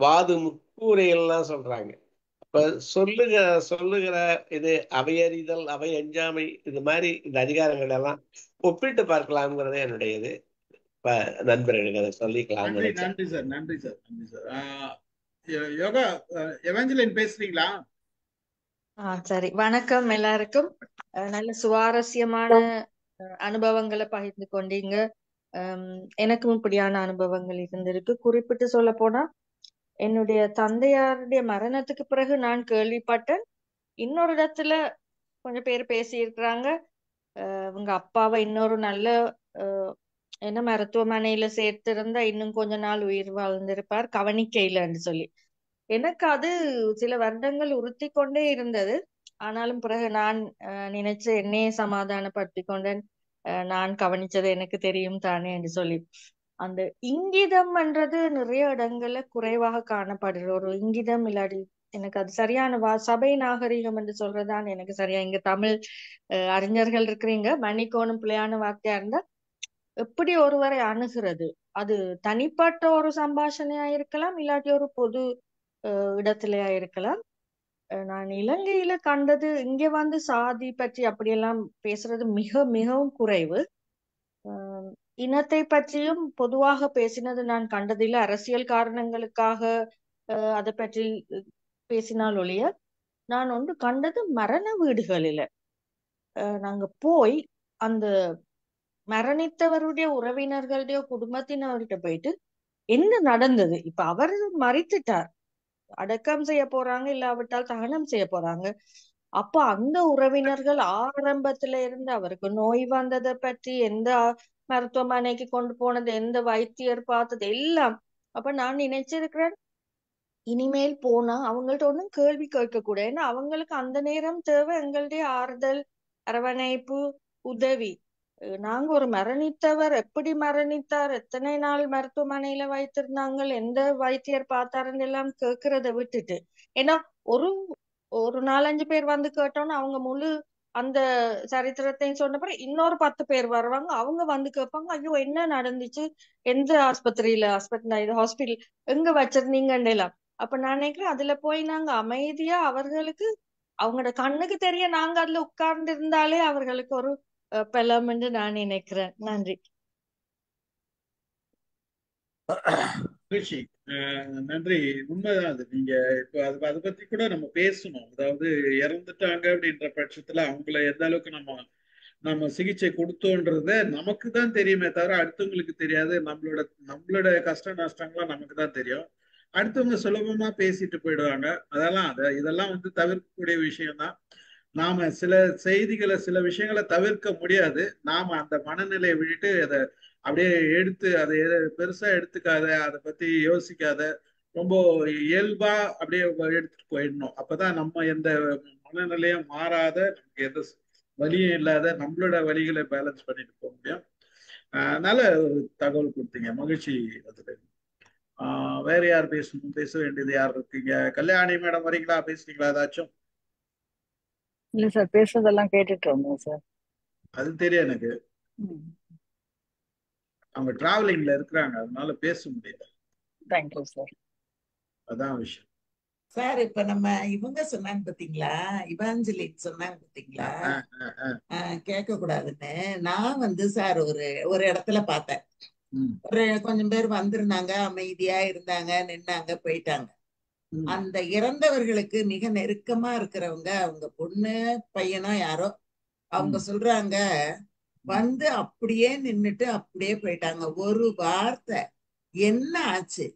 வாது முக்கூரையெல்லாம் சொல்றாங்க. இப்ப சொல்லுகிற இது அவையறிதல், அவை அஞ்சாமை, இது மாதிரி இந்த அதிகாரங்கள் எல்லாம் ஒப்பிட்டு பார்க்கலாம்ங்கிறதே என்னுடைய இது. இப்ப நண்பர்களுக்கு அதை சொல்லிக்கலாம் நன்றி நினைச்சேன். நன்றி சார், நன்றி சார், நன்றி சார். யோகா எவாஞ்சலின் பேசுறீங்களா? சரி, வணக்கம் எல்லாருக்கும். நல்ல சுவாரஸ்யமான அனுபவங்களை பகிர்ந்து கொண்டீங்க. எனக்கும் இப்படியான அனுபவங்கள் இருந்திருக்கு. குறிப்பிட்டு சொல்ல போனா, என்னுடைய தந்தையாருடைய மரணத்துக்கு பிறகு நான் கேள்விப்பட்டேன். இன்னொரு இடத்துல கொஞ்சம் பேர் பேசியிருக்கிறாங்க, அவங்க அப்பாவை இன்னொரு நல்ல என்ன மருத்துவமனையில சேர்த்திருந்தா இன்னும் கொஞ்ச நாள் உயிர் வாழ்ந்திருப்பார், கவனிக்கையிலன்னு சொல்லி. எனக்கு அது சில வருடங்கள் உறுத்தி கொண்டே இருந்தது. ஆனாலும் பிறகு நான் நினைச்சு என்னையே சமாதானப்படுத்தி கொண்டேன். நான் கவனிச்சது எனக்கு தெரியும் தானே என்று சொல்லி. அந்த இங்கிதம் என்றது நிறைய இடங்கள்ல குறைவாக காணப்படுற ஒரு இங்கிதம். இல்லாடி எனக்கு அது சரியான சபை நாகரிகம் என்று சொல்றதான் எனக்கு சரியா. இங்க தமிழ் அறிஞர்கள் இருக்கிறீங்க, மன்னிக்கோணும் பிள்ளையான வார்த்தையா இருந்தா. எப்படி ஒருவரை அணுகிறது, அது தனிப்பட்ட ஒரு சம்பாஷணையா இருக்கலாம், இல்லாட்டி ஒரு பொது இடத்திலேயா இருக்கலாம். நான் இலங்கையில கண்டது, இங்க வந்து சாதி பற்றி அப்படியெல்லாம் பேசுறது மிகவும் குறைவு. இனத்தை பற்றியும் பொதுவாக பேசினது நான் கண்டதில்லை. அரசியல் காரணங்களுக்காக அதை பற்றி பேசினால் ஒழிய நான் ஒன்று கண்டது மரண வீடுகளில. நாங்க போய் அந்த மரணித்தவருடைய உறவினர்களுடைய குடும்பத்தினர்கிட்ட போயிட்டு என்ன நடந்தது, இப்ப அவர் மறித்துட்டார், அடக்கம் செய்ய போறாங்க, இல்லாவிட்டால் தகனம் செய்ய போறாங்க. அப்ப அந்த உறவினர்கள் ஆரம்பத்துல இருந்து அவருக்கு நோய் வந்ததை பற்றி, எந்த மருத்துவமனைக்கு கொண்டு போனது, எந்த வைத்தியர் பார்த்தது எல்லாம். அப்ப நான் நினைச்சிருக்கிறேன், இனிமேல் போனா அவங்கள்ட்ட ஒன்றும் கேள்வி கேட்க கூட. ஏன்னா அவங்களுக்கு அந்த நேரம் தேவை எங்களுடைய ஆறுதல், அரவணைப்பு, உதவி. நாங்க ஒரு மரணித்தவர் எப்படி மரணித்தார், எத்தனை நாள் மருத்துவமனையில வைத்திருந்தாங்க, எந்த வைத்தியர் பார்த்தாருன்னு எல்லாம் கேட்கறத விட்டுட்டு, ஏன்னா ஒரு 4-5 பேர் வந்து கேட்டோம்னா அவங்க முழு அந்த சரித்திரத்தையும் சொன்னப்பறம் இன்னொரு 10 பேர் வருவாங்க, அவங்க வந்து கேட்பாங்க, ஐயோ என்ன நடந்துச்சு, எந்த ஆஸ்பத்திரியில ஹாஸ்பிட்டல் எங்க வச்சிருந்தீங்கன்னு எல்லாம். அப்ப நான் நினைக்கிறேன், அதுல போய் நாங்க அமைதியா அவர்களுக்கு அவங்களோட கண்ணுக்கு தெரிய நாங்க அதுல உட்கார்ந்து இருந்தாலே அவர்களுக்கு ஒரு பலம் என்று நான் நினைக்கிறேன். நன்றி. மகிழ்ச்சி, நன்றி. உண்மைதான் அது. நீங்க இப்போ அதை பத்தி கூட நம்ம பேசணும். அதாவது இறந்துட்டாங்க அப்படின்ற பட்சத்துல அவங்கள எந்த அளவுக்கு நம்ம சிகிச்சை கொடுத்தோன்றத நமக்கு தான் தெரியுமே தவிர அடுத்தவங்களுக்கு தெரியாது. நம்மளோட கஷ்ட நஷ்டங்கள்லாம் நமக்கு தான் தெரியும். அடுத்தவங்க சுலபமா பேசிட்டு போயிடுவாங்க. இதெல்லாம் வந்து தவிர்க்கக்கூடிய விஷயம்தான். நாம சில செய்திகளை சில விஷயங்களை தவிர்க்க முடியாது. நாம அந்த மனநிலையை விட்டுட்டு அதை அப்படியே எடுத்து அதை பெருசா எடுத்துக்காத, அதை பத்தி யோசிக்காத, ரொம்ப இயல்பா அப்படியே எடுத்துட்டு போயிடணும். அப்பதான் நம்ம எந்த மனநிலையும் மாறாத, நமக்கு எந்த வலியும் இல்லாத நம்மளோட வலிகளை பேலன்ஸ் பண்ணிட்டு போக முடியும். நல்ல ஒரு தகவல் கொடுத்தீங்க, மகிழ்ச்சி. அதுல வேற யார் பேச வேண்டியது யார் இருக்கீங்க? கல்யாணி மேடம் வரீங்களா? பேசுறீங்களா ஏதாச்சும்? இல்ல சார், பேசுறதெல்லாம் கேட்டுட்டு இருந்தோம் சார். அது தெரியும் எனக்கு. அவங்க டிராவலிங்ல இருக்கிறாங்க, அதனால பேச முடியல. Thank you sir. அதான் விஷயம் சார். இப்ப நம்ம இவங்க சொன்னாங்க பாத்தீங்களா, இவாஞ்சலின் சொன்னாங்க பாத்தீங்களா, கேட்க கூடாதுன்னு. நான் வந்து சார் ஒரு இடத்துல பார்த்தேன். கொஞ்சம் பேர் வந்திருந்தாங்க, அமைதியா இருந்தாங்க, நின்னாங்க, போயிட்டாங்க. அந்த இறந்தவர்களுக்கு மிக நெருக்கமா இருக்கிறவங்க, அவங்க பொண்ணு பையனோ யாரோ, அவங்க சொல்றாங்க, வந்து அப்படியே நின்னுட்டு அப்படியே போயிட்டாங்க. ஒரு வார்த்தை என்ன ஆச்சு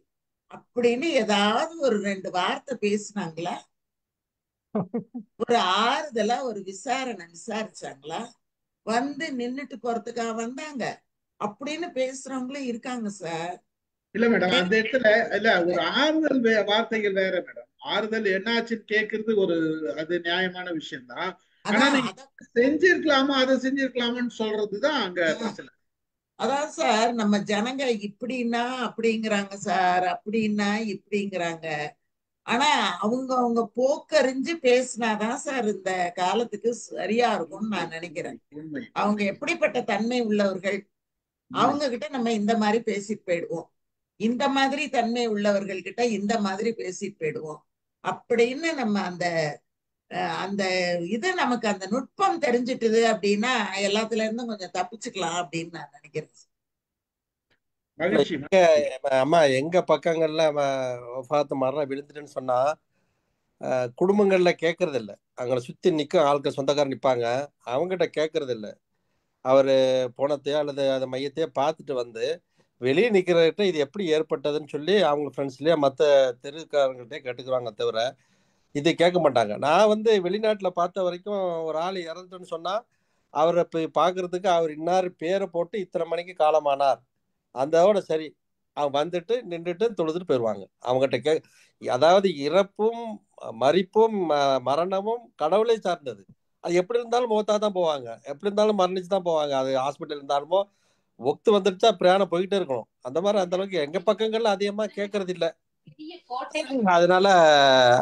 அப்படின்னு ஏதாவது ஒரு 2 வார்த்தை பேசினாங்களா? ஒரு ஆறுதலா ஒரு விசாரிச்சாங்களா? வந்து நின்னுட்டு போறதுக்காக வந்தாங்க அப்படின்னு பேசுறவங்களும் இருக்காங்க சார். இல்ல மேடம், அந்த இடத்துல இல்ல ஒரு ஆறுதல் வார்த்தைகள் வேற மேடம். ஆறுதல் என்னாச்சுன்னு கேட்கறது அது நியாயமான விஷயம் தான். ஆனா நீங்க செஞ்சிருக்கலாமா, அதை செஞ்சிருக்கலாமான்னு சொல்றதுதான் அங்க பிரச்சனை. அதான் சார், நம்ம ஜனங்க இப்படின்னா அப்படிங்கிறாங்க சார், அப்படின்னா இப்படிங்கிறாங்க. ஆனா அவங்க போக்கறிஞ்சு பேசினாதான் சார் இந்த காலத்துக்கு சரியா இருக்கும்னு நான் நினைக்கிறேன். அவங்க எப்படிப்பட்ட தன்மை உள்ளவர்கள், அவங்க கிட்ட நம்ம இந்த மாதிரி பேசிட்டு போயிடுவோம், இந்த மாதிரி தன்மை உள்ளவர்கள் கிட்ட இந்த மாதிரி பேசிட்டு போயிடுவோம் அப்படின்னு நம்ம அந்த இது நமக்கு அந்த நுட்பம் தெரிஞ்சிட்டுது அப்படின்னா எல்லாத்துல இருந்தும் கொஞ்சம் தப்பிச்சுக்கலாம் அப்படின்னு நான் நினைக்கிறேன். அம்மா எங்க பக்கங்கள்ல வஃபாத்து மரணம் விழுந்துட்டுன்னு சொன்னா குடும்பங்கள்ல கேட்கறது இல்லை. அவங்கள சுத்தி நிற்கும் ஆட்கள் சொந்தக்காரர் நிற்பாங்க, அவங்ககிட்ட கேட்கறது இல்லை. அவரு போனத்தையோ அல்லது அந்த மையத்தையோ பார்த்துட்டு வந்து வெளியே நிற்கிறகிட்ட இது எப்படி ஏற்பட்டதுன்னு சொல்லி அவங்க ஃப்ரெண்ட்ஸ்லயே மற்ற தெருக்காரங்கள்ட்டே கேட்டுக்குவாங்க தவிர இது கேட்க மாட்டாங்க. நான் வந்து வெளிநாட்டில் பார்த்த வரைக்கும் ஒரு ஆள் இறந்துட்டுன்னு சொன்னா அவரை போய் பார்க்கறதுக்கு அவர் இன்னார் பேரை போட்டு இத்தனை மணிக்கு காலமானார், அதோட சரி அவங்க வந்துட்டு நின்றுட்டு தொழுதுட்டு போயிடுவாங்க. அவங்ககிட்ட அதாவது இறப்பும் மரிப்பும் மரணமும் கடவுளை சார்ந்தது. அது எப்படி இருந்தாலும் முகத்தா தான் போவாங்க, எப்படி இருந்தாலும் மரணிச்சு தான் போவாங்க. அது ஹாஸ்பிட்டல் இருந்தாலுமோ ஒத்து வந்துடுச்சா பிரயாணம் போயிட்டே இருக்கணும். அந்த மாதிரி அந்த அளவுக்கு எங்க பக்கங்கள்ல அதிகமா கேட்கறது இல்லை. அதனால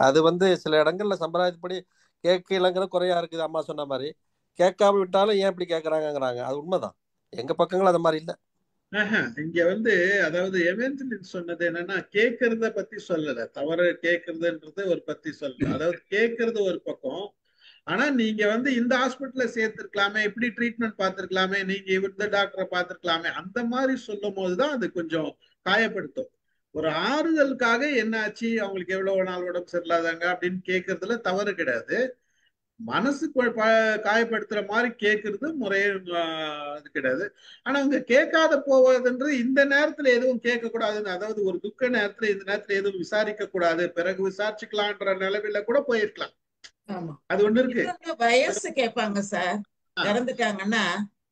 அது வந்து சில இடங்கள்ல சம்பிரதாயப்படி கேட்கலங்கிற குறையா இருக்குது. அம்மா சொன்ன மாதிரி கேட்காம விட்டாலும் ஏன் இப்படி கேட்கறாங்கிறாங்க, அது உண்மைதான். எங்க பக்கங்கள் அந்த மாதிரி இல்லை. இங்க வந்து அதாவது எவெஞ்சலின் சொன்னது என்னன்னா, கேட்கறத பத்தி சொல்லல, தவறு கேட்கறதுன்றது ஒரு பத்தி சொல்லல. அதாவது கேட்கறது ஒரு பக்கம், ஆனா நீங்க வந்து இந்த ஹாஸ்பிட்டல்ல சேர்த்திருக்கலாமே, இப்படி ட்ரீட்மெண்ட் பார்த்திருக்கலாமே, நீங்க இந்த டாக்டரை பார்த்திருக்கலாமே, அந்த மாதிரி சொல்லும் போதுதான் அது கொஞ்சம் காயப்படுத்தும். ஒரு ஆறுதலுக்காக என்னாச்சு, அவங்களுக்கு எவ்வளவு நாள் உடம்பு சரியில்லாதாங்க அப்படின்னு கேட்கறதுல தவறு கிடையாது. மனசு காயப்படுத்துற மாதிரி கேட்கறது முறையே இது கிடையாது. ஆனா அவங்க கேட்காத போவதுன்றது இந்த நேரத்துல எதுவும் கேட்க கூடாதுன்னு, அதாவது ஒரு துக்க நேரத்துல இந்த நேரத்துல எதுவும் விசாரிக்க கூடாது, பிறகு விசாரிச்சுக்கலான்ற நிலைமையில கூட போயிருக்கலாம். அது ஒண்ணு இருக்கு. வயசு கேட்பாங்க சார், இறந்துட்டாங்கன்னா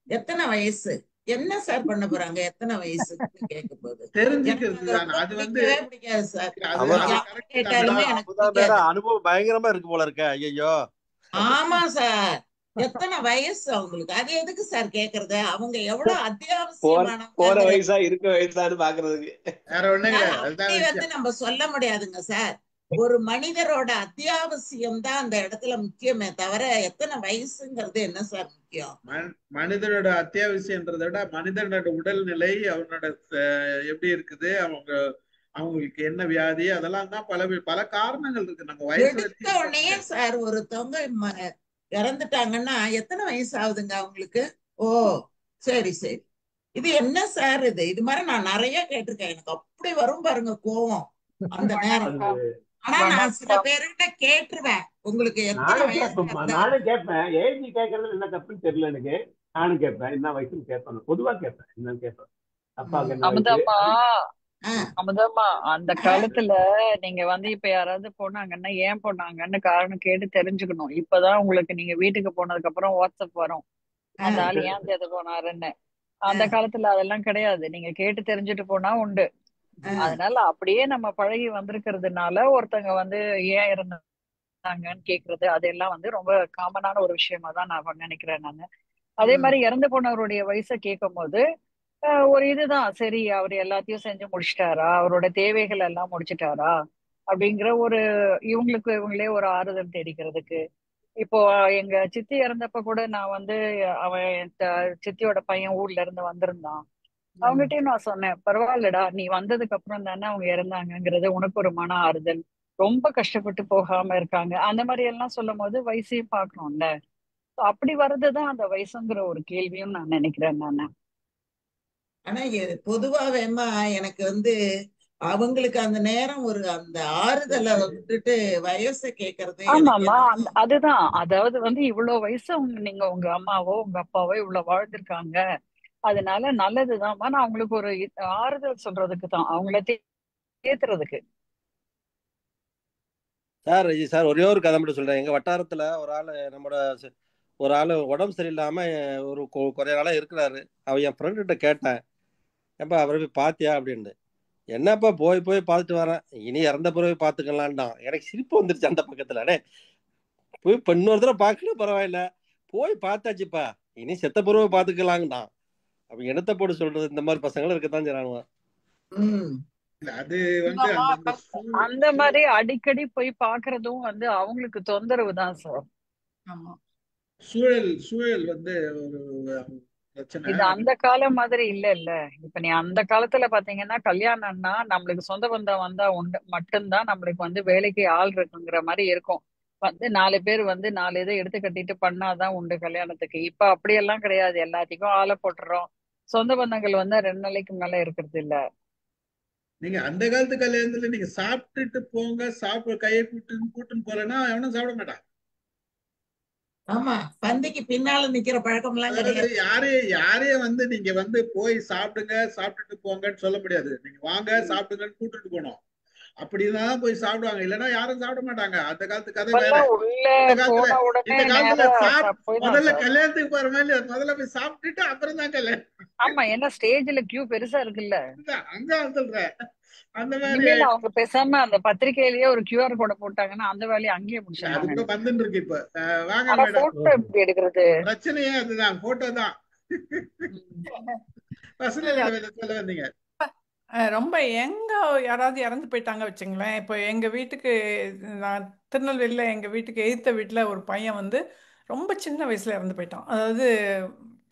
எத்தனை வயசு, என்ன சார் பண்ண போறாங்க, எத்தனை வயசு கேட்கும் போது தெரிஞ்சுக்கிறது தான். அது வந்து பிடிக்காது சார். கேட்டாலுமே அனுபவம் பயங்கரமா இருக்கு போல இருக்க. ஐயோ ஆமா சார், எத்தனை வயசு அவங்களுக்கு, அது எதுக்கு சார் கேக்குறது? அவங்க எவ்வளவு அத்தியாவசியமான போற வயசா இருக்க வயசான்னு பாக்குறதுக்கு வந்து நம்ம சொல்ல முடியாதுங்க சார். ஒரு மனிதரோட அத்தியாவசியம் தான் அந்த இடத்துல முக்கியமே தவிர எத்தனை வயசுங்கிறது என்ன சார் முக்கியம்? மனிதனோட அத்தியாவசியன்றதை விட மனிதனோட உடல்நிலை, அவனோட எப்படி இருக்குது, அவங்களுக்கு என்ன வியாதி, அதெல்லாம் தான் பல காரணங்கள் இருக்கு. நம்ம வயசு உடனே சார் ஒருத்தவங்க இறந்துட்டாங்கன்னா எத்தனை வயசு ஆகுதுங்க அவங்களுக்கு? ஓ சரி சரி, இது என்ன சார் இது மாதிரி நான் நிறைய கேட்டிருக்கேன். எனக்கு அப்படி வரும் பாருங்க கோவம் அந்த நேரம். ஆனா நான் சில பேருகிட்ட கேட்டுருவேன், உங்களுக்கு எத்தனை வயசு? நானும் கேட்பேன், ஏஜ் கேட்கறது என்ன தப்புன்னு தெரியல எனக்கு. நானும் கேட்பேன் என்ன வயசுன்னு கேட்பேன், பொதுவா கேட்பேன், என்னன்னு கேட்பேன். அப்பாவுக்கு என்ன வயசு? அமுதம்மா, அந்த காலத்துல நீங்க வந்து இப்ப யாராவது போனாங்கன்னா ஏன் போனாங்கன்னு காரணம் கேட்டு தெரிஞ்சுக்கணும். இப்பதான் உங்களுக்கு நீங்க வீட்டுக்கு போனதுக்கு அப்புறம் வாட்ஸ்அப் வரும், அந்த ஆள் ஏன் தேட போனாருன்னு. அந்த காலத்துல அதெல்லாம் கிடையாது. நீங்க கேட்டு தெரிஞ்சுட்டு போனா உண்டு. அதனால அப்படியே நம்ம பழகி வந்திருக்கிறதுனால ஒருத்தங்க வந்து ஏன் இருந்தாங்கன்னு கேக்குறது அதெல்லாம் வந்து ரொம்ப காமனான ஒரு விஷயமா தான் நான் நினைக்கிறேன் நானு. அதே மாதிரி இறந்து போனவருடைய வயசை கேட்கும் போது ஒரு இதுதான் சரி, அவர் எல்லாத்தையும் செஞ்சு முடிச்சிட்டாரா, அவரோட தேவைகள் எல்லாம் முடிச்சிட்டாரா அப்படிங்கிற ஒரு இவங்களே ஒரு ஆறுதல் தேடிக்கிறதுக்கு. இப்போ எங்க சித்தி இறந்தப்ப கூட நான் வந்து அவன் சித்தியோட பையன் ஊர்ல இருந்து வந்திருந்தான். அவங்ககிட்டயும் நான் சொன்னேன், பரவாயில்லடா, நீ வந்ததுக்கு அப்புறம் தானே அவங்க இறந்தாங்கங்கிறது உனக்கு ஒரு மன ஆறுதல். ரொம்ப கஷ்டப்பட்டு போகாம இருக்காங்க அந்த மாதிரி எல்லாம் சொல்லும் போது வயசையும் பார்க்கணும்ல. அப்படி வர்றதுதான் அந்த வயசுங்கிற ஒரு கேள்வியும் நான் நினைக்கிறேன் நானு. ஆனா பொதுவாவேமா எனக்கு வந்து அவங்களுக்கு அந்த நேரம் ஒரு அந்த ஆறுதலை விட்டுட்டு வயசை கேட்கறது எனக்கு ஆமாமா, என்னமோ. அதுதான். அதாவது வந்து இவ்வளவு வயசு நீங்க உங்க அம்மாவோ உங்க அப்பாவோ இவ்வளவு வாழ்ந்திருக்காங்க, அதனால நல்லதுதான்மா. நான் அவங்களுக்கு ஒரு ஆறுதல் சொல்றதுக்கு தான், அவங்கள தேத்துறதுக்கு. சார் ஒரே ஒரு கதை மட்டும் சொல்றேன். எங்க வட்டாரத்துல ஒரு ஆளு ஒரு ஆளு உடம்பு சரியில்லாம ஒரு குறைய நாளா இருக்கிறாரு. அவன் என் ஃப்ரெண்டு கிட்ட கேட்டேன், ஏப்பா அவரை போய் பாத்தியா அப்படின்னு. என்னப்பா போய் போய் பார்த்துட்டு வரேன், இனி இறந்த பிறகு பார்த்துக்கலான்டான். எனக்கு சிரிப்பு வந்துருச்சு அந்த பக்கத்துல. அடே போய் இன்னொரு தடவை பார்க்கணும் பரவாயில்ல, போய் பார்த்தாச்சுப்பா, இனி செத்த பிறகு பார்த்துக்கலாங்கடான். அப்ப இடத்த போட்டு சொல்றது இந்த மாதிரி பசங்களும் இருக்கத்தான் செய்றானுங்க. அது வந்து அந்த மாதிரி அடிக்கடி போய் பாக்குறதும் வந்து அவங்களுக்கு தொந்தரவு தான் சார். ஆமா, சூழல் வந்து ஒரு பிரச்சனை. இது அந்த காலம் மாதிரி இல்ல. இப்ப நீ அந்த காலத்துல பாத்தீங்கன்னா கல்யாணம்னா நம்மளுக்கு சொந்த பந்தம் வந்தா உண்டு மட்டும்தான் நம்மளுக்கு வந்து வேலைக்கு ஆள் இருக்குங்கிற மாதிரி இருக்கும். வந்து 4 பேர் வந்து 4 இதை எடுத்து கட்டிட்டு பண்ணாதான் உண்டு கல்யாணத்துக்கு. இப்ப அப்படியெல்லாம் கிடையாது, எல்லாத்துக்கும் ஆளை போட்டுறோம். சொந்த பந்தங்கள் வந்து 2 நாளைக்கு மேல இருக்கிறது இல்ல. நீங்க அந்த காலத்து கல்யாணத்துல நீங்க சாப்பிட்டுட்டு போங்க, கையை கூட்டுன்னு போறேன்னா எவனும் சாப்பிட மாட்டான். ஆமா, பந்திக்கு பின்னால நிக்கிற பழக்கம் எல்லாம் கிடையாது. யாரையும் வந்து நீங்க வந்து போய் சாப்பிட்டுட்டு போங்கன்னு சொல்ல முடியாது. நீங்க வாங்க சாப்பிடுங்கன்னு கூட்டிட்டு போனோம். அப்படிதான் போய் சாப்பிடுவாங்க, இல்லைன்னா யாரும் சாப்பிட மாட்டாங்க. அந்த காலத்து கதை வேற. இந்த காலத்துல முதல்ல கல்யாணத்துக்கு போற மாதிரி முதல்ல போய் சாப்பிட்டுட்டு அப்புறம் தான் கல்யாணம். ஆமா, ஏன்னா ஸ்டேஜ்ல கியூ பெருசா இருக்குல்ல. அங்க சொல்றேன் அந்த மாதிரி. இனிமேல் அவங்க பேசாம அந்த பத்திரிகையிலேயே ஒரு QR கோட போட்டாங்கன்னா அந்த வேலையை அங்கேயே முடிச்சிடலாம். அது கூட வந்துட்டு இருக்கு இப்ப. வாங்க ஆனா மேடம், போட்டோ எப்படி எடுக்கிறது? பிரச்சனையே அதுதான், போட்டோ தான். சொல்ல வந்தீங்க. ரொம்ப எங்க யாராவது இறந்து போயிட்டாங்க வச்சுங்களேன். இப்போ எங்க வீட்டுக்கு, நான் திருநெல்வேலியில எங்க வீட்டுக்கு எதிர்த்த வீட்டுல ஒரு பையன் வந்து ரொம்ப சின்ன வயசுல இறந்து போயிட்டான். அதாவது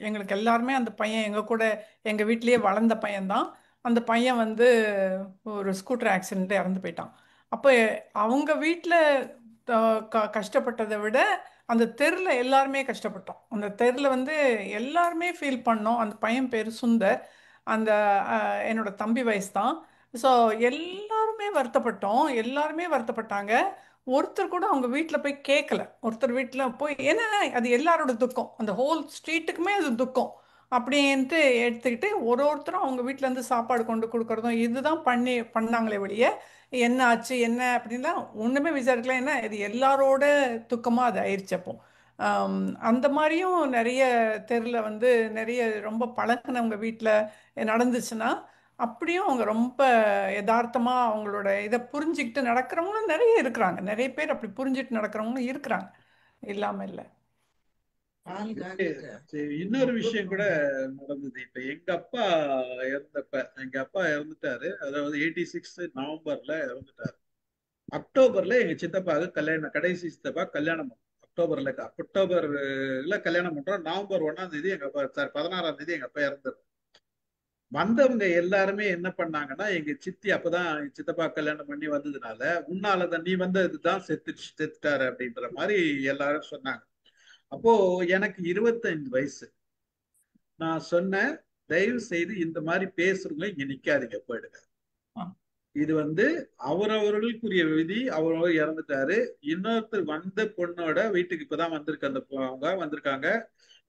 எங்களுக்கு எல்லாருமே அந்த பையன் எங்க கூட எங்க வீட்லயே வளர்ந்த பையன்தான். அந்த பையன் வந்து ஒரு ஸ்கூட்டர் ஆக்சிடென்ட் இறந்து போயிட்டான். அப்போ அவங்க வீட்டில் கஷ்டப்பட்டதை விட அந்த தெருல எல்லாருமே கஷ்டப்பட்டோம். அந்த தெருல வந்து எல்லாருமே ஃபீல் பண்ணோம். அந்த பையன் பேர் சுந்தர், அந்த என்னோட தம்பி வயசு தான். ஸோ எல்லாருமே வருத்தப்பட்டாங்க. ஒருத்தர் கூட அவங்க வீட்டில் போய் கேட்கல. ஒருத்தர் வீட்டில் போய், ஏன்னா அது எல்லாரோட துக்கம், அந்த ஹோல் ஸ்ட்ரீட்டுக்குமே அது துக்கம் அப்படின்ட்டு எடுத்துக்கிட்டு ஒருத்தரும் அவங்க வீட்டிலேருந்து சாப்பாடு கொண்டு கொடுக்குறதும் இதுதான் பண்ணாங்களே ஒழிய என்ன ஆச்சு என்ன அப்படின்லாம் ஒன்றுமே விசாரிக்கல. ஏன்னா இது எல்லாரோட துக்கமாக அது ஆயிடுச்சு. அப்போ அந்த மாதிரியும் நிறைய தெருவில் வந்து நிறைய ரொம்ப பழகினவங்க வீட்டில் நடந்துச்சுன்னா அப்படியும் அவங்க ரொம்ப யதார்த்தமாக அவங்களோட இதை புரிஞ்சுக்கிட்டு நடக்கிறவங்களும் நிறைய இருக்கிறாங்க. நிறைய பேர் அப்படி புரிஞ்சுட்டு நடக்கிறவங்களும் இருக்கிறாங்க, இல்லாமல் இல்லை. இன்னொரு விஷயம் கூட நடந்தது. இப்ப எங்க அப்பா இறந்துட்டாரு. அதாவது 86 நவம்பர்ல இறந்துட்டாரு. அக்டோபர்ல எங்க சித்தப்பாவுக்கு கல்யாணம், கடைசி சித்தப்பா கல்யாணம் அக்டோபர்ல கல்யாணம் பண்றோம். நவம்பர் 1ஆம் தேதி எங்க அப்பா 16ஆம் தேதி எங்க அப்பா இறந்தாரு. வந்தவங்க எல்லாருமே என்ன பண்ணாங்கன்னா, எங்க சித்தி அப்பதான் சித்தப்பா கல்யாணம் பண்ணி வந்ததுனால உன்னாலதான் நீ இதுதான் செத்துட்டாரு அப்படின்ற மாதிரி எல்லாரும் சொன்னாங்க. அப்போ எனக்கு 25 வயசு. நான் சொன்னேன், தயவு செய்து இந்த மாதிரி பேசுறவங்க இங்க நிக்காதீங்க, போயிடுங்க. இது வந்து அவரவர்களுக்குரிய விதி. அவரவர் இறந்துட்டாரு. இன்னொருத்தர் வந்த பொண்ணோட வீட்டுக்கு இப்பதான் வந்திருக்காங்க.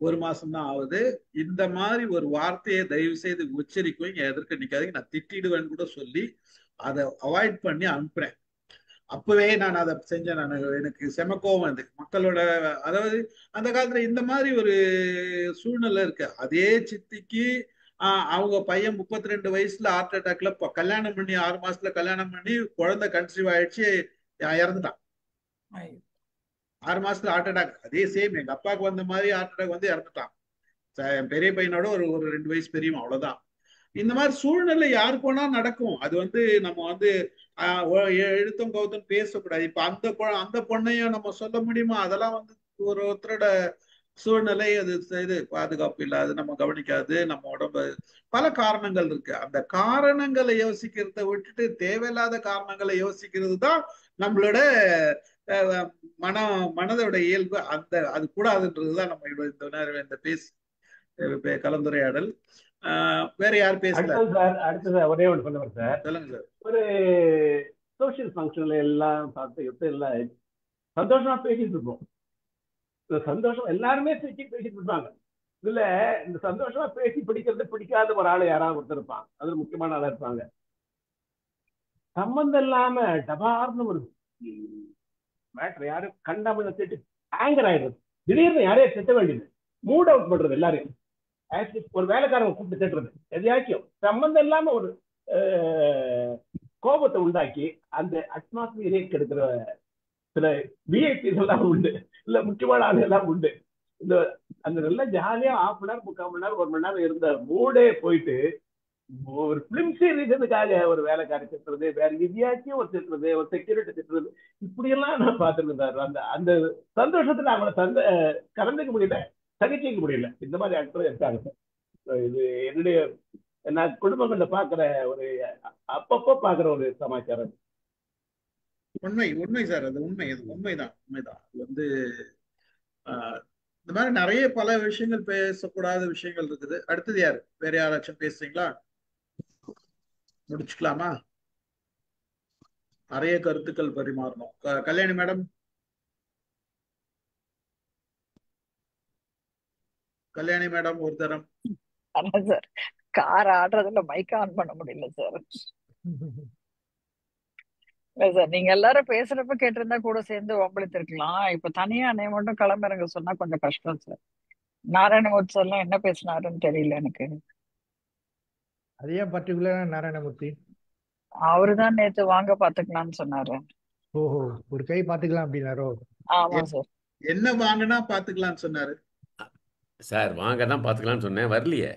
1 மாசம் தான் ஆகுது. இந்த மாதிரி ஒரு வார்த்தையை தயவு செய்து உச்சரிக்கும் எதற்கு நிக்காதீங்க, நான் திட்டிடுவேன்னு கூட சொல்லி அதை அவாய்ட் பண்ணி அனுப்புறேன். அப்பவே நான் அதை செஞ்சேன். எனக்கு செம கோவம் வந்து மக்களோட, அதாவது அந்த காலத்துல இந்த மாதிரி ஒரு சூழ்நிலை இருக்கு. அதே சித்திக்கு அவங்க பையன் 32 வயசுல ஹார்ட் அட்டாக்ல கல்யாணம் பண்ணி 6 மாசத்துல கல்யாணம் பண்ணி குழந்தை கன்சீவ் ஆயிடுச்சு, இறந்துட்டான். 6 மாசத்துல ஹார்ட் அட்டாக். அதே சேம் எங்க அப்பாவுக்கு வந்த மாதிரி ஹார்ட் அட்டாக் வந்து இறந்துட்டான். என் பெரிய பையனோட ஒரு 2 வயசு பெரியவன், அவ்வளவுதான். இந்த மாதிரி சூழ்நிலை யாருக்கு வேணா நடக்கும். அது வந்து நம்ம வந்து எழுத்தும் கவுத்தும் பேசக்கூடாது. இப்ப அந்த பொண்ணையும் நம்ம சொல்ல முடியுமா? அதெல்லாம் வந்து ஒருத்தரோட சூழ்நிலை, அது இது பாதுகாப்பு இல்லை, அது நம்ம கவனிக்காது, நம்ம உடம்பு பல காரணங்கள் இருக்கு. அந்த காரணங்களை யோசிக்கிறத விட்டுட்டு தேவையில்லாத காரணங்களை யோசிக்கிறது தான் நம்மளோட மனதோட இயல்பு. அது கூடாதுன்றதுதான் நம்ம இந்த கலந்துரையாடல். வேற யார் பேசல? அடுத்தது சார் ஒரே ஒன்று பண்ணுவார் சார். சொல்லுங்க சார். ஒரு சோசியல் ஃபங்க்ஷன்ல எல்லாம் பார்த்து எல்லாம் சந்தோஷமா பேசிட்டு இருப்போம். இந்த சந்தோஷம் எல்லாருமே பேசிட்டு இருப்பாங்க. இதுல இந்த சந்தோஷமா பேசி பிடிக்காத ஒரு ஆள் யாராவது ஒருத்தர் இருப்பான். அது முக்கியமான ஆளா இருப்பாங்க. சம்பந்தம் இல்லாம டபார்னு ஒரு மேட்டர் யாரும் கண்டாம திட்டு ஆங்கர் ஆயிடுறது. திடீர்னு யாரையும் திட்ட வேண்டியது, மூட் அவுட் பண்றது எல்லாரையும். ஒரு வேலைக்காரங்க கூப்பிட்டு திட்டுறது, எதையாச்சும் சம்பந்தம் இல்லாம ஒரு கோபத்தை உண்டாக்கி அந்த அட்மாஸ்பியரே கெடுக்கிற சில விஐபிஸ் எல்லாம் உண்டு, இல்ல முக்கியமான ஆள் எல்லாம் உண்டு. இந்த அந்த நல்லா ஜாலியா 1/2 மணி நேரம் 3/4 மணி நேரம் 1 மணி நேரம் இருந்த மூடே போயிட்டு ஒரு பிலிம் சீரீஸுக்காக ஒரு வேலைக்காரி திட்டுறது, வேற எதையாச்சும் ஒரு திட்டுறது, ஒரு செக்யூரிட்டி திட்டுறது, இப்படியெல்லாம் நான் பார்த்துருக்கேன் சார். அந்த சந்தோஷத்துல அவங்கள கலந்துக்க முடியல, சகிச்சிக்க முடியல. இந்த மாதிரி ஆட்களும் இருக்காங்க சார். இது என்னுடைய நான் குடும்பங்கள்ல பாக்குற ஒரு அப்பப்போ பாக்குற ஒரு சமாச்சாரம். உண்மை சார், அது உண்மைதான். அது வந்து இந்த மாதிரி நிறைய பல விஷயங்கள், பேசக்கூடாத விஷயங்கள் இருக்குது. அடுத்தது யாரு? வேற யாராச்சும் பேசுறீங்களா? முடிச்சுக்கலாமா? நிறைய கருத்துக்கள் பரிமாறணும். கல்யாணி மேடம், ஒரு தரம். சார் கார் ஆடுறதுல மைக் ஆன் பண்ண முடியல சார். இல்ல சார், நீங்க எல்லாரும் பேசுறப்ப கேட்டிருந்தா கூட சேர்ந்து ஒம்பளித்து இருக்கலாம். இப்ப தனியா என்னைய மட்டும் கிளம்புறங்க சொன்னா கொஞ்சம் கஷ்டம் சார். நாராயணமூர்த்தி சார்லாம் என்ன பேசினாருன்னு தெரியல எனக்கு. அது ஏன் பர்டிகுலரா நாராயணமூர்த்தி? அவருதான் நேத்து வாங்க பாத்துக்கலாம்னு சொன்னாரு. ஓஹோ, ஒரு கை பாத்துக்கலாம் அப்படின்னாரோ? ஆமா சார். என்ன வாங்கினா பாத்துக்கலாம்னு சொன்னாரு சார். வாங்க தான் பாத்துக்கலாம்னு சொன்னேன், வரலையே.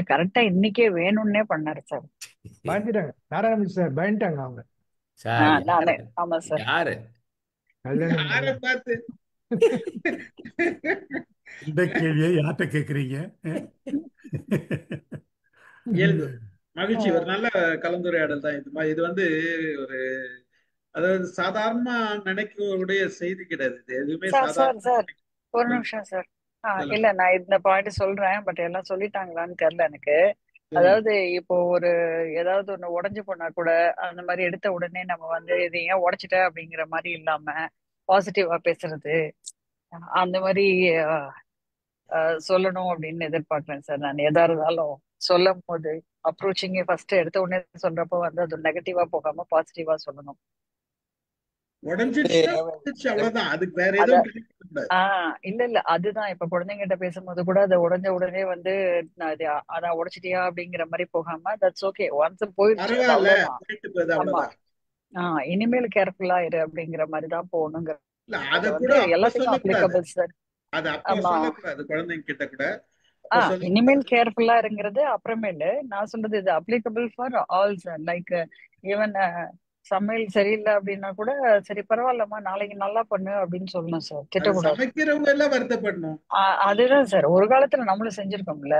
கரெக்டா இன்னைக்கே வேணும்னே பண்ணாரு சார். பயந்துட்டாங்க நாராயணமூர்த்தி சார், பயந்துட்டாங்க அவங்க சார். நானே. ஆமா சார். யாரு யாரை பார்த்து இந்த கேள்வியை யார்கிட்ட கேக்குறீங்க? இயல்பு மகிழ்ச்சி. ஒரு நல்ல கலந்துரையாடல் தான் இது வந்து ஒரு, அதாவது சாதாரணமா நினைக்கக்கூடிய செய்தி கிடையாது. இது எதுவுமே சார் சாதாரண. ஒரு நிமிஷம் சார். இல்ல, நான் இந்த பாயிண்ட் சொல்றேன், பட் எல்லாம் சொல்லிட்டாங்களான்னு தெரியல எனக்கு. அதாவது இப்போ ஏதாவது ஒண்ணு உடைஞ்சு போனா கூட அந்த மாதிரி எடுத்த உடனே நம்ம வந்து இது ஏன் உடைச்சிட்ட அப்படிங்கிற மாதிரி இல்லாம பாசிட்டிவா பேசுறது, அந்த மாதிரி சொல்லணும் அப்படின்னு எதிர்பார்க்கிறேன் சார். நான் எதா இருந்தாலும் சொல்லும் போது அப்ரோச்சிங்க ஃபர்ஸ்ட் எடுத்த உடனே சொல்றப்போ வந்து அது நெகட்டிவா போகாம பாசிட்டிவா சொல்லணும். இல்ல அதுதான் இப்ப குழந்தைங்கிட்ட பேசும்போது கூட அதை உடஞ்ச உடனே வந்து அதான் உடைச்சிட்டியா அப்படிங்கிற மாதிரி போகாம தட்ஸ் ஓகே, ஒன்ஸ் போயிடுச்சு, ஆமா இனிமேல் கேர்ஃபுல்லா இரு அப்படிங்கிற மாதிரிதான் போகணுங்கிற எல்லாத்துக்கும் அப்ளிகபிள் சார். ஆமா, இனிமேல் கேர்ஃபுல்லா இருங்கிறது அப்புறமேலு நான் சொல்றது இது applicable for all sir. Like even சமையல் சரியில்லை அப்படின்னா கூட சரி பரவாயில்லம்மா நாளைக்கு நல்லா பண்ணு அப்படின்னு சொல்லணும் சார், திட்டக்கூடாது. அதுதான் சார், ஒரு காலத்துல நம்மளும் செஞ்சிருக்கோம்ல.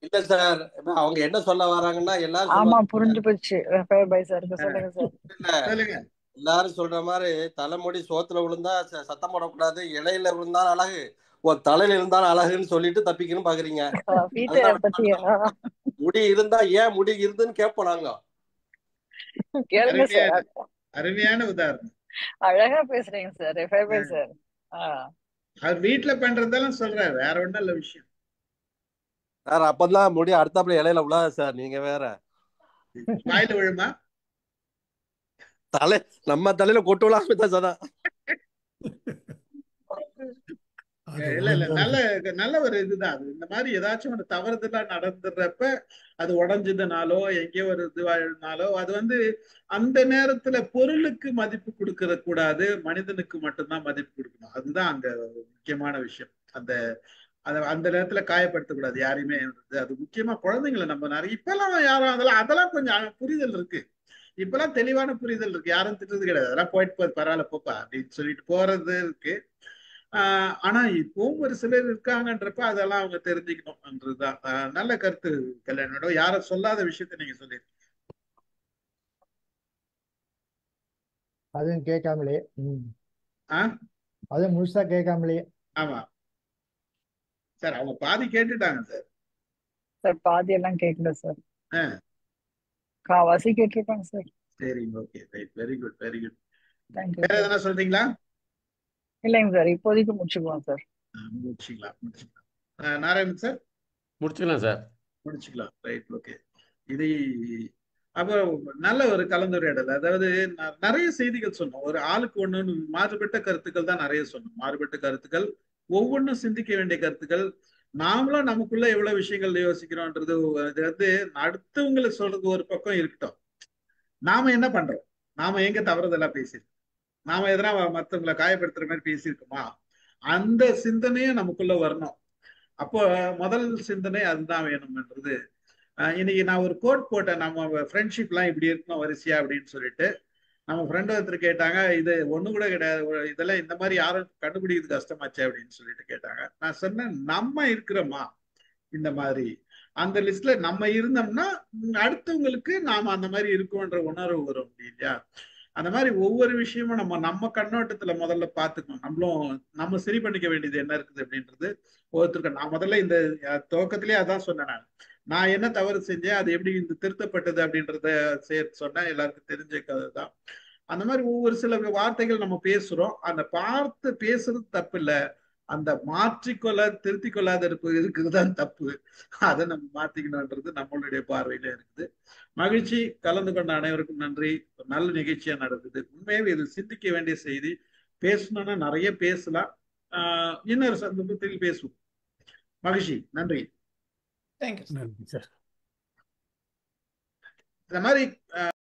இல்ல சார், அவங்க என்ன சொல்ல வராங்கன்னா எல்லாரும் ஆமா புரிஞ்சு போச்சு. சொல்லுங்க சார். எல்லாரும் சொல்ற மாதிரி தலைமுடி சோத்துல விழுந்தா சத்தம் போடக்கூடாது, இலையில விழுந்தாலும் அழகு, தலையில இருந்தாலும் அழகுன்னு சொல்லிட்டு தப்பிக்கணும் பாக்குறீங்க. முடி இருந்தா ஏன் முடி இருந்துன்னு கேட்போம் நாங்க. அருமையான உதாரணம். அழகா பேசுறீங்க சார் எஃப்ஐபி சார். அது வீட்டுல பண்றதெல்லாம் சொல்றாரு, வேற ஒண்ணும் இல்ல விஷயம். சார் அப்பதான் முடி அடுத்தாப்புல இலையில விழாது சார், நீங்க வேற. வாயில விழுமா? நம்ம தலையில கொட்டு விழாம தான் சதா. இல்ல இல்ல, நல்ல நல்ல ஒரு இதுதான் அது. இந்த மாதிரி ஏதாச்சும் ஒரு தவறுதலா நடந்துடுறப்ப அது உடஞ்சதுனாலோ எங்கேயோ ஒரு இதுவானாலோ அது வந்து அந்த நேரத்துல பொருளுக்கு மதிப்பு கொடுக்கற கூடாது, மனிதனுக்கு மட்டும்தான் மதிப்பு கொடுக்கணும். அதுதான் அங்க முக்கியமான விஷயம். அந்த அந்த நேரத்துல காயப்படுத்தக்கூடாது யாரையுமே. அது முக்கியமா குழந்தைங்களை நம்ம நிறைய இப்பெல்லாம் யாரும் அதெல்லாம் கொஞ்சம் புரிதல் இருக்கு. இப்பெல்லாம் தெளிவான புரிதல் இருக்கு, யாரும் திட்டுறது கிடையாது. அதெல்லாம் போயிட்டு போது பரவாயில்ல போப்பா அப்படின்னு சொல்லிட்டு போறது இருக்கு. ஆனா இப்பவும் ஒரு சிலர் இருக்காங்கன்றப்ப அதெல்லாம் அவங்க தெரிஞ்சுக்கணும்ன்றதுதான். நல்ல கருத்து கல்யாணோட. யாரும் சொல்லாத விஷயத்த நீங்க சொல்லிருக்கீங்க. அதுவும் கேட்காமலே. அதுவும் முழுசா கேட்காமலே. ஆமா சார், அவங்க பாதி கேட்டுட்டாங்க சார். சார் பாதி எல்லாம் கேட்கல சார், காவாசி கேட்டிருப்பாங்க சார். சரிங்க, okay, right, very good very good. Thank you வேற சார். எதனா சொல்றீங்களா? இல்லைங்க சார், இப்போதைக்கு முடிச்சுக்கலாம் சார். முடிச்சுக்கலாம். நாராயணன் சார் முடிச்சுக்கலாம் சார். முடிச்சுக்கலாம், ரைட், ஓகே. இது அப்புறம் நல்ல ஒரு கலந்துரையாடல். அதாவது நிறைய செய்திகள் சொன்னோம். ஒரு ஆளுக்கு ஒண்ணு மாறுபட்ட கருத்துக்கள் தான் நிறைய சொன்னோம். மாறுபட்ட கருத்துக்கள், ஒவ்வொன்றும் சிந்திக்க வேண்டிய கருத்துக்கள். நாமளும் நமக்குள்ள எவ்வளவு விஷயங்கள் யோசிக்கிறோம்ன்றது இது வந்து அடுத்தவங்களை சொல்றது ஒரு பக்கம் இருக்கட்டும். நாம என்ன பண்றோம், நாம எங்க தவறுதெல்லாம் பேசியிருக்கோம், நாம எதனா மற்றவங்களை காயப்படுத்துற மாதிரி பேசியிருக்கோமா, அந்த சிந்தனையும் நமக்குள்ள வரணும். அப்போ முதல் சிந்தனை அதுதான் வேணும்ன்றது. இன்னைக்கு நான் ஒரு கோட் போட்டேன், நம்ம ஃப்ரெண்ட்ஷிப் எல்லாம் இப்படி இருக்கணும் வரிசையா அப்படின்னு சொல்லிட்டு. நம்ம ஃப்ரெண்ட் ஒருத்தர் கேட்டாங்க, இது ஒண்ணு கூட கிடையாது, இதெல்லாம் இந்த மாதிரி யாரும் கண்டுபிடிக்கிறது கஷ்டமாச்சு அப்படின்னு சொல்லிட்டு கேட்டாங்க. நான் சொன்னேன், நம்ம இருக்கிறோமா இந்த மாதிரி அந்த லிஸ்ட்ல நம்ம இருந்தோம்னா அடுத்தவங்களுக்கு நாம அந்த மாதிரி இருக்கோன்ற உணர்வு வரும் இல்லையா? அந்த மாதிரி ஒவ்வொரு விஷயமும் நம்ம கண்ணோட்டத்துல முதல்ல பாத்துக்கணும். நம்ம சரி பண்ணிக்க வேண்டியது என்ன இருக்குது அப்படின்றது ஒருத்தருக்கு. நான் முதல்ல இந்த துவக்கத்திலேயே அதான் சொன்னேன். நான் என்ன தவறு செஞ்சேன், அது எப்படி இந்த திருத்தப்பட்டது அப்படின்றத சொன்னேன். எல்லாருக்கும் தெரிஞ்ச கதை தான். அந்த மாதிரி ஒவ்வொரு சில வார்த்தைகள் நம்ம பேசுறோம், அந்த பார்த்து பேசுறது தப்பு இல்லை, அந்த மாற்றிக்கொள்ள திருத்திக் கொள்ளாத இருக்கிறது தான் தப்பு. அதை நம்ம மாத்திக்கணும்ன்றது நம்மளுடைய பார்வையில இருக்குது. மகிழ்ச்சி, கலந்து கொண்ட அனைவருக்கும் நன்றி. ஒரு நல்ல நிகழ்ச்சியா நடந்தது. உண்மையாவே இது சிந்திக்க வேண்டிய செய்தி. பேசணும்னா நிறைய பேசலாம், இன்னொரு சந்தர்ப்பத்தில் பேசுவோம். மகிழ்ச்சி, நன்றி. தேங்க்யூ நன்றி சார். இந்த மாதிரி